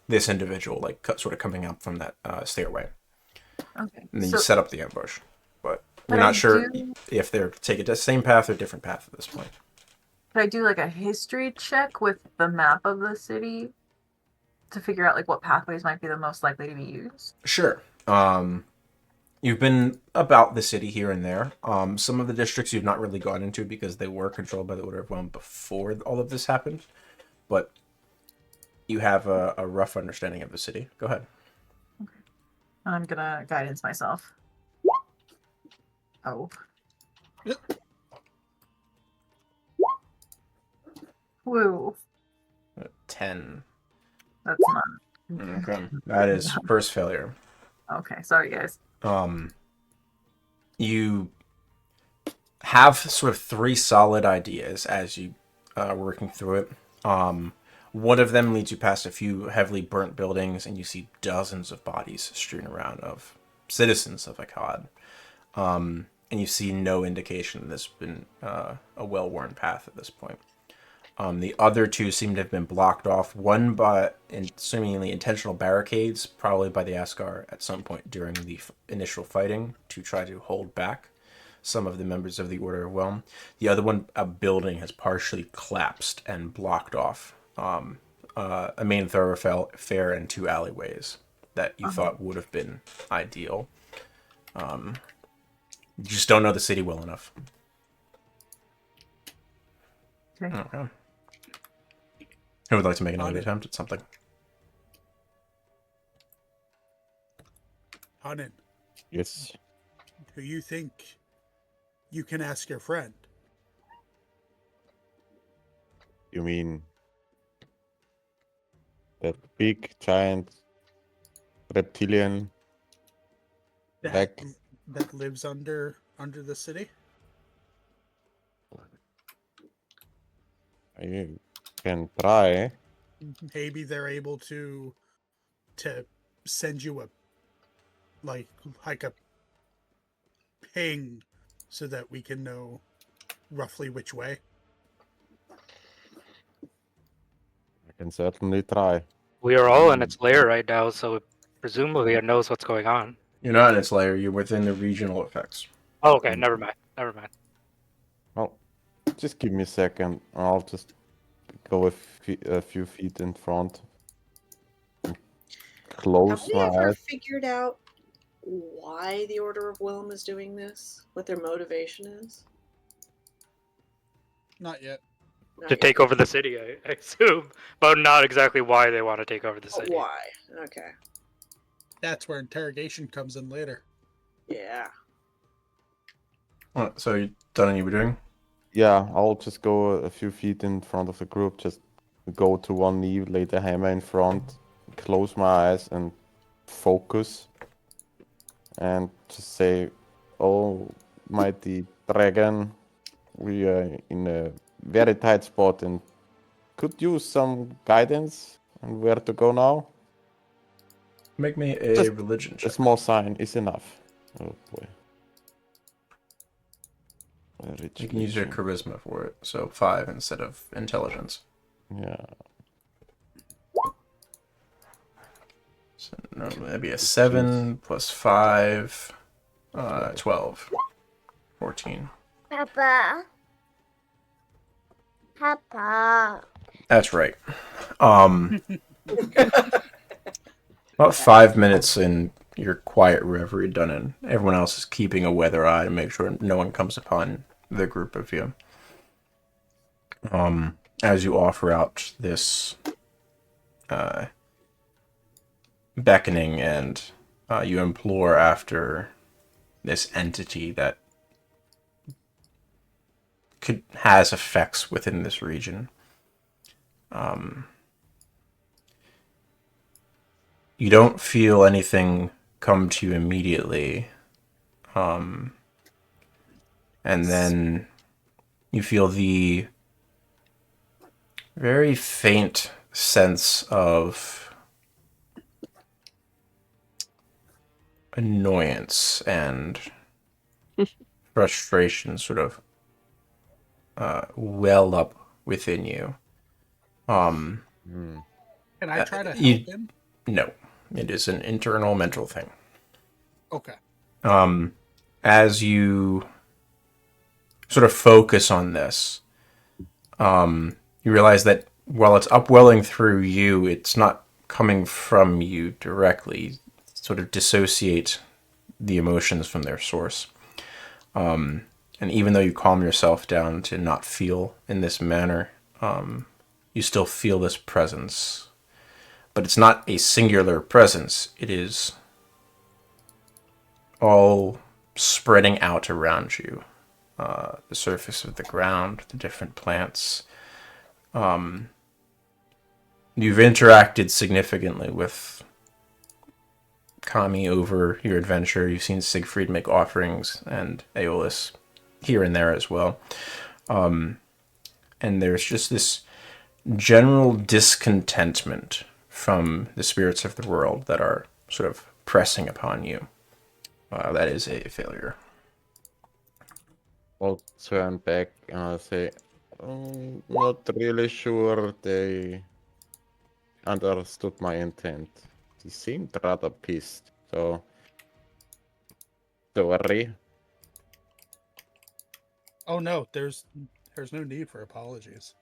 this individual, like sort of coming up from that stairway. Okay. And then you set up the ambush. But we're But not sure do- if they're taking the same path or different path at this point. Could I do like a history check with the map of the city to figure out like what pathways might be the most likely to be used? Sure. You've been about the city here and there. Some of the districts you've not really gone into because they were controlled by the Order of One before all of this happened. But you have a rough understanding of the city. Go ahead. Okay. I'm gonna guidance myself. Oh. Woo. 10. That's not. Okay. That is first failure. Okay, sorry guys. You have sort of 3 solid ideas as you are working through it. One of them leads you past a few heavily burnt buildings, and you see dozens of bodies strewn around of citizens of Akkad. And you see no indication that this has been a well-worn path at this point. The other two seem to have been blocked off, one by seemingly intentional barricades, probably by the Askar at some point during the initial fighting to try to hold back some of the members of the Order of Whelm. The other one, a building has partially collapsed and blocked off a main thoroughfare and 2 alleyways that you thought would have been ideal. You just don't know the city well enough. Okay. Who would like to make another attempt at something? Hanan, Yes. do you think you can ask your friend? You mean that big, giant reptilian That, back? that lives under the city? You can try. Maybe they're able to send you a like a ping so that we can know roughly which way. I can certainly try. We are all in its lair right now, so presumably it knows what's going on. You're not in its lair, you're within the regional effects. Oh, okay, never mind. Never mind. Well, just give me a second. I'll just go a few feet in front. Have Close we my ever eyes. figured out why the Order of Whelm is doing this? What their motivation is? Not yet. Not To yet. take over the city, I assume, but not exactly why they want to take over the But city. why? Okay. That's where interrogation comes in later. Yeah. So you done what you were doing? Yeah, I'll just go a few feet in front of the group. Just go to one knee, lay the hammer in front, close my eyes, and focus. And just say, "Oh, mighty dragon, we are in a very tight spot and could use some guidance on where to go now." Make me a Just religion A check. small sign is enough. Oh boy. You can use your Religion. charisma for it, so 5 instead of intelligence. Yeah. So normally that'd be a 7 plus 5, 12, 14. Papa. Papa. That's right. About 5 minutes in your quiet reverie, Dunan. Everyone else is keeping a weather eye to make sure no one comes upon the group of you. As you offer out this beckoning and you implore after this entity that has effects within this region. You don't feel anything come to you immediately. And then you feel the very faint sense of annoyance and frustration sort of well up within you. Can I try to help him? No, it is an internal mental thing. Okay. As you sort of focus on this, you realize that while it's upwelling through you, it's not coming from you directly. Sort of dissociate the emotions from their source. And even though you calm yourself down to not feel in this manner, you still feel this presence. But it's not a singular presence. It is all spreading out around you. The surface of the ground, the different plants. You've interacted significantly with Kami over your adventure. You've seen Siegfried make offerings and Aeolus here and there as well. And there's just this general discontentment from the spirits of the world that are sort of pressing upon you. That is a failure. I'll turn back and I'll say, Not really sure they understood my intent. They seemed rather pissed, so sorry. Oh no, there's no need for apologies.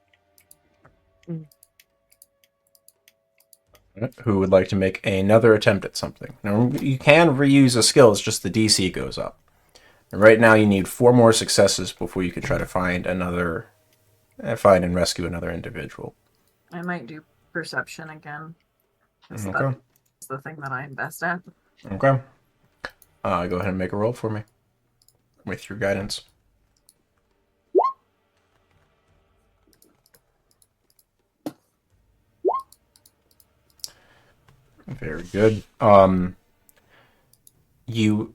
Who would like to make another attempt at something? Now, you can reuse a skill, it's just the DC goes up. And right now you need 4 more successes before you can try to find and rescue another individual. I might do perception again. 'Cause Okay. that's the thing that I'm best at. Okay. Go ahead and make a roll for me with your guidance. Very good. You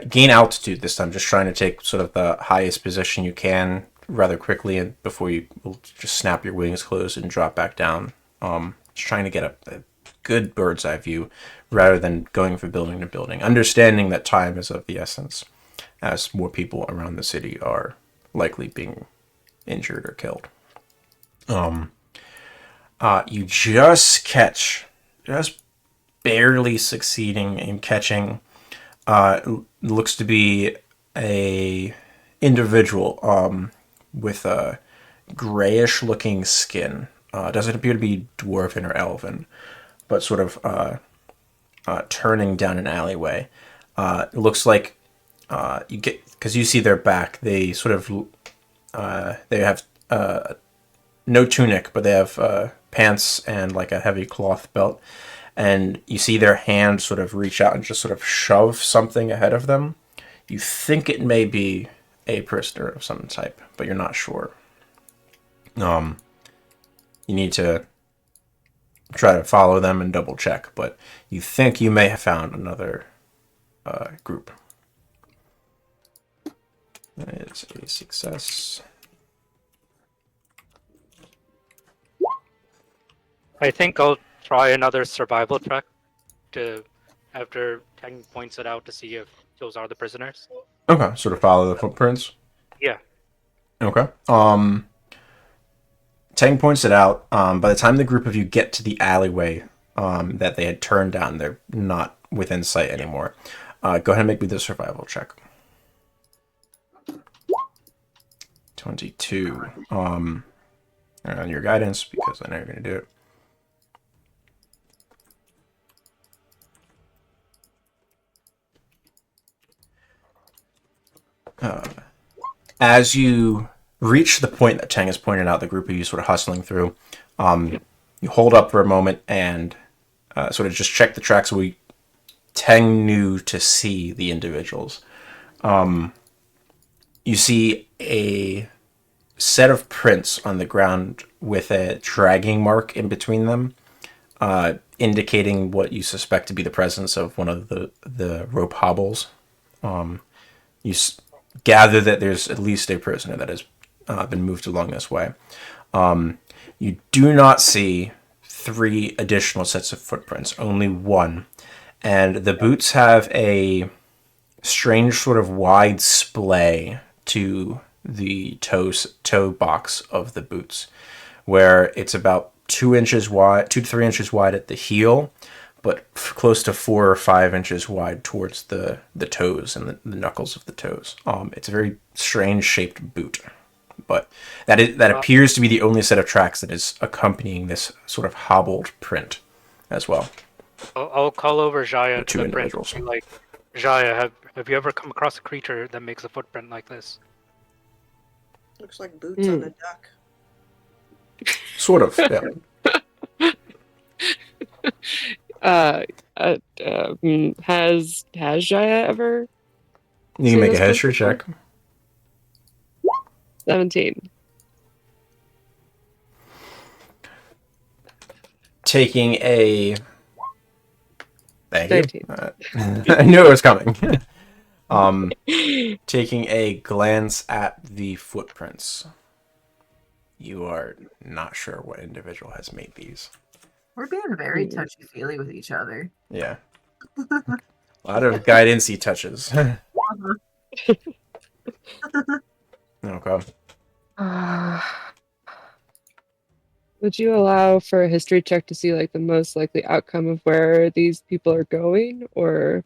gain altitude this time, just trying to take sort of the highest position you can rather quickly, and before you will just snap your wings closed and drop back down. Just trying to get a good bird's eye view rather than going from building to building, understanding that time is of the essence, as more people around the city are likely being injured or killed. You just barely succeeding in catching looks to be a individual with a grayish looking skin. Doesn't appear to be dwarven or elven, but sort of turning down an alleyway. It looks like you get, because you see their back, they sort of they have no tunic, but they have pants and like a heavy cloth belt. And you see their hand sort of reach out and just sort of shove something ahead of them. You think it may be a prisoner of some type, but you're not sure. You need to try to follow them and double check, but you think you may have found another group. It's a success. I think I'll try another survival check to after Tang points it out to see if those are the prisoners. Okay, sort of follow the footprints. Yeah. Okay. Tang points it out. By the time the group of you get to the alleyway that they had turned down, they're not within sight anymore. Go ahead and make me the survival check. 22. On your guidance, because I know you're going to do it. As you reach the point that Tang has pointed out, the group of you sort of hustling through, you hold up for a moment and sort of just check the tracks. Tang knew to see the individuals. You see a set of prints on the ground with a dragging mark in between them, indicating what you suspect to be the presence of one of the rope hobbles. You gather that there's at least a prisoner that has been moved along this way. You do not see 3 additional sets of footprints, only 1. And the boots have a strange sort of wide splay to the toe box of the boots, where it's about 2 to 3 inches wide at the heel, but close to 4 or 5 inches wide towards the toes and the knuckles of the toes. It's a very strange shaped boot, but that appears to be the only set of tracks that is accompanying this sort of hobbled print as well. I'll call over Jaya Two to the print. individuals. Be like, Jaya, have you ever come across a creature that makes a footprint like this? Looks like boots on a duck. Sort of, yeah. Has Jaya ever? You can make a history check. 17. Taking a... Thank 19. you. I knew it was coming. Taking a glance at the footprints. You are not sure what individual has made these. We're being very touchy-feely with each other. Yeah. A lot of guidance-y touches. Okay. Would you allow for a history check to see like the most likely outcome of where these people are going, or?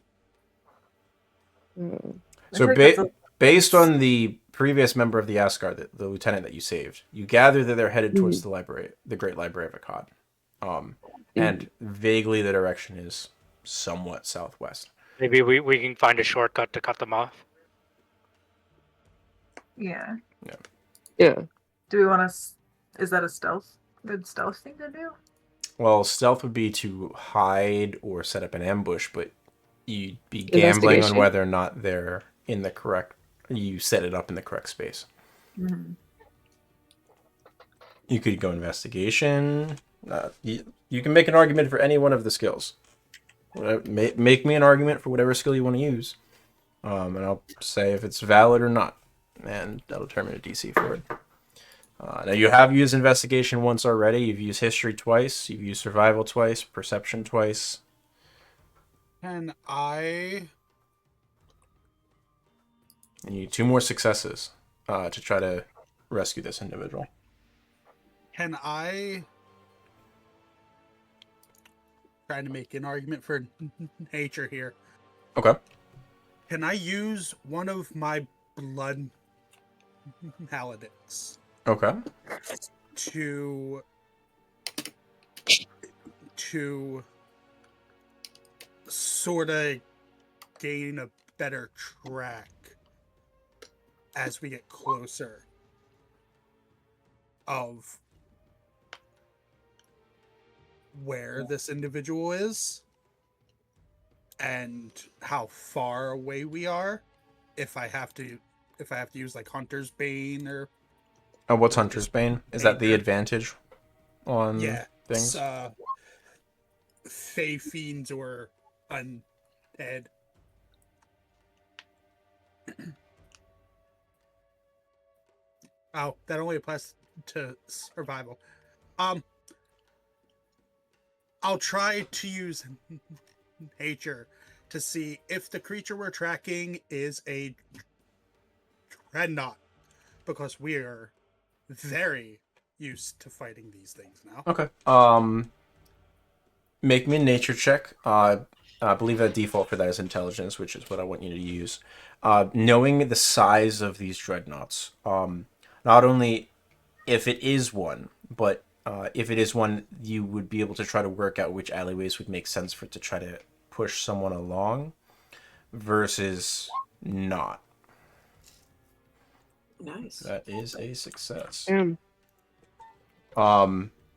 So I think that's based on the previous member of the Asgard, the lieutenant that you saved, you gather that they're headed towards the library, the Great Library of Akkad. And vaguely the direction is somewhat southwest. Maybe we can find a shortcut to cut them off. Yeah. Yeah. Do we want to? Is that a good stealth thing to do? Well, stealth would be to hide or set up an ambush, but you'd be gambling on Investigation. whether or not they're in the correct. You set it up in the correct space. Mm-hmm. You could go investigation. You can make an argument for any one of the skills. Make me an argument for whatever skill you want to use, and I'll say if it's valid or not, and that'll determine a DC for it. Now you have used investigation once already. You've used history twice. You've used survival twice. Perception twice. Can I? And you need 2 more successes to try to rescue this individual. Can I? Trying to make an argument for nature here. Okay. Can I use one of my blood paladins Okay. to sort of gain a better track as we get closer of where this individual is and how far away we are, if I have to use like Hunter's Bane or What's Hunter's Bane? Is that the advantage on yeah, things? it's Fey Fiends or Undead. Oh, that only applies to survival. I'll try to use nature to see if the creature we're tracking is a dreadnought, because we are very used to fighting these things now. Okay. Make me a nature check. I believe that default for that is intelligence, which is what I want you to use. Knowing the size of these dreadnoughts, not only if it is one, but if it is one, you would be able to try to work out which alleyways would make sense for it to try to push someone along versus not. Nice. That is a success. Damn.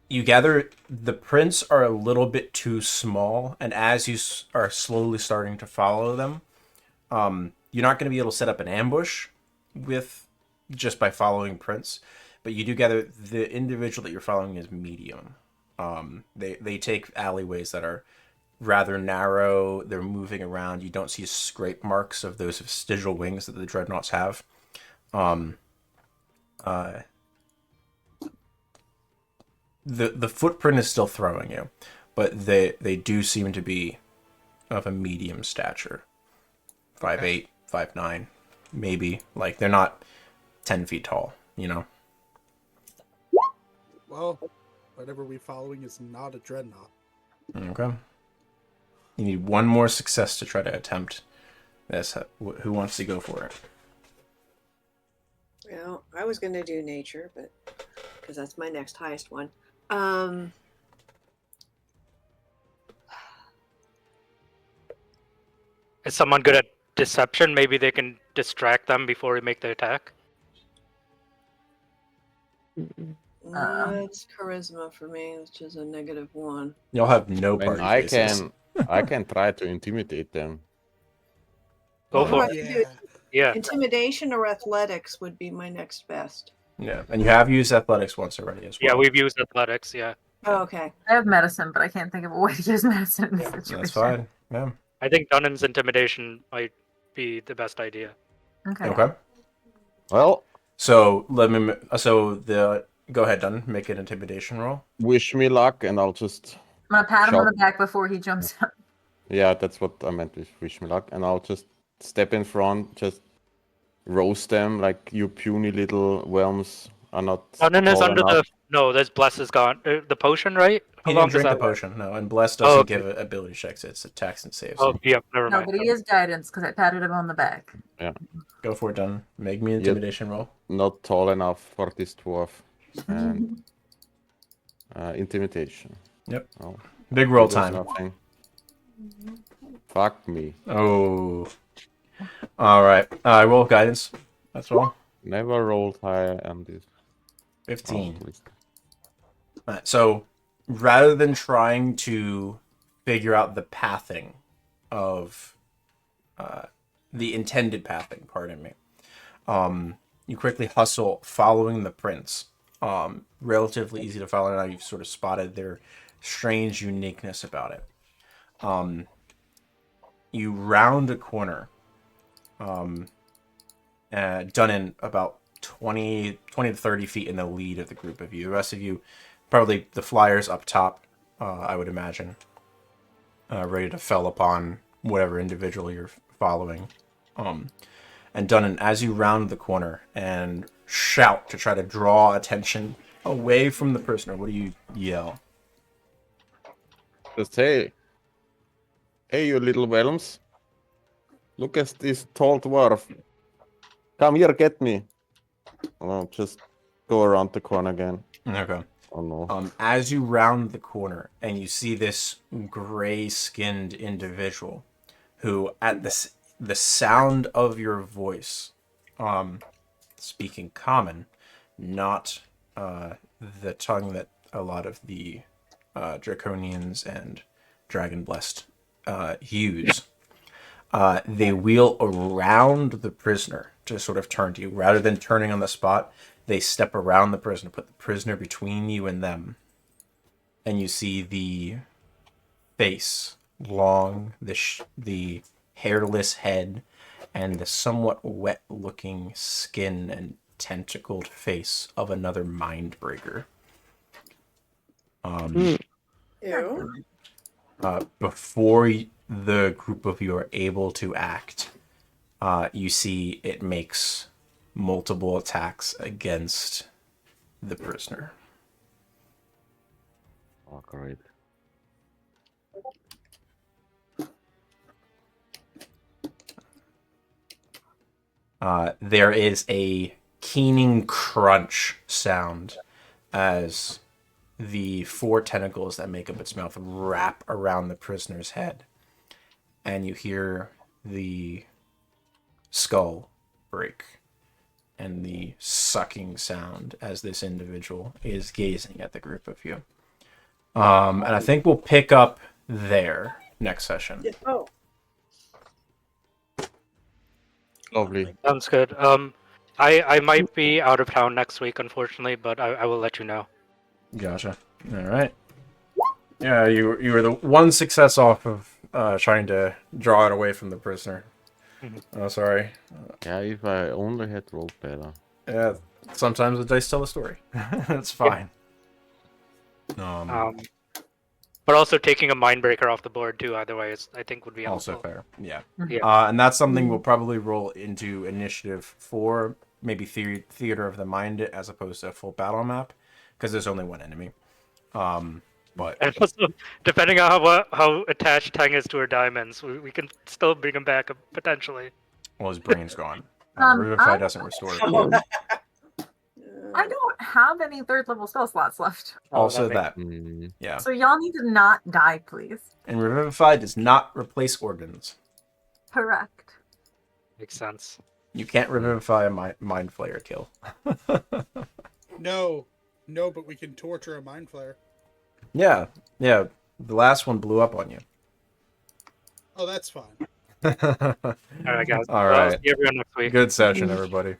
You gather the prints are a little bit too small, and as you are slowly starting to follow them, you're not going to be able to set up an ambush with just by following prints, but you do gather the individual that you're following is medium. They take alleyways that are rather narrow. They're moving around. You don't see scrape marks of those vestigial wings that the dreadnoughts have. The footprint is still throwing you, but they do seem to be of a medium stature. 5'8", 5'9", maybe. Like, they're not 10 feet tall, you know? Well, whatever we're following is not a dreadnought. Okay. You need 1 more success to try to attempt this. Who wants to go for it? Well, I was going to do nature, but because that's my next highest one. Is someone good at deception? Maybe they can distract them before we make the attack. That's charisma for me, which is a -1. Y'all have no And party I faces. I can try to intimidate them. Go for Right. it. Yeah. Yeah. Intimidation or athletics would be my next best. Yeah, and you have used athletics once already as well. Yeah, we've used athletics. Yeah. Oh, okay. I have medicine, but I can't think of a way to use medicine in this situation. That's fine. Yeah. I think Dunan's intimidation might be the best idea. Okay. Okay. Well, So go ahead, Dun. Make an intimidation roll. wish me luck, and I'll just I'm gonna pat him on Shout. the back before he jumps up. yeah, that's what I meant with wish me luck, and I'll just step in front, just roast them like you puny little worms are not. Dunan is tall under enough. No, this bless is gone. The potion, right? How He long didn't does drink the that last? potion, no, and Bless Oh, doesn't okay. give ability checks. It's attacks and saves. Oh, yep. Never No, mind. but he is guidance because I patted him on the back. Go for it, Dun. Make me an intimidation roll. Not tall enough for this dwarf. And intimidation. Yep. Oh, Big roll it was time. nothing. Fuck me. Oh. All right. Roll guidance. That's all. Never rolled higher on this. 15. Oh, please. Alright, so rather than trying to figure out the pathing of the intended pathing, pardon me, you quickly hustle following the prints. Relatively easy to follow now. You've sort of spotted their strange uniqueness about it. You round a corner, done in about 20 to 30 feet in the lead of the group of you. The rest of you, probably the flyers up top, I would imagine, ready to fell upon whatever individual you're following. And Dunan, as you round the corner and shout to try to draw attention away from the prisoner, what do you yell? Just hey, you little whelms. Look at this tall dwarf. Come here, get me. Oh, just go around the corner again. Okay. Oh no. As you round the corner and you see this gray-skinned individual who, at the sound of your voice, speaking common, not the tongue that a lot of the Draconians and Dragon Blessed use, they wheel around the prisoner to sort of turn to you. Rather than turning on the spot, they step around the prisoner, put the prisoner between you and them. And you see the face, long, the hairless head, and the somewhat wet-looking skin and tentacled face of another Mindbreaker. Ew. Before the group of you are able to act, you see it makes multiple attacks against the prisoner. Oh, great. There is a keening crunch sound as the 4 tentacles that make up its mouth wrap around the prisoner's head. And you hear the skull break and the sucking sound as this individual is gazing at the group of you. And I think we'll pick up there next session. Yeah. Oh. Lovely. Sounds good. I might be out of town next week, unfortunately, but I will let you know. Gotcha. All right. Yeah, you were the one success off of trying to draw it away from the prisoner. Oh, sorry. Yeah, if I only had rolled better. Yeah, sometimes the dice tell a story. That's fine. But also taking a Mindbreaker off the board too, otherwise, I think would be Also helpful. fair. Yeah. Yeah. And that's something we'll probably roll into initiative for, maybe Theater of the Mind as opposed to a full battle map, because there's only one enemy. But And also, depending on how attached Tang is to her diamonds, we can still bring him back potentially. well, his brain's gone. Revivify doesn't restore it. I don't have any 3rd level spell slots left. Also that that. Yeah. So y'all need to not die, please. And Revivify does not replace organs. Correct. makes sense. You can't revivify a mind flayer kill. No, but we can torture a mind flayer. Yeah. The last one blew up on you. Oh, that's fine. All right, guys. All right. See everyone next week. Good session, everybody.